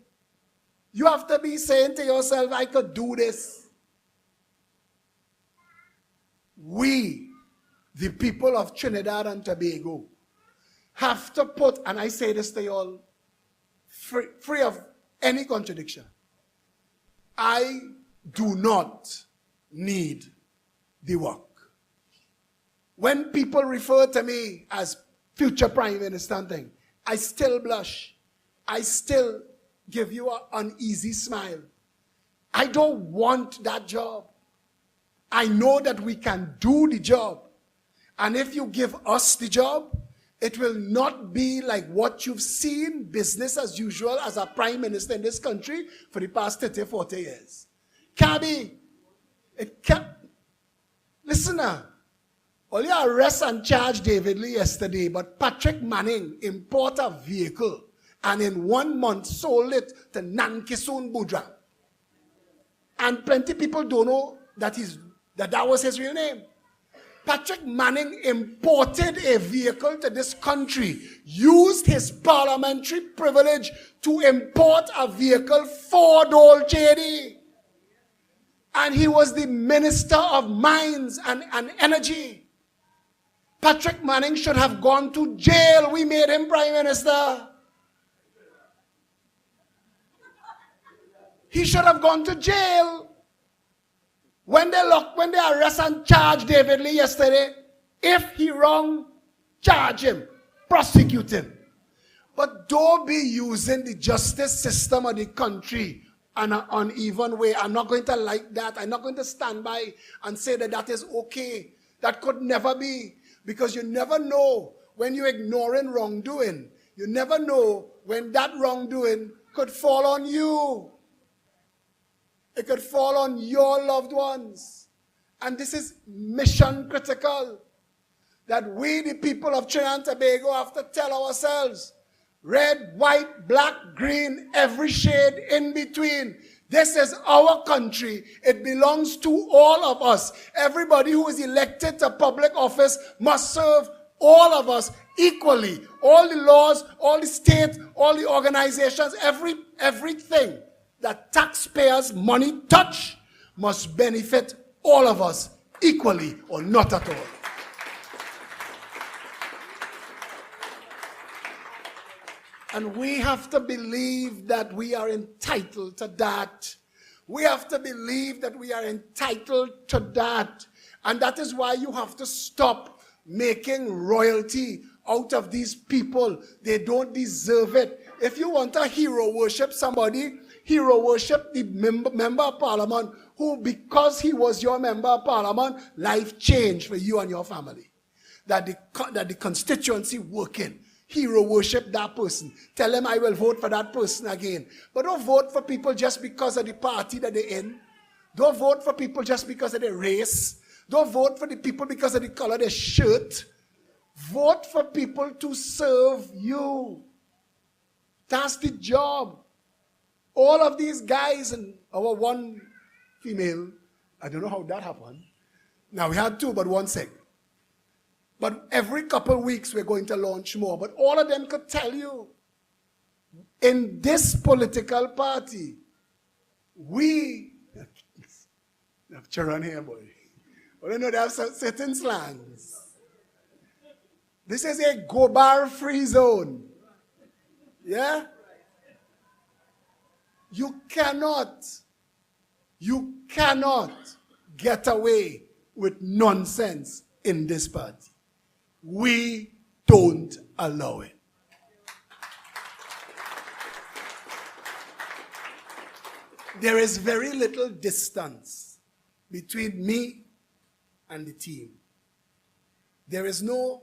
You have to be saying to yourself, I could do this. We, the people of Trinidad and Tobago, have to put, and I say this to you all, free of any contradiction, I do not need the work. When people refer to me as future Prime Minister and thing, I still blush. I still give you an uneasy smile. I don't want that job. I know that we can do the job. And if you give us the job, it will not be like what you've seen, business as usual, as a prime minister in this country for the past 30, 40 years. Can't be. It can't. Listen now. Only arrest and charge David Lee yesterday, but Patrick Manning imported a vehicle and in 1 month sold it to Nankisoon Budra. And plenty people don't know that was his real name. Patrick Manning imported a vehicle to this country, used his parliamentary privilege to import a vehicle for Dole JD. And he was the Minister of Mines and Energy. Patrick Manning should have gone to jail. We made him Prime Minister. He should have gone to jail. When they arrest and charge David Lee yesterday, if he wrong, charge him, prosecute him. But don't be using the justice system of the country in an uneven way. I'm not going to like that. I'm not going to stand by and say that that is okay. That could never be. Because you never know when you're ignoring wrongdoing. You never know when that wrongdoing could fall on you. It could fall on your loved ones. And this is mission critical. That we, the people of Trinidad and Tobago, have to tell ourselves, red, white, black, green, every shade in between. This is our country. It belongs to all of us. Everybody who is elected to public office must serve all of us equally. All the laws, all the state, all the organizations, everything that taxpayers' money touch must benefit all of us equally or not at all. And we have to believe that we are entitled to that. We have to believe that we are entitled to that. And that is why you have to stop making royalty out of these people. They don't deserve it. If you want to hero worship somebody, hero worship the member of parliament who, because he was your member of parliament, life changed for you and your family. That the constituency working. Hero worship that person. Tell them I will vote for that person again. But don't vote for people just because of the party that they're in. Don't vote for people just because of their race. Don't vote for the people because of the color of their shirt. Vote for people to serve you. That's the job. All of these guys and our one female, I don't know how that happened. Now we had two, but one sick. But every couple of weeks we're going to launch more. But all of them could tell you, in this political party, we have children here, boy. But you know they have certain slangs. This is a go-bar-free zone. Yeah? You cannot get away with nonsense in this party. We don't allow it. There is very little distance between me and the team. There is not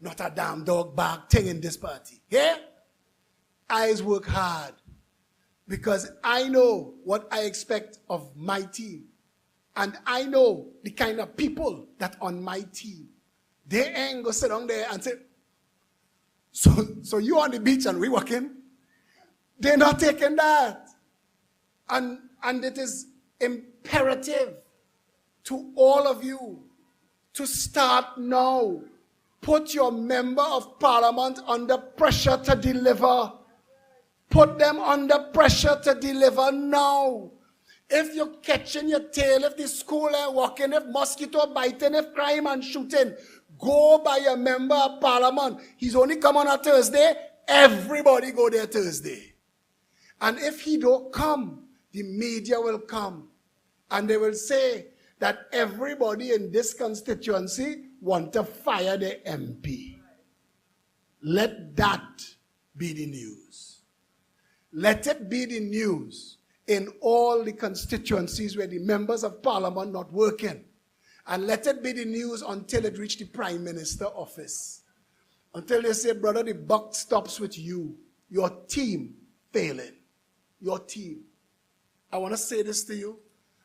a damn dog bark thing in this party. Yeah? I work hard because I know what I expect of my team. And I know the kind of people that on my team. They ain't go sit down there and say, so you on the beach and we working? They're not taking that. And it is imperative to all of you to start now Put your member of parliament under pressure to deliver. Put them under pressure to deliver now. If you're catching your tail, if the school ain't working, if mosquito biting, if crime and shooting, go by a member of parliament. He's only come on a Thursday. Everybody go there Thursday. And if he don't come, the media will come. And they will say that everybody in this constituency want to fire the MP. Let that be the news. Let it be the news in all the constituencies where the members of parliament not working. And let it be the news until it reach the Prime Minister office. Until they say, brother, the buck stops with you. Your team failing. Your team. I want to say this to you.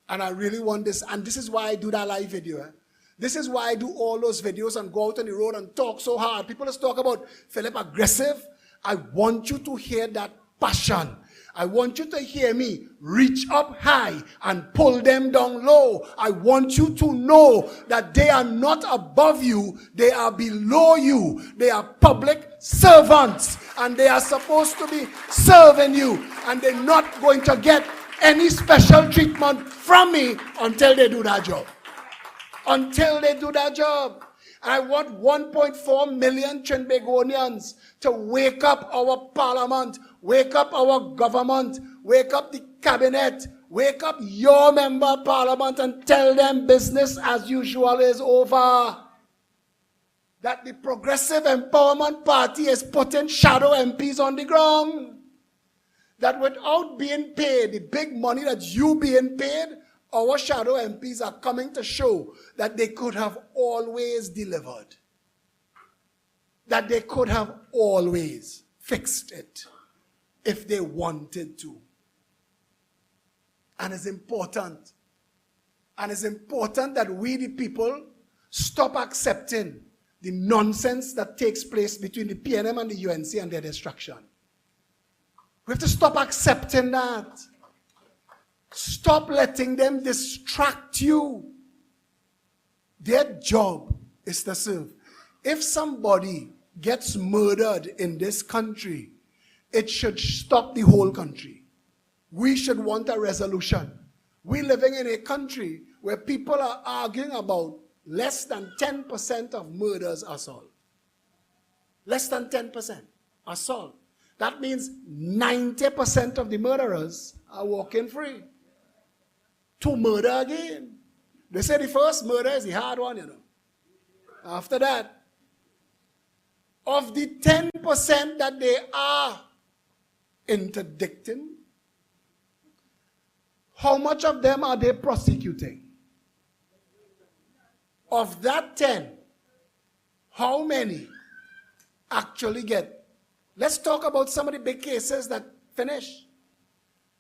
And I really want this. And this is why I do that live video. This is why I do all those videos and go out on the road and talk so hard. People just talk about Philip aggressive. I want you to hear that passion. I want you to hear me reach up high and pull them down low. I want you to know that they are not above you. They are below you. They are public servants. And they are supposed to be serving you. And they're not going to get any special treatment from me until they do that job. Until they do that job. And I want 1.4 million Trinbagonians to wake up our parliament, wake up our government, wake up the cabinet, wake up your member of parliament and tell them business as usual is over. That the Progressive Empowerment Party is putting shadow MPs on the ground. That without being paid, the big money that you being paid, our shadow MPs are coming to show that they could have always delivered. That they could have always fixed it if they wanted to. And it's important. And it's important that we, the people, stop accepting the nonsense that takes place between the PNM and the UNC and their destruction. We have to stop accepting that. Stop letting them distract you. Their job is to serve. If somebody gets murdered in this country, it should stop the whole country. We should want a resolution. We're living in a country where people are arguing about less than 10% of murders are solved. Less than 10% are solved. That means 90% of the murderers are walking free to murder again. They say the first murder is the hard one, you know. After that, of the 10% that they are interdicting, how much of them are they prosecuting? Of that 10, how many actually get? Let's talk about some of the big cases that finish.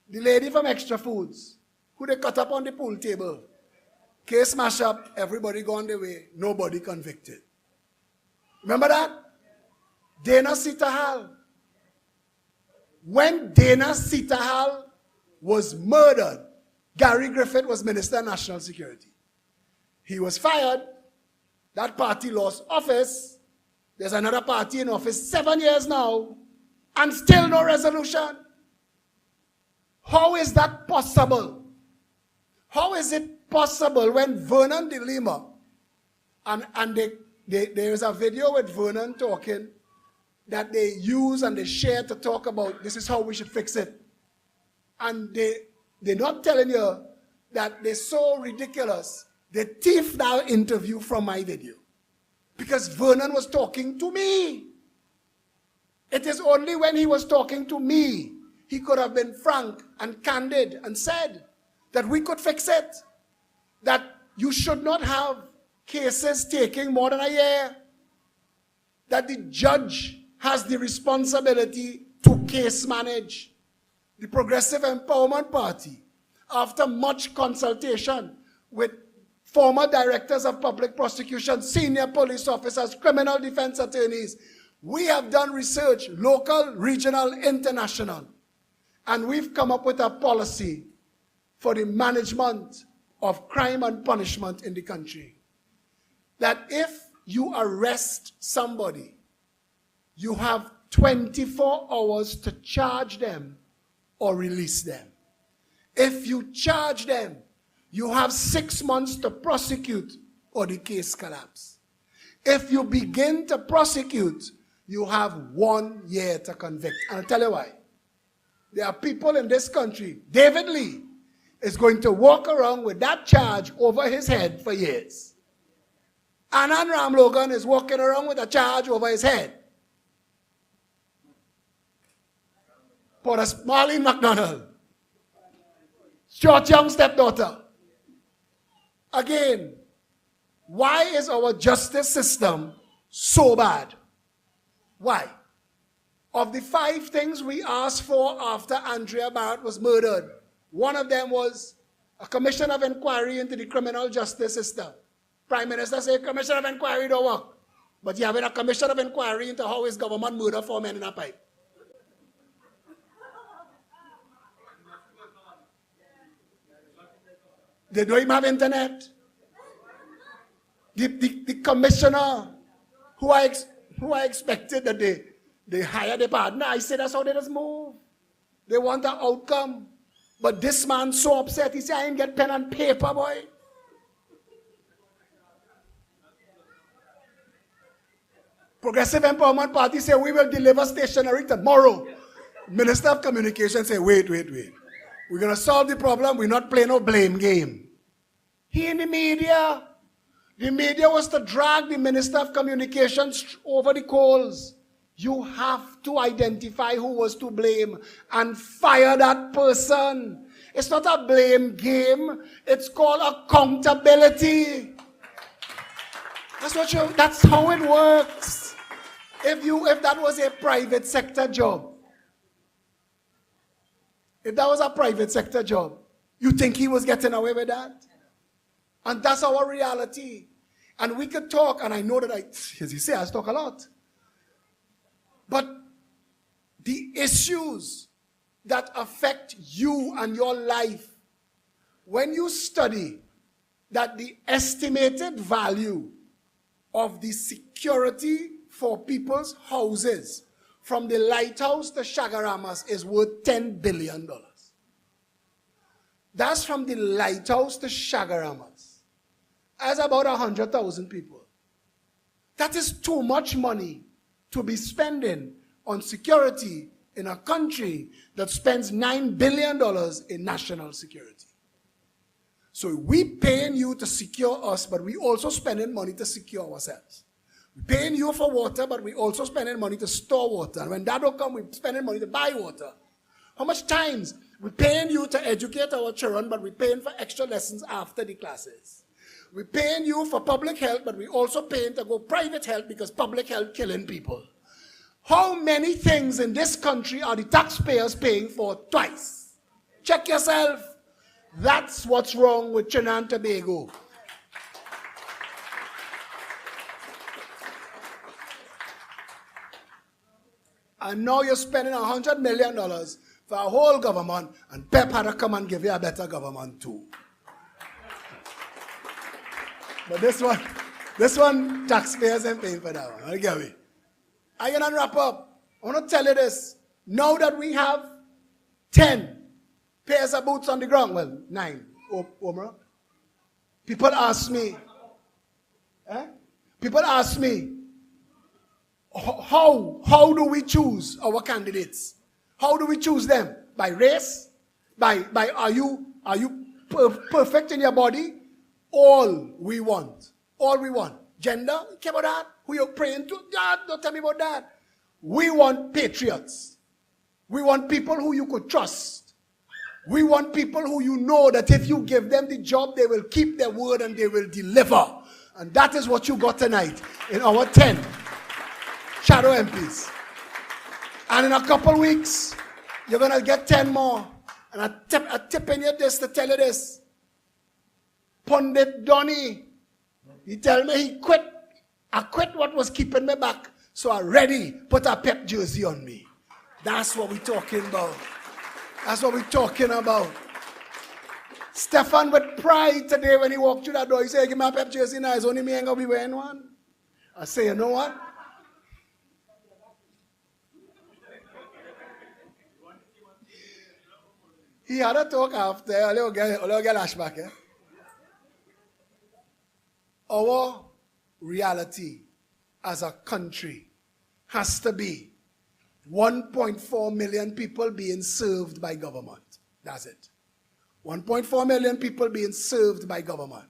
The lady from Extra Foods, who they cut up on the pool table. Case mash up, everybody gone their way, nobody convicted. Remember that? Dana Sitahal. When Dana Sitahal was murdered, Gary Griffith was Minister of National Security. He was fired. That party lost office. There's another party in office 7 years now, and still no resolution. How is that possible? How is it possible when Vernon de Lima, and there's a video with Vernon talking that they use and they share to talk about this is how we should fix it. And they're not telling you that they're so ridiculous. They thief that interview from my video. Because Vernon was talking to me. It is only when he was talking to me, he could have been frank and candid and said that we could fix it. That you should not have cases taking more than a year. That the judge has the responsibility to case manage. The Progressive Empowerment Party, after much consultation with former directors of public prosecution, senior police officers, criminal defense attorneys, we have done research, local, regional, international, and we've come up with a policy for the management of crime and punishment in the country. That if you arrest somebody, you have 24 hours to charge them or release them. If you charge them, you have 6 months to prosecute or the case collapse. If you begin to prosecute, you have 1 year to convict. And I'll tell you why. There are people in this country, David Lee is going to walk around with that charge over his head for years. Anand Ram Logan is walking around with a charge over his head. For Marlene McDonald, George Young's stepdaughter. Again, why is our justice system so bad? Why? Of the 5 things we asked for after Andrea Barrett was murdered, one of them was a commission of inquiry into the criminal justice system. Prime Minister said, commission of inquiry don't work. But you have a commission of inquiry into how his government murdered 4 men in a pipe. They don't even have internet. The commissioner who I expected that they hire the partner, I said that's how they just move. They want an outcome. But this man's so upset, he said, I ain't get pen and paper, boy. Progressive Empowerment Party say we will deliver stationery tomorrow. Minister of Communication say, wait. We're going to solve the problem. We're not playing no blame game. He in the media. The media was to drag the Minister of Communications over the coals. You have to identify who was to blame and fire that person. It's not a blame game. It's called accountability. That's how it works. If that was a private sector job, you think he was getting away with that? And that's our reality. And we could talk, and I know that as you say, I talk a lot. But the issues that affect you and your life, when you study that the estimated value of the security for people's houses from the lighthouse to Shagaramas is worth $10 billion. That's from the lighthouse to Shagaramas. That's about 100,000 people. That is too much money to be spending on security in a country that spends $9 billion in national security. So we paying you to secure us, but we also spending money to secure ourselves. We're paying you for water, but we also spending money to store water. And when that don't come, we're spending money to buy water. How much times we're paying you to educate our children, but we're paying for extra lessons after the classes. We're paying you for public health, but we're also paying to go private health because public health killing people. How many things in this country are the taxpayers paying for twice? Check yourself. That's what's wrong with Trinidad and Tobago. And now you're spending $100 million for a whole government, and Pep had to come and give you a better government too. But this one, taxpayers ain't paying for that one. Get me? I'm going to wrap up. I want to tell you this. Now that we have 10 pairs of boots on the ground, well, 9, Omra, people ask me, how do we choose our candidates? How do we choose them? By race? By are you perfect in your body? All we want. Gender? You care about that? Who you're praying to? Don't tell me about that. We want patriots. We want people who you could trust. We want people who you know that if you give them the job, they will keep their word and they will deliver. And that is what you got tonight in our 10 shadow MPs. And in a couple weeks, you're going to get 10 more. And I tip in you this to tell you this. Pundit Donny, he tell me he quit. I quit what was keeping me back. So I ready put a Pep jersey on me. That's what we're talking about. That's what we're talking about. Stefan with pride today when he walked through that door, he said, give me a Pep jersey now. It's only me ain't going to be wearing one. I say, you know what? He had a talk after, a little get lashback. Eh? Our reality as a country has to be 1.4 million people being served by government. That's it. 1.4 million people being served by government.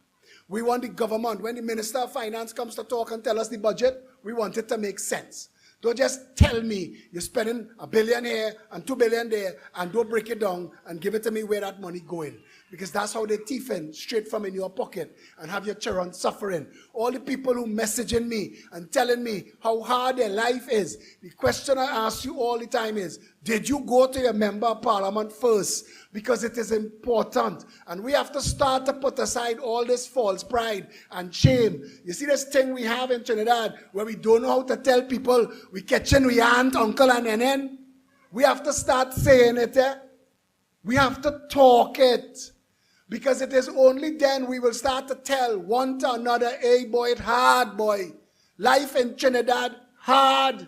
We want the government, when the Minister of Finance comes to talk and tell us the budget, we want it to make sense. Don't just tell me you're spending $1 billion here and $2 billion there and don't break it down and give it to me where that money going. Because that's how they thief in straight from in your pocket and have your children suffering. All the people who messaging me and telling me how hard their life is. The question I ask you all the time is, did you go to your member of parliament first? Because it is important. And we have to start to put aside all this false pride and shame. You see this thing we have in Trinidad where we don't know how to tell people we catching we aunt, uncle and nenen? We have to start saying it. Eh? We have to talk it. Because it is only then we will start to tell one to another, hey boy, it's hard, boy. Life in Trinidad, hard.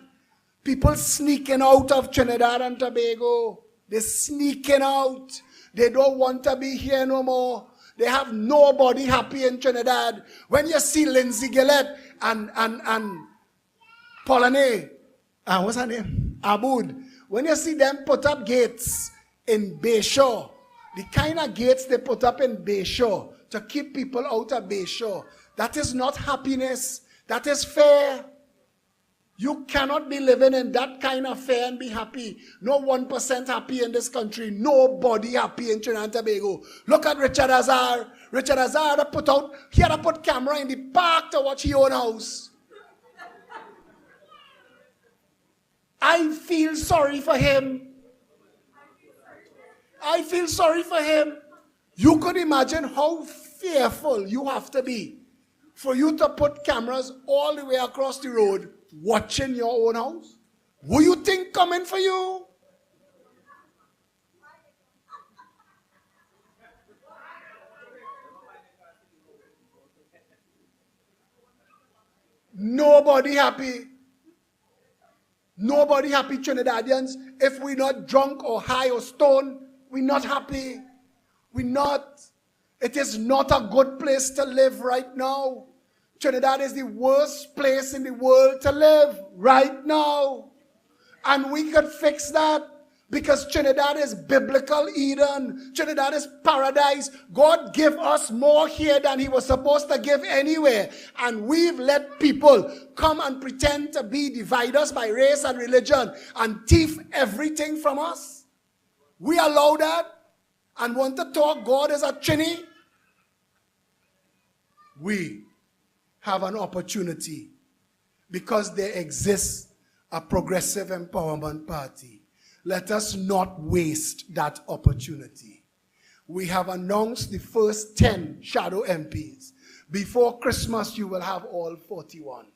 People sneaking out of Trinidad and Tobago. They're sneaking out. They don't want to be here no more. They have nobody happy in Trinidad. When you see Lindsay Gillette and Pauline, what's her name? Aboud. When you see them put up gates in Bayshore, the kind of gates they put up in Bayshore to keep people out of Bayshore, that is not happiness. That is fair. You cannot be living in that kind of fair and be happy. No 1% happy in this country. Nobody happy in Trinidad and Tobago. Look at Richard Azar. Richard Azar he had to put camera in the park to watch his own house. I feel sorry for him. I feel sorry for him. You could imagine how fearful you have to be for you to put cameras all the way across the road watching your own house. Who you think coming for you? Nobody happy. Nobody happy, Trinidadians. If we're not drunk or high or stoned, we're not happy. We're not. It is not a good place to live right now. Trinidad is the worst place in the world to live right now. And we could fix that because Trinidad is biblical Eden. Trinidad is paradise. God gave us more here than he was supposed to give anywhere. And we've let people come and pretend to be dividers by race and religion and thief everything from us. We allow that and want to talk God is a Trini. We have an opportunity because there exists a progressive empowerment party. Let us not waste that opportunity. We have announced the first 10 shadow MPs. Before Christmas, you will have all 41.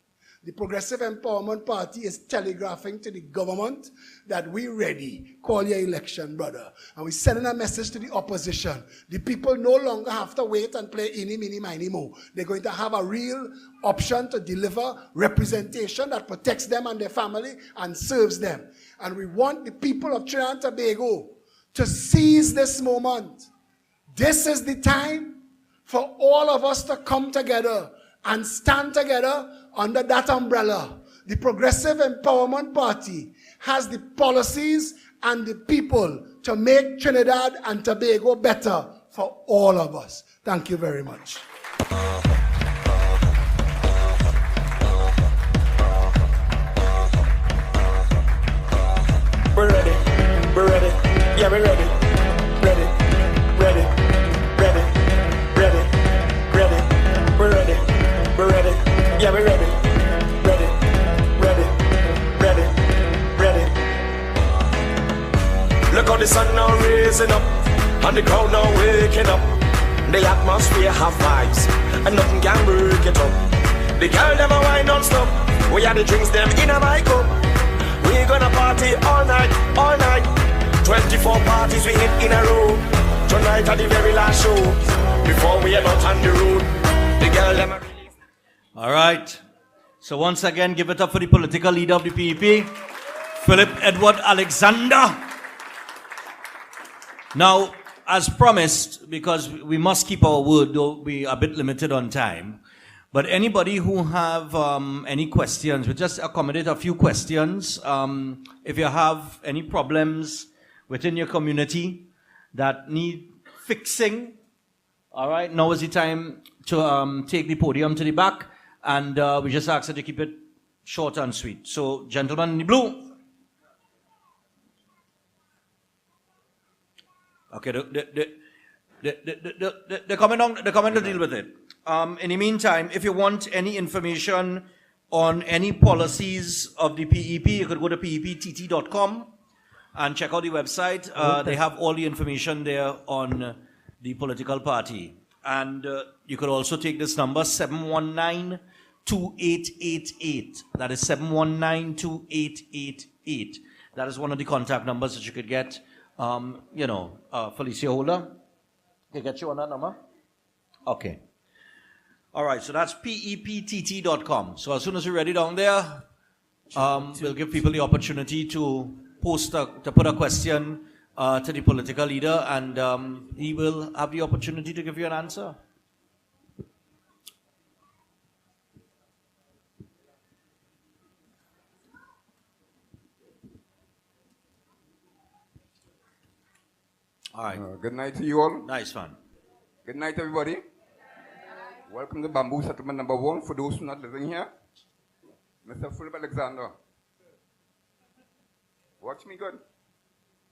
The Progressive Empowerment Party is telegraphing to the government that we're ready. Call your election, brother. And we're sending a message to the opposition. The people no longer have to wait and play eeny, meeny, miny, mo. They're going to have a real option to deliver representation that protects them and their family and serves them. And we want the people of Trinidad and Tobago to seize this moment. This is the time for all of us to come together and stand together under that umbrella. The Progressive Empowerment Party has the policies and the people to make Trinidad and Tobago better for all of us. Thank you very much. We're ready, yeah, we're ready, ready, we're ready, yeah, we're ready, Look how the sun now raising up, and the crowd now waking up. The atmosphere have vibes, and nothing can break it up. The girl them a wine non-stop, we had the drinks them in a my cup. We gonna party all night, 24 parties we hit in a row. Tonight at the very last show, before we head out on the road. The girl them a... All right. So once again, give it up for the political leader of the PEP, Philip Edward Alexander. Now, as promised, because we must keep our word, though we are a bit limited on time, but anybody who have any questions, we just accommodate a few questions. If you have any problems within your community that need fixing, all right, now is the time to take the podium to the back, and we just ask that you keep it short and sweet. So, gentleman in the blue. Okay, they're coming to deal with it. In the meantime, if you want any information on any policies of the PEP, you could go to peptt.com and check out the website. They have all the information there on the political party. And you could also take this number, 719-2888. That is 719-2888. That is one of the contact numbers that you could get. Felicia Holder, can I get you on that number? Okay. All right, so that's peptt.com. So as soon as you're ready down there, we'll give people the opportunity to put a question to the political leader, and he will have the opportunity to give you an answer. All right. Good night to you all. Nice one. Good night, everybody. Welcome to Bamboo Settlement number 1. For those who are not living here, Mr. Philip Alexander. Watch me good.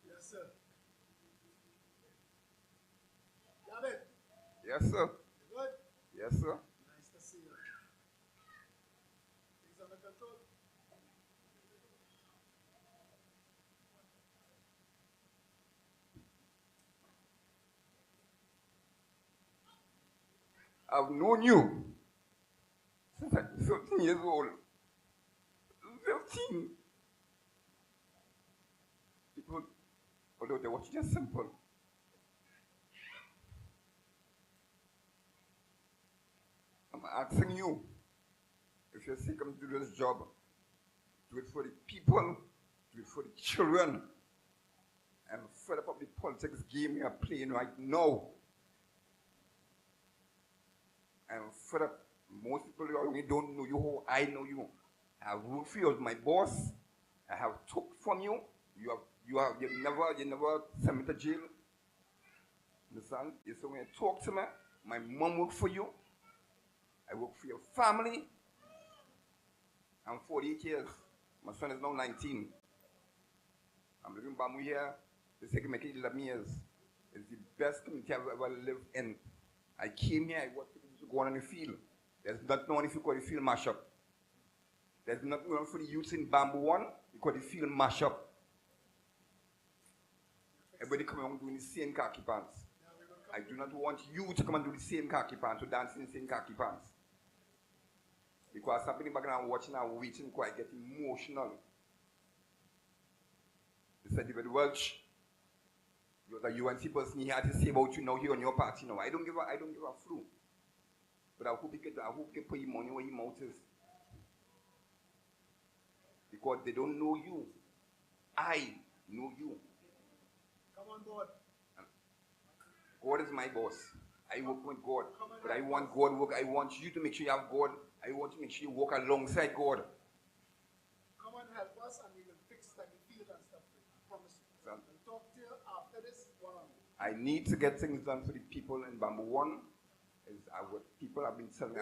Yes, sir. David. Yes, sir. Good? Yes, sir. Nice to see you. Things under control? I've known you since I was 13 years old. 15. People, although they watch just simple. I'm asking you, if you're sick of doing this job, do it for the people, do it for the children. I'm fed up of the politics game you're playing right now. I'm fed up. Most people only don't know you how I know you. I have ruled for you as my boss. I have took from you. You never sent me to jail. Understand? So when you talk to me, my mom worked for you. I work for your family. I'm 48 years. My son is now 19. I'm living in Bamboo here. This can make it 11 years. It's the best community I've ever lived in. I came here, I watched people go on in the field. There's nothing on if you call the field mash up. There's nothing on for the youth in Bamboo 1 because the field mash up. Everybody come around doing the same khaki pants. I do not want you to come and do the same khaki pants, to dance in the same khaki pants. Because something in the background watching and waiting, quite get emotional. They said David Welch, you're the UNC person, he had to say about you now here on your party now. I don't give a flu. But I hope you put your money where your mouth is. Because they don't know you. I know you. Come on board. God is my boss. I work with God. But I want God work. I want you to make sure you have God. I want to make sure you work alongside God. Come and help us and we will fix the field and stuff. I promise you. Son, We'll talk to you after this one-on-one. I need to get things done for the people in Bamboo 1. What people have been telling me.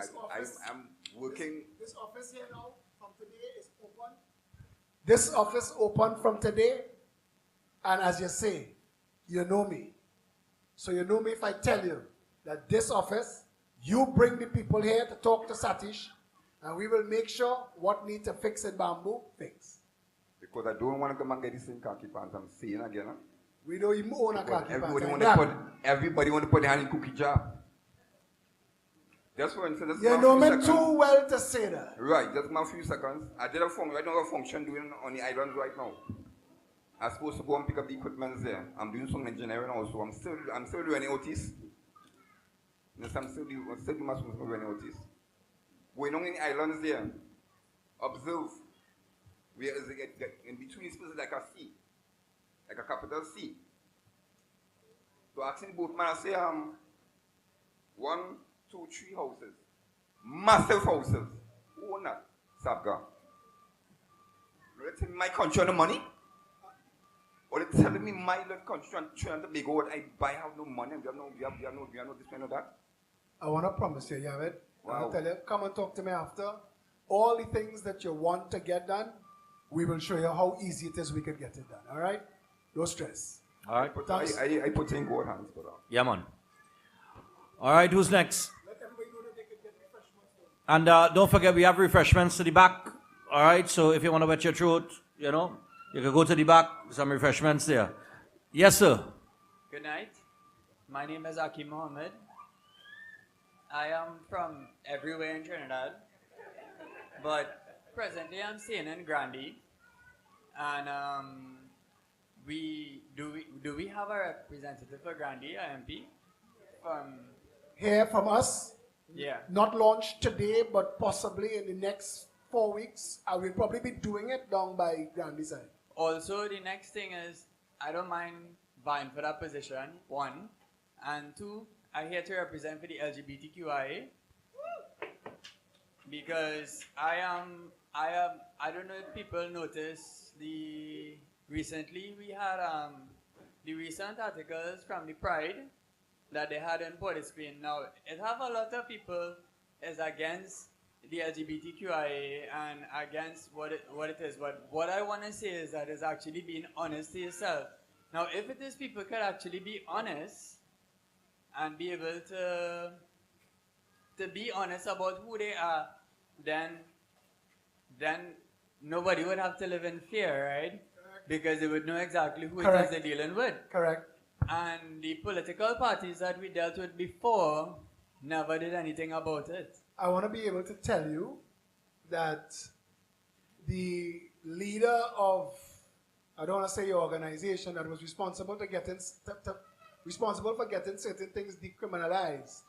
I'm working. This office here now, from today, is open. This office open from today. And as you say, you know me. So you know me if I tell you that this office, you bring the people here to talk to Satish, and we will make sure what needs to fix in Bamboo, fix. Because I don't want to come and get the same khaki pants. I'm saying again. Huh? We don't even own a khaki pants. Everybody want to put their hand in cookie jar. Just for instance, you know me too well to say that. Right, just a few seconds. I don't have a function doing on the islands right now. I'm supposed to go and pick up the equipment there. I'm doing some engineering also. I'm still doing OTs. Yes, I'm still doing my running OTs. Going on in the islands there. observe. Where is it in between spaces like a C, like a capital C. So asking both man, I say 1, 2, 3 houses, massive houses. Who own that? Sabga. Let's say my country on the money. Or they're telling me my little country and trying to big what I buy have no money and we have no this kind of that. I want to promise you, Yavid. I Wow. want to tell you, come and talk to me after. All the things that you want to get done, we will show you how easy it is we can get it done. All right? No stress. All right. Thanks. I put in God hands for that. Yeah, man. All right, who's next? And don't forget, we have refreshments to the back. All right, so if you want to wet your throat, you know, you can go to the back. Some refreshments there. Yes, sir. Good night. My name is Akim Mohammed. I am from everywhere in Trinidad, but presently I'm staying in Grandy. And do we have a representative for Grandy, IMP? Hear from us. Yeah. Not launched today, but possibly in the next 4 weeks. I will probably be doing it down by Grandy side. Also, the next thing is, I don't mind vying for that position, 1. And 2, I'm here to represent for the LGBTQIA. Because I don't know if people notice recently we had the recent articles from the Pride that they had in Port of Spain. Now, it have a lot of people is against the LGBTQIA and against what it is. But what I want to say is that it's actually being honest to yourself. Now, if it is people could actually be honest and be able to be honest about who they are, then nobody would have to live in fear, right? Because they would know exactly who it is they're dealing with. Correct. And the political parties that we dealt with before never did anything about it. I want to be able to tell you that the leader of, I don't want to say your organization, that was responsible for getting certain things decriminalized,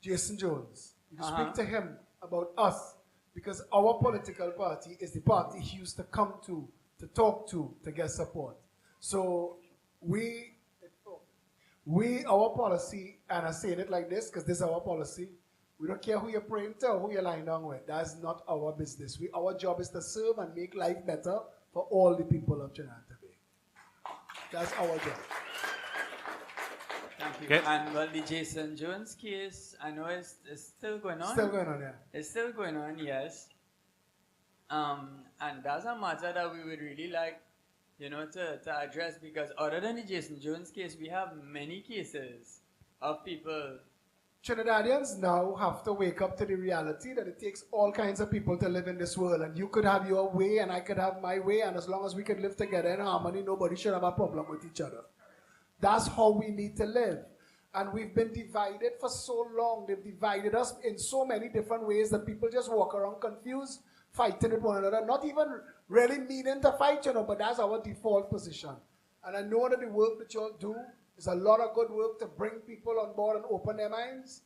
Jason Jones. You can speak to him about us, because our political party is the party he used to come to talk to get support. So our policy, and I'm saying it like this because this is our policy, we don't care who you're praying to or who you're lying down with. That's not our business. Our job is to serve and make life better for all the people of Trinidad and Tobago. That's our job. Thank you. Okay. And well, the Jason Jones case, I know it's still going on. Still going on, yeah. It's still going on, yes. And that's a matter that we would really like, to address, because other than the Jason Jones case, we have many cases of people. Trinidadians now have to wake up to the reality that it takes all kinds of people to live in this world, and you could have your way and I could have my way, and as long as we could live together in harmony, nobody should have a problem with each other. That's how we need to live. And we've been divided for so long. They've divided us in so many different ways that people just walk around confused, fighting with one another, not even really meaning to fight, but that's our default position. And I know that the work that y'all do is a lot of good work to bring people on board and open their minds.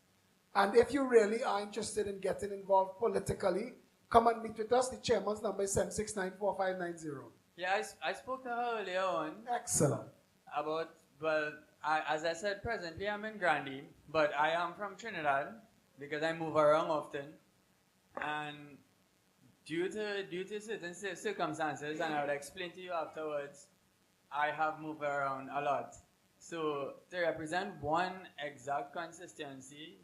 And if you really are interested in getting involved politically, come and meet with us. The chairman's number is 7694590. Yeah, I spoke to her earlier on. Excellent. As I said, presently I'm in Grandy, but I am from Trinidad because I move around often. And due to certain circumstances, and I will explain to you afterwards, I have moved around a lot. So to represent one exact consistency,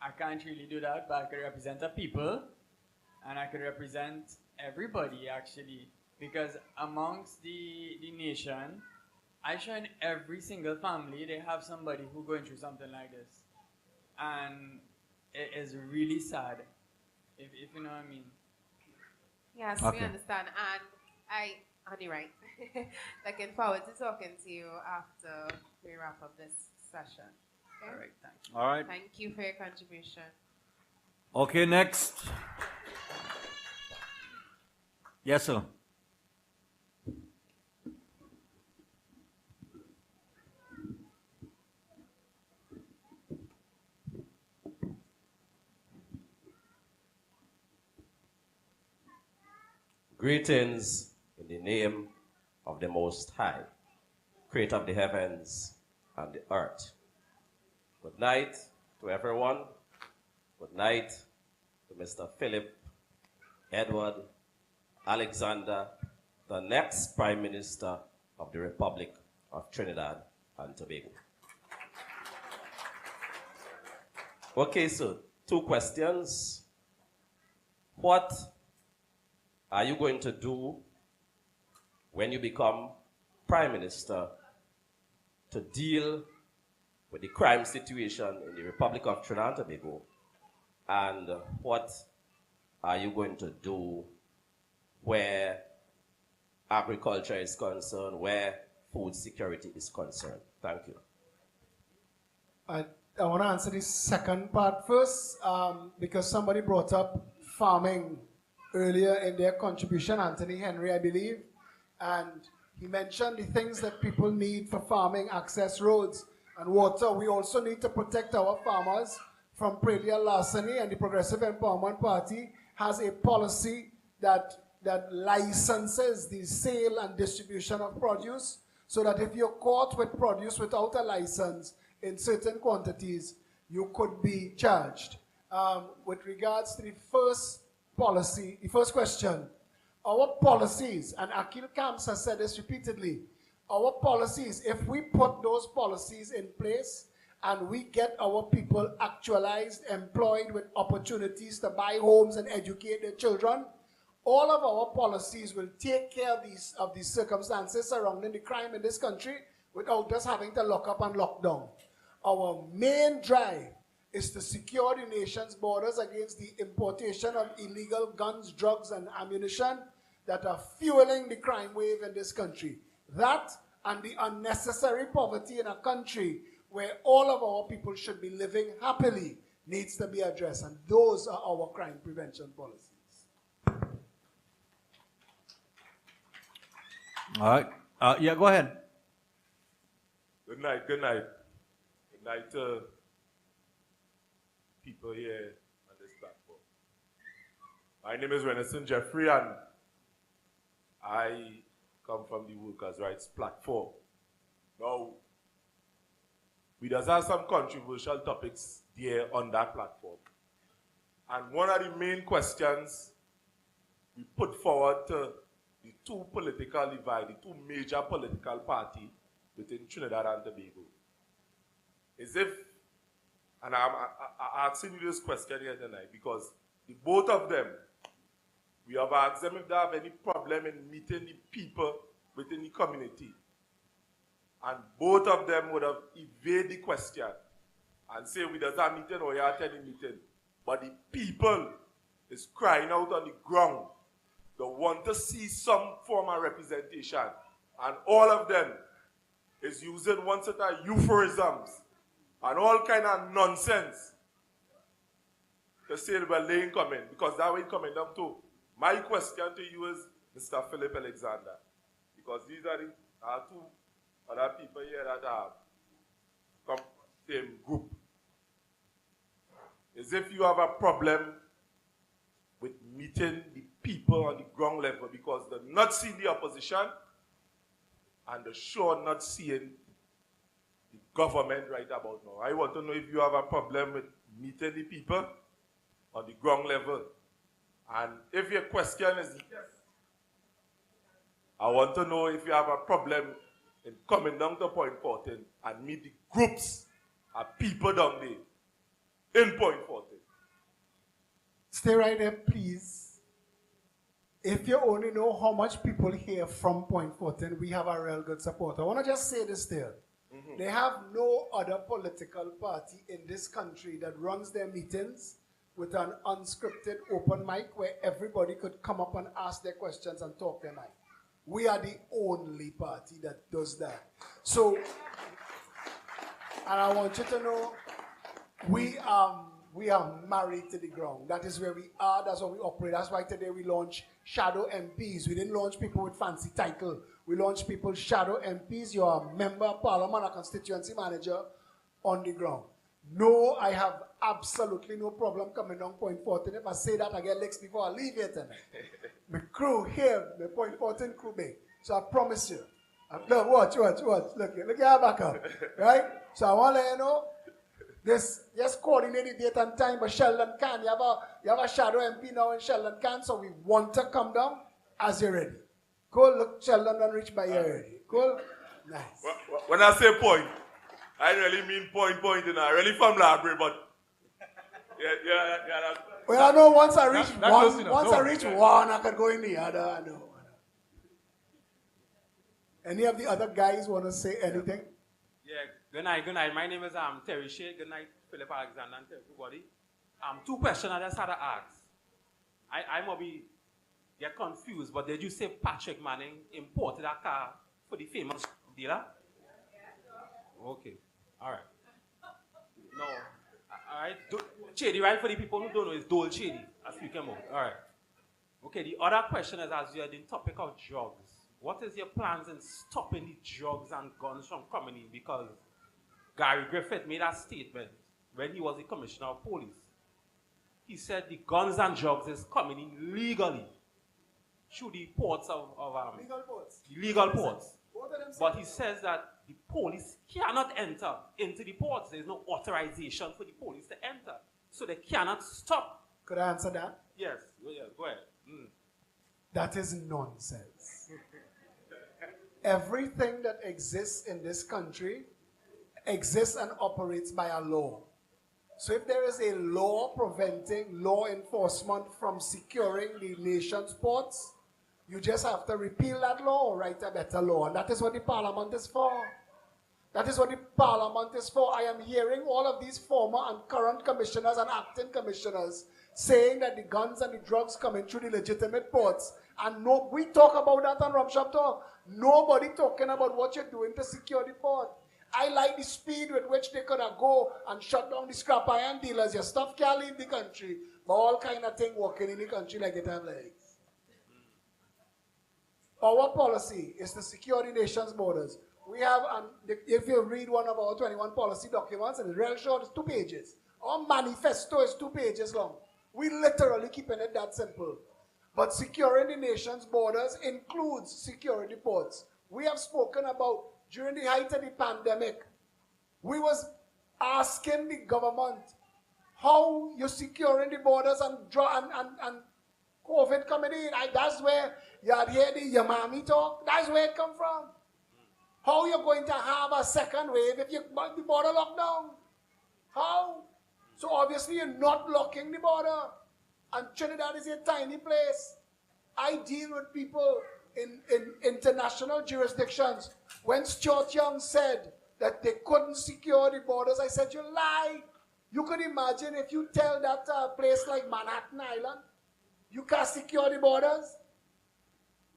I can't really do that, but I could represent the people, and I could represent everybody actually, because amongst the nation, I show in every single family they have somebody who going through something like this, and it is really sad, if you know what I mean. Yes, Okay. we understand, and honey, right. Looking forward to talking to you after we wrap up this session. Okay? All right, thank you. All right. Thank you for your contribution. Okay, next. Yes, sir. Greetings in the name of the Most High, creator of the heavens and the earth. Good night to everyone. Good night to Mr. Philip Edward Alexander, the next Prime Minister of the Republic of Trinidad and Tobago. Okay, so 2 questions. What are you going to do when you become Prime Minister to deal with the crime situation in the Republic of Trinidad and Tobago? And what are you going to do where agriculture is concerned, where food security is concerned? Thank you. I want to answer the second part first, because somebody brought up farming earlier in their contribution, Anthony Henry, I believe, and he mentioned the things that people need for farming: access roads and water. We also need to protect our farmers from predial larceny, and the Progressive Empowerment Party has a policy that licenses the sale and distribution of produce, so that if you're caught with produce without a license in certain quantities, you could be charged. With regards to the first policy, the first question, our policies, and Akil Camps has said this repeatedly, our policies, if we put those policies in place and we get our people actualized, employed with opportunities to buy homes and educate their children, all of our policies will take care of these circumstances surrounding the crime in this country without us having to lock up and lock down. Our main drive is to secure the nation's borders against the importation of illegal guns, drugs, and ammunition that are fueling the crime wave in this country. That and the unnecessary poverty in a country where all of our people should be living happily needs to be addressed, and those are our crime prevention policies. All right. Yeah, go ahead. Good night, good night. Good night to people here on this platform. My name is Renison Jeffrey, and I come from the Workers' Rights Platform. Now, we does have some controversial topics there on that platform. And one of the main questions we put forward to the two political divide, the two major political parties within Trinidad and Tobago, is if, and I'm asking you this question here tonight because the both of them, we have asked them if they have any problem in meeting the people within the community. And both of them would have evaded the question and say we does have meeting or you attend the meeting. But the people is crying out on the ground. They want to see some form of representation. And all of them is using one set of euphemisms and all kind of nonsense to say well they ain't coming, because that way it's coming down to. My question to you is Mr. Philip Alexander, because these are the two other people here that are same group. Is if you have a problem with meeting the people on the ground level because they're not seeing the opposition and they're sure not seeing the government right about now. I want to know if you have a problem with meeting the people on the ground level. And if your question is yes, I want to know if you have a problem in coming down to Point 14 and meet the groups of people down there in Point 14. Stay right there, please. If you only know how much people here from Point 14, we have a real good support. I want to just say this there. They have no other political party in this country that runs their meetings with an unscripted open mic where everybody could come up and ask their questions and talk their mind. We are the only party that does that. So, and I want you to know, we are married to the ground. That is where we are. That's how we operate. That's why today we launch shadow MPs. We didn't launch people with fancy title. We launched people shadow MPs. You're a member of parliament, a constituency manager on the ground. No, I have absolutely no problem coming down Point 14. If I say that, I get licks before I leave it. My crew here, the Point 14 crew big. So I promise you. Look, watch. Look at back up. Right? So I want to let you know, this just coordinate the date and time, but Sheldon can. You have a shadow MP now in Sheldon can, so we want to come down as you're ready. Cool, look, Sheldon and reach by here ready. Cool? Nice. When I say point, I really mean point, and I really from library, but yeah. Well, I know once I reach That one, close enough. once I reach one, I can go in the other. I know. Any of the other guys want to say anything? Yeah, good night. My name is Terry Shea. Good night, Philip Alexander and everybody. Two questions I just had to ask. I might get confused, but did you say Patrick Manning imported a car for the famous dealer? Okay, all right. No, all right. Chedi, right? For the people who don't know, it's Dole Chedi. As you came out. All right. Okay, the other question is, as you're the topic of drugs, what is your plans in stopping the drugs and guns from coming in? Because Gary Griffith made a statement when he was the commissioner of police. He said the guns and drugs is coming in legally through the ports of legal ports. Legal ports. But he says that the police cannot enter into the ports. There's no authorization for the police to enter. So they cannot stop. Could I answer that? Yes, go ahead. That is nonsense. Everything that exists in this country exists and operates by a law. So if there is a law preventing law enforcement from securing the nation's ports, you just have to repeal that law or write a better law. And that is what the parliament is for. That is what the parliament is for. I am hearing all of these former and current commissioners and acting commissioners saying that the guns and the drugs coming through the legitimate ports. And no, we talk about that on Rum Shop Talk. Nobody talking about what you're doing to secure the port. I like the speed with which they could go and shut down the scrap iron dealers. Your stuff can't leave the country. But all kind of thing working in the country like it have legs. Our policy is to secure the nation's borders. We have, if you read one of our 21 policy documents, and it's real short, it's 2 pages. Our manifesto is 2 pages long. We literally keeping it that simple. But securing the nation's borders includes securing the ports. We have spoken about, during the height of the pandemic, we was asking the government how you're securing the borders and COVID coming in. That's where you had heard the Yamami talk. That's where it come from. How you're going to have a second wave if you the border locked down? How? So obviously you're not locking the border. And Trinidad is a tiny place. I deal with people in international jurisdictions. When Stuart Young said that they couldn't secure the borders, I said, you lie. You could imagine if you tell that place like Manhattan Island, you can't secure the borders.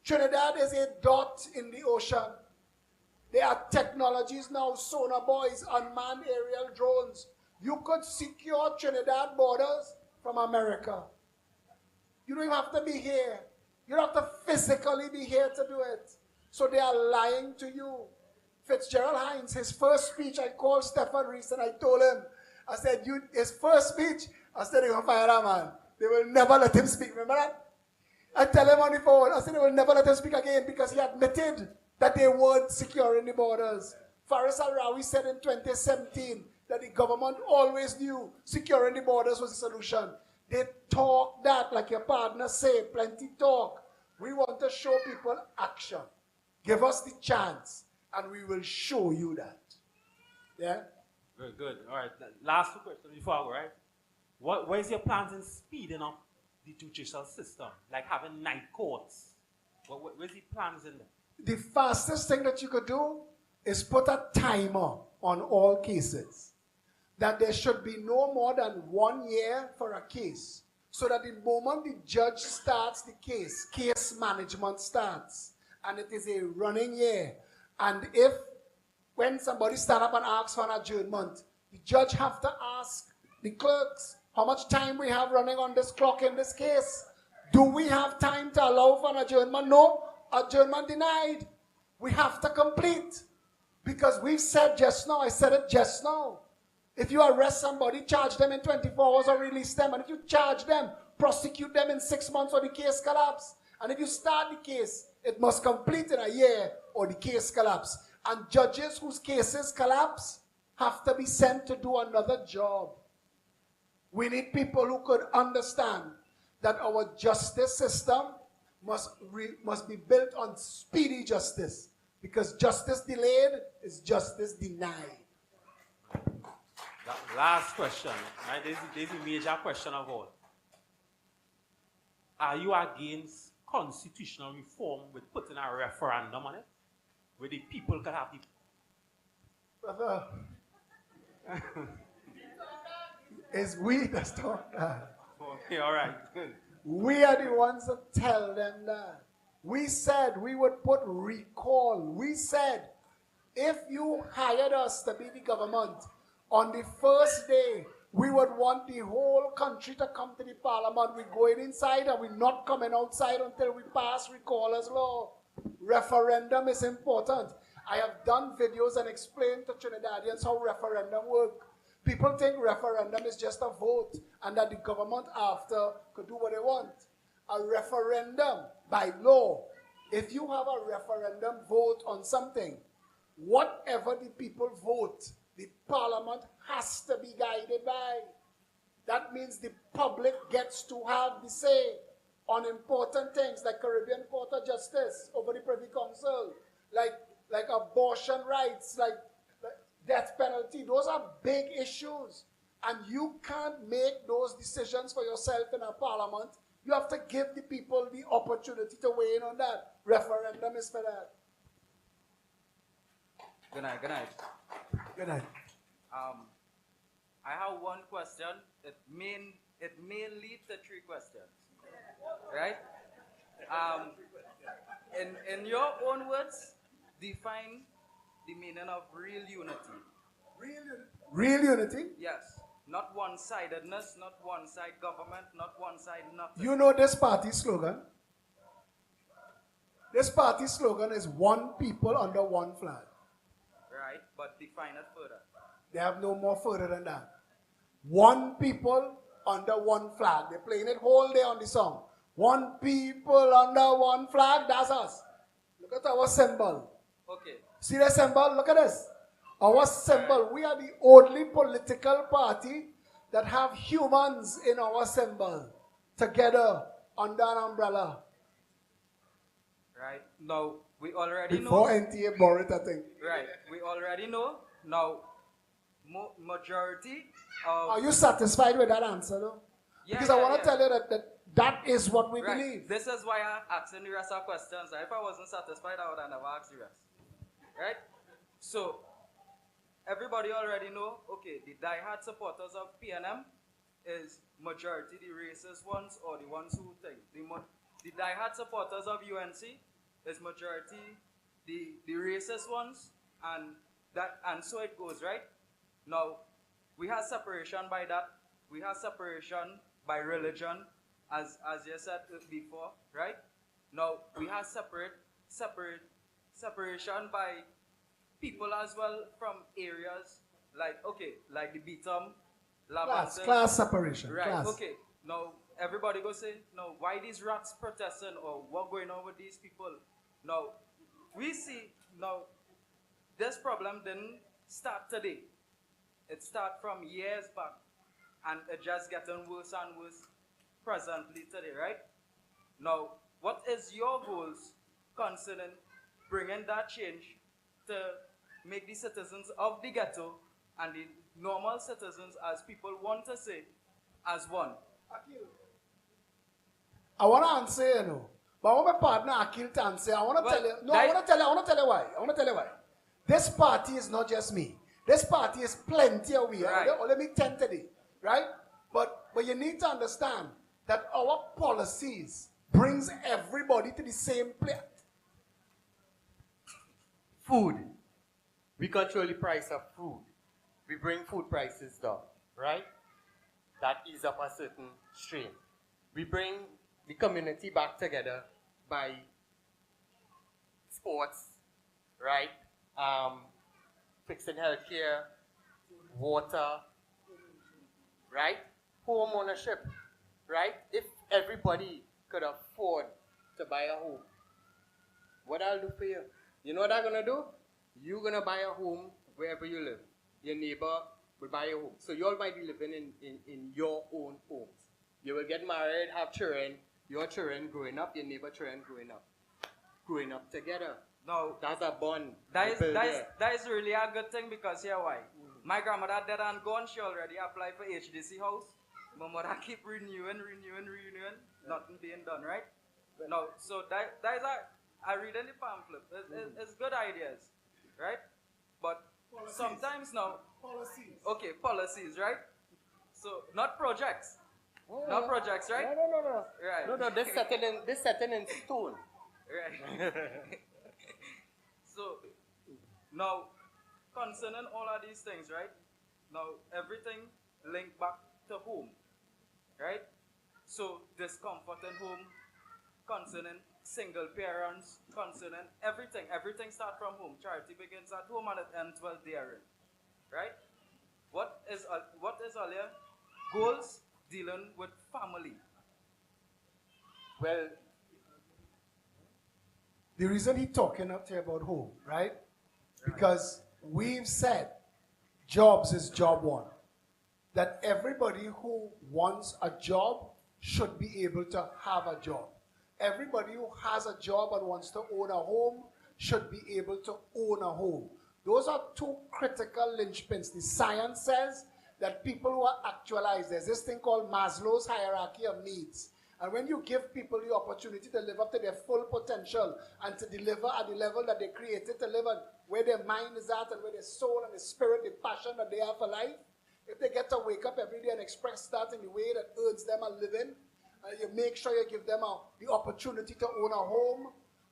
Trinidad is a dot in the ocean. There are technologies now, sonar boys, unmanned aerial drones. You could secure Trinidad borders from America. You don't even have to be here. You don't have to physically be here to do it. So they are lying to you. Fitzgerald Hines, his first speech, I called Stephen Reese and I told him, I said, his first speech, I said, they're going to fire that man. They will never let him speak. Remember that? I tell him on the phone, I said they will never let him speak again because he admitted that they weren't securing the borders. Faris Al-Rawi said in 2017 that the government always knew securing the borders was the solution. They talk that, like your partner say, plenty talk. We want to show people action. Give us the chance, and we will show you that. Yeah? Very good. All right. Last 2 questions before I go, right? What is your plans in speeding up the judicial system? Like having night courts? Where's the plans in there? The fastest thing that you could do is put a timer on all cases. That there should be no more than 1 year for a case. So that the moment the judge starts the case management starts. And it is a running year. And if, when somebody stand up and asks for an adjournment, the judge have to ask the clerks how much time we have running on this clock in this case. Do we have time to allow for an adjournment? No. Adjournment denied. We have to complete. Because we said just now, I said it just now, If you arrest somebody, charge them in 24 hours or release them. And if you charge them, prosecute them in 6 months or the case collapse. And if you start the case, it must complete in a year or the case collapse. And judges whose cases collapse have to be sent to do another job. We need people who could understand that our justice system must be built on speedy justice. Because justice delayed is justice denied. Last question. Right? This is a major question of all. Are you against constitutional reform with putting a referendum on it? Where the people can have the... Brother, it's we that's talk that. Okay, all right. We are the ones that tell them that. We said we would put recall. We said, if you hired us to be the government, on the first day, we would want the whole country to come to the parliament. We're going inside and we're not coming outside until we pass recall as law. Referendum is important. I have done videos and explained to Trinidadians how referendum work. People think referendum is just a vote and that the government after could do what they want. A referendum, by law, if you have a referendum vote on something, whatever the people vote, the parliament has to be guided by. That means the public gets to have the say on important things like Caribbean Court of Justice over the Privy Council, like abortion rights, like death penalty. Those are big issues. And you can't make those decisions for yourself in a parliament. You have to give the people the opportunity to weigh in on that. Referendum is for that. Good night. Good night. Good night. I have one question. It may lead to three questions. Right? In your own words, define the meaning of real unity. Real unity? Yes. Not one-sidedness, not one-side government, not one-side nothing. You know this party's slogan? This party's slogan is one people under one flag. Right, but define it further. They have no more further than that. One people under one flag. They're playing it whole day on the song. One people under one flag, that's us. Look at our symbol. Okay. See the symbol? Look at this. Our symbol, we are the only political party that have humans in our symbol together under an umbrella. Right. Now, we already Before know. NTA bore it, I think. Right. We already know. Now, majority of... Are you satisfied with that answer, though? Yeah, Because I want to tell you that is what we right. believe. This is why I'm asking the rest of questions. If I wasn't satisfied, I would have never asked the rest. Right? So, everybody already know, okay, the die-hard supporters of PNM is majority the racist ones or the ones who think. The die-hard supporters of UNC is majority the racist ones, and so it goes, right? Now, we have separation by that. We have separation by religion, as you said before, right? Now, we have separation by people as well from areas like, okay, like the Beatum, Class separation. Right, Class. okay. Now, everybody go say, no, why these rats protesting or what going on with these people? Now, we see, now, this problem didn't start today. It started from years back, and it just getting worse and worse presently today, right? Now, what is your goals concerning bringing that change to make the citizens of the ghetto and the normal citizens, as people want to say, as one? I want to answer you, know. But I want my partner Akil to answer. I want to tell you. No, I want to tell you why. This party is not just me. This party is plenty of we. Right. Let me 10 today, right? But you need to understand that our policies brings everybody to the same place. Food. We control the price of food. We bring food prices down, right? That ease up a certain strain. We bring the community back together by sports, right? Fixing healthcare, water, right? Home ownership, right? If everybody could afford to buy a home, what I'll do for you? You know what I'm gonna do? You're gonna buy a home wherever you live. Your neighbor will buy a home. So you all might be living in your own homes. You will get married, have children, your children growing up, your neighbor children growing up together. No, that's a bond. That is really a good thing because here why? My grandmother dead and gone, she already applied for HDC house. My mother keep renewing, nothing being done, right? No, so that is I read in the pamphlet. It's good ideas, right? But Policies. sometimes now, Policies. okay, policies, right? So not projects. Not projects, right? No. Right. No, this setting in stone. Right. So, now, concerning all of these things, right? Now, everything linked back to home, right? So, discomfort in home, concerning single parents, concerning everything starts from home. Charity begins at home and it ends well therein, right? What is earlier? Goals dealing with family. Well, the reason he's talking up here about home, right? Because we've said jobs is job one. That everybody who wants a job should be able to have a job. Everybody who has a job and wants to own a home should be able to own a home. Those are two critical linchpins. The science says that people who are actualized, there's this thing called Maslow's hierarchy of needs. And when you give people the opportunity to live up to their full potential and to deliver at the level that they created to live at, where their mind is at and where their soul and the spirit, the passion that they have for life, if they get to wake up every day and express that in the way that earns them a living, you make sure you give them the opportunity to own a home.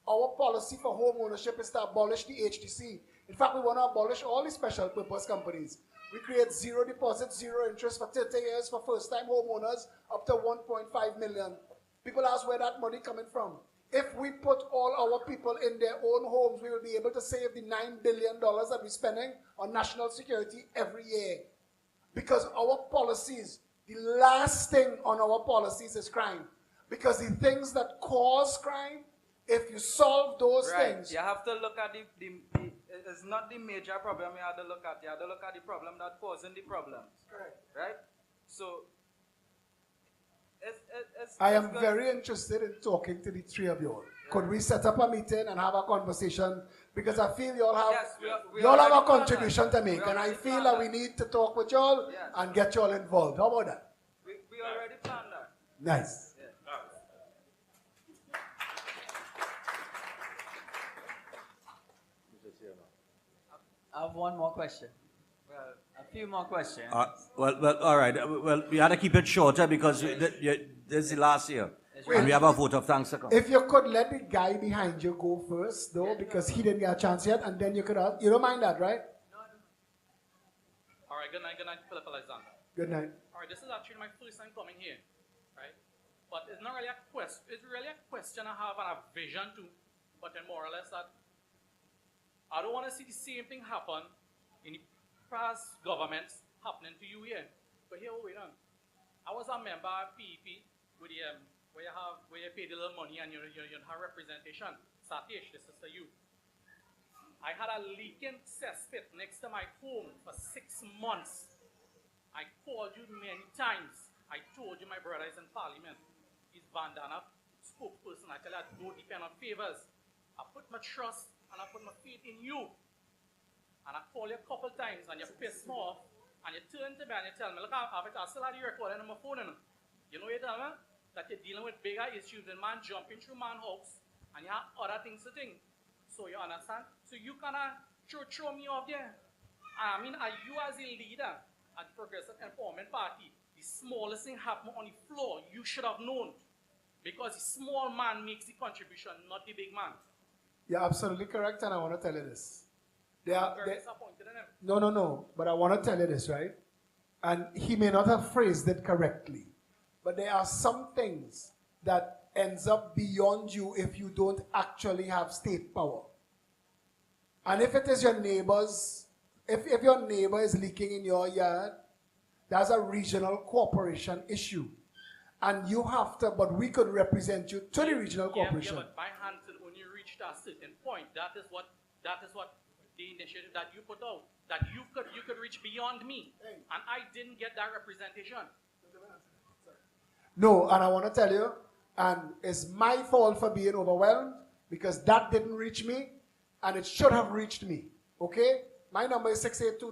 Our policy for home ownership is to abolish the HDC. In fact, we want to abolish all the special purpose companies. We create zero deposit, zero interest for 30 years for first-time homeowners up to 1.5 million. People ask where that money coming from. If we put all our people in their own homes, we will be able to save the $9 billion that we're spending on national security every year. Because our policies, the last thing on our policies is crime. Because the things that cause crime, if you solve those things... You have to look at it's not the major problem you have to look at. You have to look at the problem that's causing the problems. Correct. Right? So, I am very interested in talking to the three of you all. Yeah. Could we set up a meeting and have a conversation? Because I feel you all have, you all have a contribution to make. And I feel that we need to talk with you all and get you all involved. How about that? We already planned that. Nice. I have one more question. Well, a few more questions. Well, all right. Well, we had to keep it shorter because this is the last year. And we have a vote of thanks to come. If you could let the guy behind you go first, though, because he didn't get a chance yet, and then you could ask. You don't mind that, right? All right, good night, Philip Alexander. Good night. All right, this is actually my first time coming here, right? But it's not really a question. It's really a question I have and a vision too, but then more or less that I don't want to see the same thing happen in the past governments happening to you here. But here we done. I was a member of PEP with the where you pay the little money and you have representation. Satish, this is for you. I had a leaking cesspit next to my home for 6 months. I called you many times. I told you my brother is in parliament. He's Vandana spokesperson. I tell you I don't depend on favors. I put my trust and I put my faith in you. And I call you a couple times and you piss me off. And you turn to me and you tell me, look, I still have the recording on my phone. You know what you tell me? That you're dealing with bigger issues than man jumping through man's house. And you have other things to think. So you understand? So you kind of throw me off there. I mean, are you as a leader at the Progressive Empowerment Party, the smallest thing happening on the floor, you should have known. Because the small man makes the contribution, not the big man. You're absolutely correct, and I want to tell you this. I'm very disappointed in him. No, but I want to tell you this, right? And he may not have phrased it correctly, but there are some things that ends up beyond you if you don't actually have state power. And if it is your neighbors If your neighbor is leaking in your yard, that's a regional cooperation issue. And you have to, but we could represent you to the regional corporation. Yeah, but my hand will only reach to a certain point. That is what the initiative that you put out, that you could reach beyond me. And I didn't get that representation. No, and I want to tell you, and it's my fault for being overwhelmed because that didn't reach me and it should have reached me. Okay? My number is 682-2110. I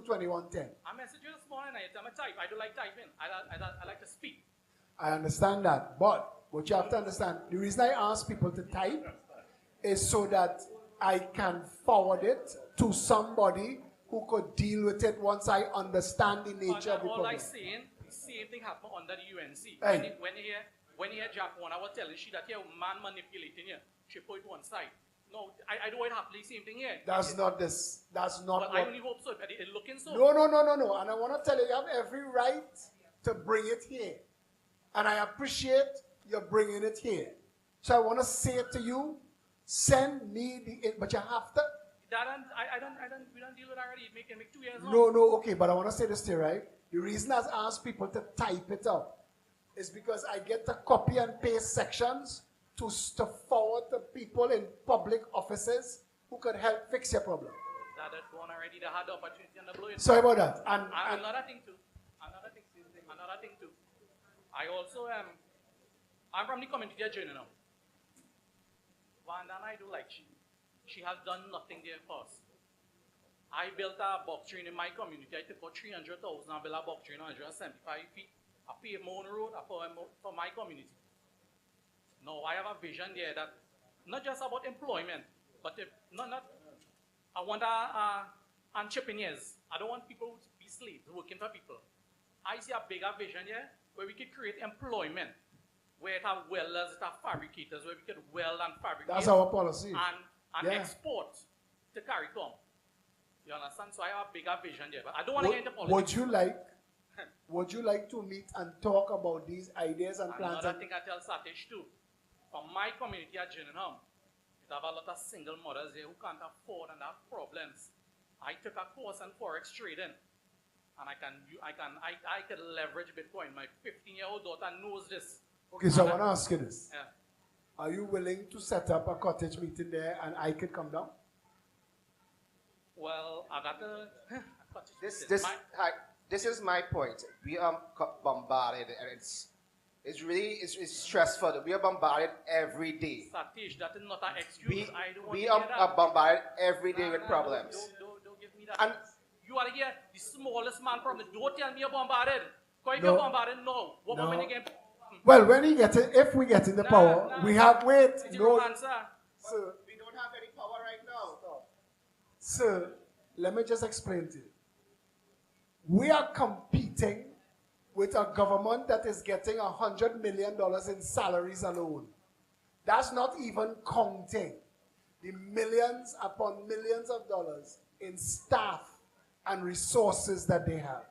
messaged you this morning, I tell me type. I don't like typing. I like to speak. I understand that, but what you have to understand, the reason I ask people to type is so that I can forward it to somebody who could deal with it once I understand the nature of the all problem. I saying, the same thing happened under the UNC. Hey. When you hear Jack one, I was telling she that here man manipulating you. She put it one side. No, I do it happen the same thing here. That's not this. That's not but what. I only hope so. But it looking so. No. And I want to tell you, you have every right to bring it here. And I appreciate you bringing it here. So I want to say it to you, send me but you have to. We don't deal with it already. It can make 2 years No, okay, but I want to say this to you, right? The reason I ask people to type it up is because I get to copy and paste sections to forward to people in public offices who could help fix your problem. That one already, they had the opportunity and the blow it. Sorry about that. And another thing too. I also am. I'm from the community journey now. Vanda and I do like she has done nothing there for us. I built a box train in my community. I took about 300,000 and built a box train 175 feet. I paved my own road for my community. Now I have a vision there that not just about employment, but I want entrepreneurs. I don't want people to be slaves working for people. I see a bigger vision here where we could create employment, where it have welders, it have fabricators, where we could weld and fabricate. That's our policy. And export to CARICOM. You understand? So I have a bigger vision there. But I don't want to get into politics. Would you like to meet and talk about these ideas and plans? Another thing I tell Satish too. From my community at Gillingham, we have a lot of single mothers here who can't afford and have problems. I took a course in forex trading. And I can leverage Bitcoin. My 15-year-old daughter knows this. Okay, so I want to ask you this. Yeah. Are you willing to set up a cottage meeting there and I could come down? Well, I got a cottage meeting. This is my point. We are bombarded and it's stressful. We are bombarded every day. Satish, that is not an excuse. We are bombarded every day with problems. Don't give me that. And you are here, the smallest man problem. Don't tell me you're bombarded. Because if you're bombarded, no. What about when you get... Well, if we get in the power, we have wait. It's no, answer. Sir, we don't have any power right now. Sir, let me just explain to you. We are competing with a government that is getting $100 million in salaries alone. That's not even counting the millions upon millions of dollars in staff and resources that they have.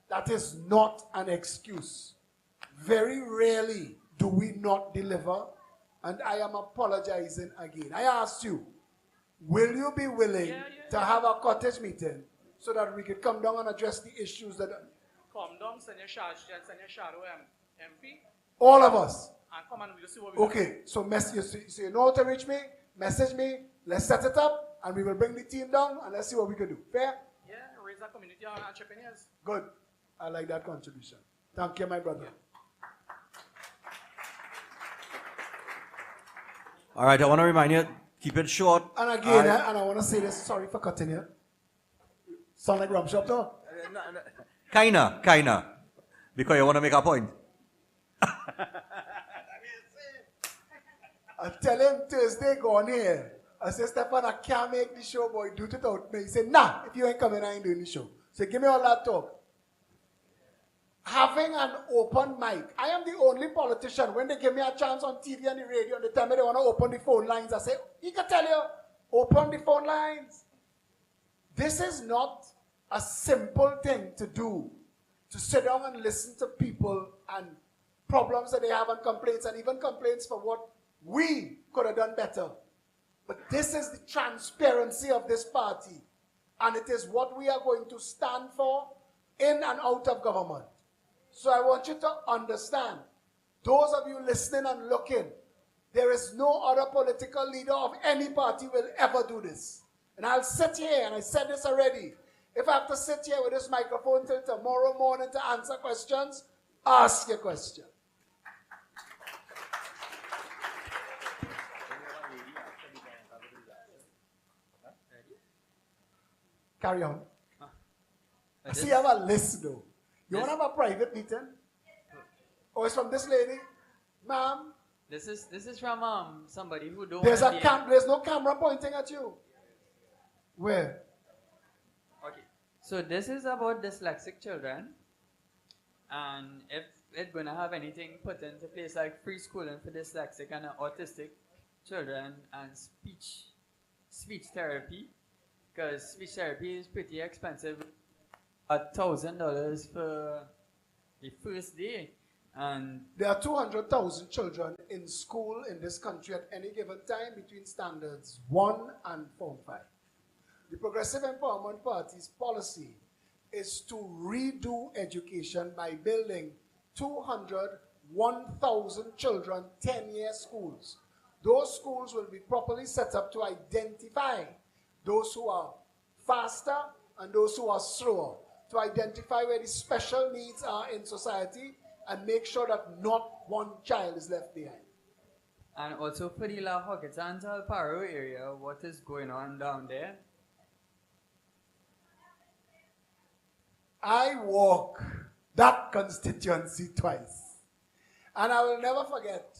That is not an excuse. Very rarely do we not deliver, and I am apologizing again. I asked you, will you be willing to have a cottage meeting so that we could come down and address the issues that... Come down, send your shadow MP. All of us. And come and we'll see what we Okay, so you know how to reach me, message me, let's set it up, and we will bring the team down, and let's see what we can do. Fair? Yeah, raise a community of entrepreneurs. Good. I like that contribution. Thank you, my brother. All right, I want to remind you, keep it short. And again, and I want to say this, sorry for cutting you. Sound like Rum Shop, though? Kinda. Because you want to make a point. I tell him Thursday, go on here. I say, Stefan, I can't make the show, boy. Do it without me. He said, nah, if you ain't coming, I ain't doing the show. So give me all that talk. Having an open mic. I am the only politician. When they give me a chance on TV and the radio and they tell me they want to open the phone lines, I say, he can tell you, open the phone lines. This is not a simple thing to do. To sit down and listen to people and problems that they have and even complaints for what we could have done better. But this is the transparency of this party. and it is what we are going to stand for in and out of government. So I want you to understand, those of you listening and looking, there is no other political leader of any party will ever do this. And I'll sit here, and I said this already, if I have to sit here with this microphone till tomorrow morning to answer questions, ask your question. Carry on. I see you have a list though. You want to have a private meeting? Oh, it's from this lady? Ma'am? This is from somebody who don't There's want there's no camera pointing at you. Where? Okay. So this is about dyslexic children. And if it's going to have anything put into place like free schooling for dyslexic and autistic children and speech therapy, because speech therapy is pretty expensive, $1,000 for the first day. And there are 200,000 children in school in this country at any given time between standards 1 and Form 5. The Progressive Empowerment Party's policy is to redo education by building 1,000 children 10-year schools. Those schools will be properly set up to identify those who are faster and those who are slower, to identify where the special needs are in society and make sure that not one child is left behind. And also for the La Hockett and Paro area, what is going on down there? I walk that constituency twice, and I will never forget.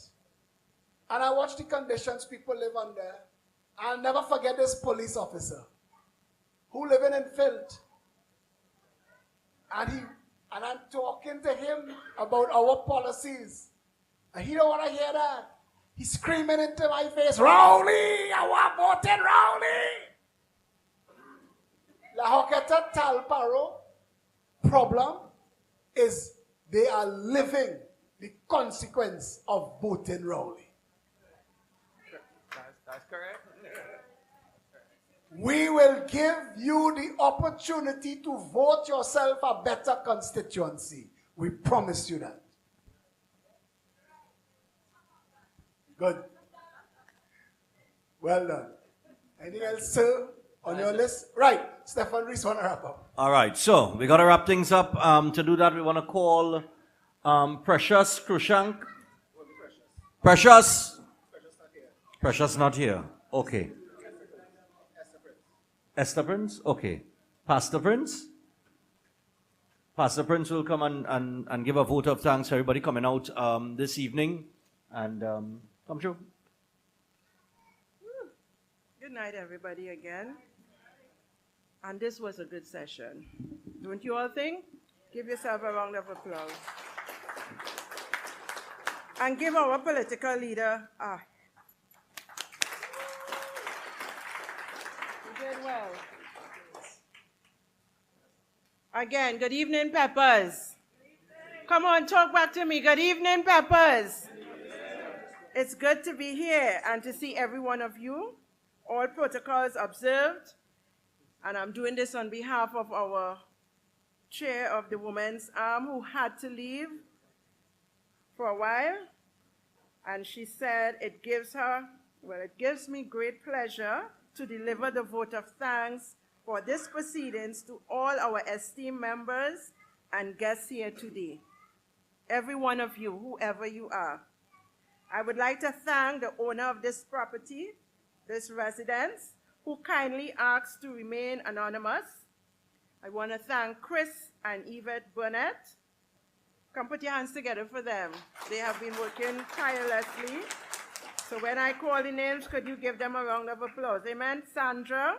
And I watch the conditions people live under. I'll never forget this police officer who living in filth. And I'm talking to him about our policies. And he don't want to hear that. He's screaming into my face, Rowley, I want voting Rowley. La Hockett Talparo problem is they are living the consequence of voting Rowley. That's correct. We will give you the opportunity to vote yourself a better constituency. We promise you that. Good. Well done. Anything else, sir, on your list? Right. Stefan Rees want to wrap up. All right, so we got to wrap things up. To do that, we want to call Precious Krushank. Precious? Precious not here. Okay. Esther Prince? Okay. Pastor Prince? Pastor Prince will come and give a vote of thanks to everybody coming out this evening. And come through. Good night, everybody, again. And this was a good session. Don't you all think? Give yourself a round of applause. And give our political leader you did well. Again, good evening, Peppers. Come on, talk back to me. Good evening, Peppers. It's good to be here and to see every one of you. All protocols observed. And I'm doing this on behalf of our chair of the Women's Arm who had to leave for a while. And she said it gives me great pleasure to deliver the vote of thanks for this proceedings to all our esteemed members and guests here today. Every one of you, whoever you are. I would like to thank the owner of this property, this residence, who kindly asked to remain anonymous. I want to thank Chris and Yvette Burnett. Come put your hands together for them. They have been working tirelessly. So when I call the names, could you give them a round of applause? Amen. Sandra,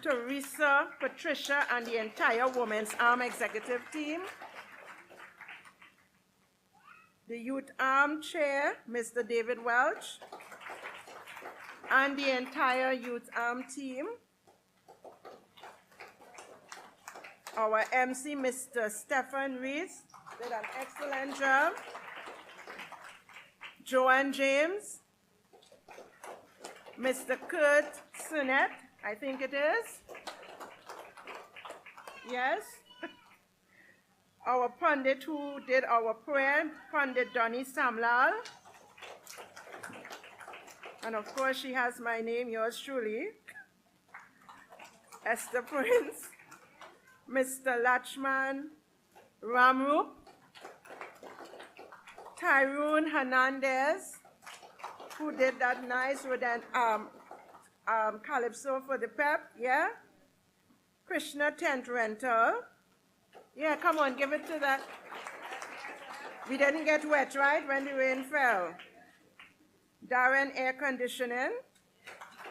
Teresa, Patricia, and the entire Women's Arm executive team. The Youth Arm Chair, Mr. David Welch, and the entire Youth Arm team. Our MC, Mr. Stefan Rees, did an excellent job. Joanne James, Mr. Kurt Senate, I think it is. Yes. Our pundit who did our prayer, Pundit Donny Samlal. And of course, she has my name, yours truly, Esther Prince, Mr. Lachman Ramrup, Tyrone Hernandez, who did that nice with an calypso for the pep, yeah? Krishna Tent Rental. Yeah, come on, give it to that. We didn't get wet, right, when the rain fell. Darren Air Conditioning.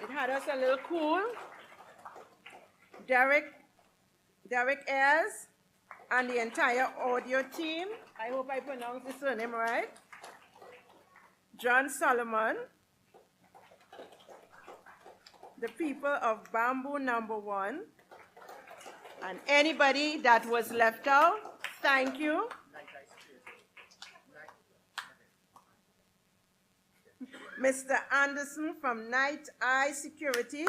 It had us a little cool. Derek Ayers and the entire audio team. I hope I pronounced the surname right. John Solomon. The people of Bamboo Number 1. And anybody that was left out, thank you. Mr. Anderson from Night Eye Security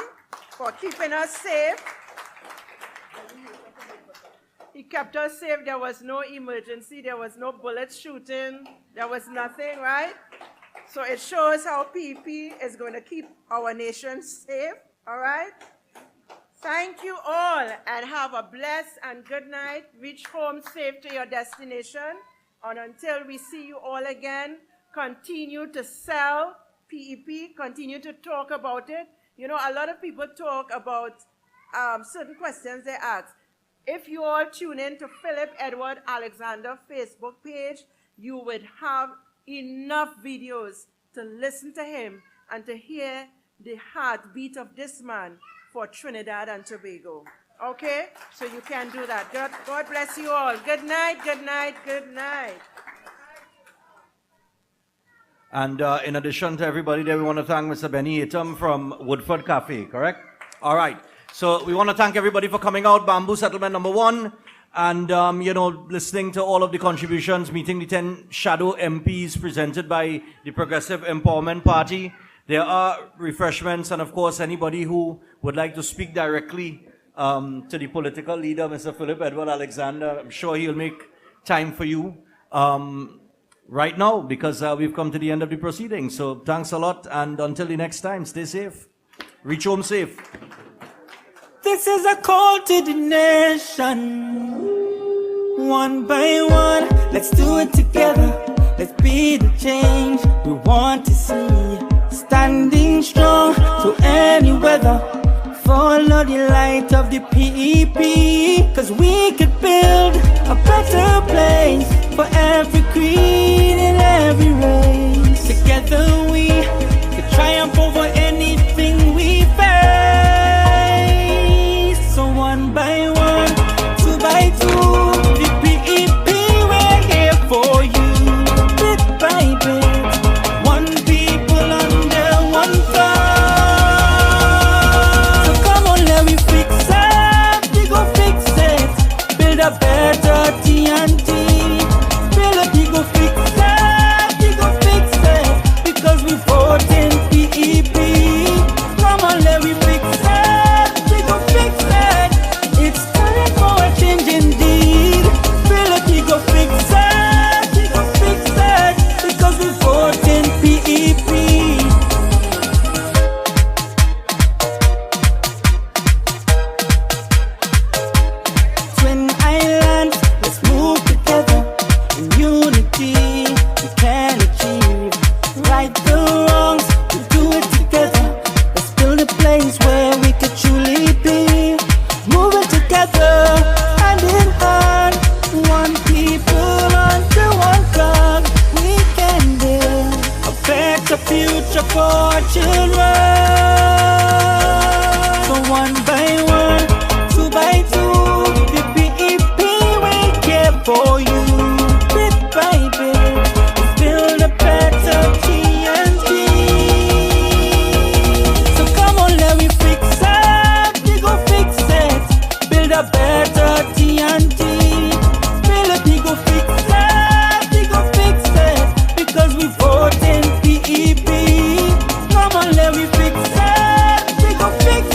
for keeping us safe. He kept us safe. There was no emergency. There was no bullet shooting. There was nothing, right? So it shows how PP is going to keep our nation safe, all right? Thank you all, and have a blessed and good night. Reach home safe to your destination. And until we see you all again, continue to sell PEP, continue to talk about it. You know, a lot of people talk about certain questions they ask. If you all tune in to Philip Edward Alexander Facebook page, you would have enough videos to listen to him and to hear the heartbeat of this man for Trinidad and Tobago. Okay? So you can do that. God bless you all. Good night, good night, good night. And in addition to everybody there, we want to thank Mr. Benny Itam from Woodford Cafe, correct? All right. So we want to thank everybody for coming out, Bamboo Settlement Number 1, and, listening to all of the contributions, meeting the 10 shadow MPs presented by the Progressive Empowerment Party. There are refreshments, and of course, anybody who would like to speak directly to the political leader, Mr. Philip Edward Alexander, I'm sure he'll make time for you right now, because we've come to the end of the proceedings. So thanks a lot, and until the next time, stay safe. Reach home safe. This is a call to the nation. One by one, let's do it together. Let's be the change we want to see. Standing strong to any weather. Follow the light of the PEP. Cause we could build a better place for every creed and every race. Together we could triumph over anything we face. So one by one, two by two, the PEP, we're here for you. Bit by bit, one people under one flag. So come on, let me fix it, we go fix it. Build a better TNT. Build a we go fix it, we go fix it. Because we vote in PEP. Come on, let me fix it, we go fix it. It's time for a change indeed. Build a we go fix it, we go fix it. Because we vote in PEP. Twin Islands, let's move together. In unity, we can achieve. Right the wrongs, we do it together. Let's build a place where we could truly be. Move it together, hand in hand. One people under one flag. We can build a better future for our children. So one by one, two by two, the PEP will care for you. Bit by bit, let's build a better TNT. So come on, let me fix it, we go fix it. Build a better TNT. Build a we go fix it, we go fix it. Because we vote in PEP. Come on, let me fix it, we go fix it.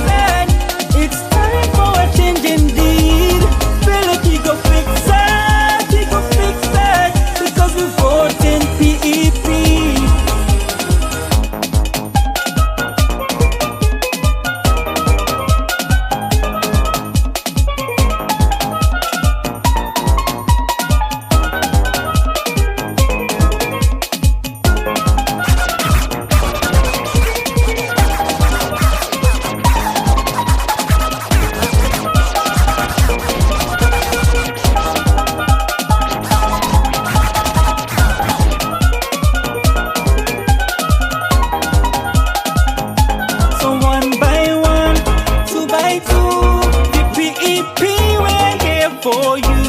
PEP, we're here for you.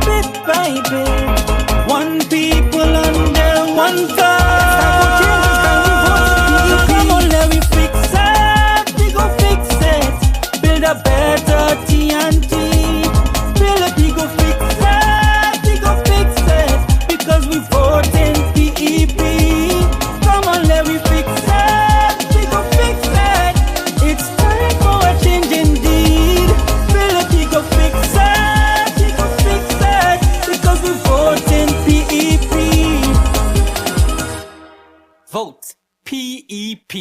Bit by bit, one people under one thought. Come on, let me fix it. We go fix it. Build a better TNT. Build a we go fix it. We go fix it. Because we vote in PEP. Come on, let me fix it. We go fix it. It's time for a change indeed. Build a we go fix it. We go fix it. Because we vote in PEP. Vote PEP.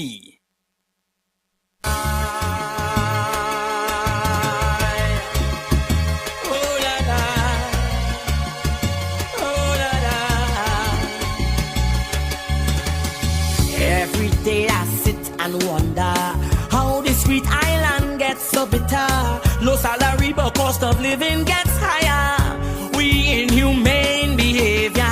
Every day I sit and wonder how this sweet island gets so bitter. Low salary but cost of living gets high.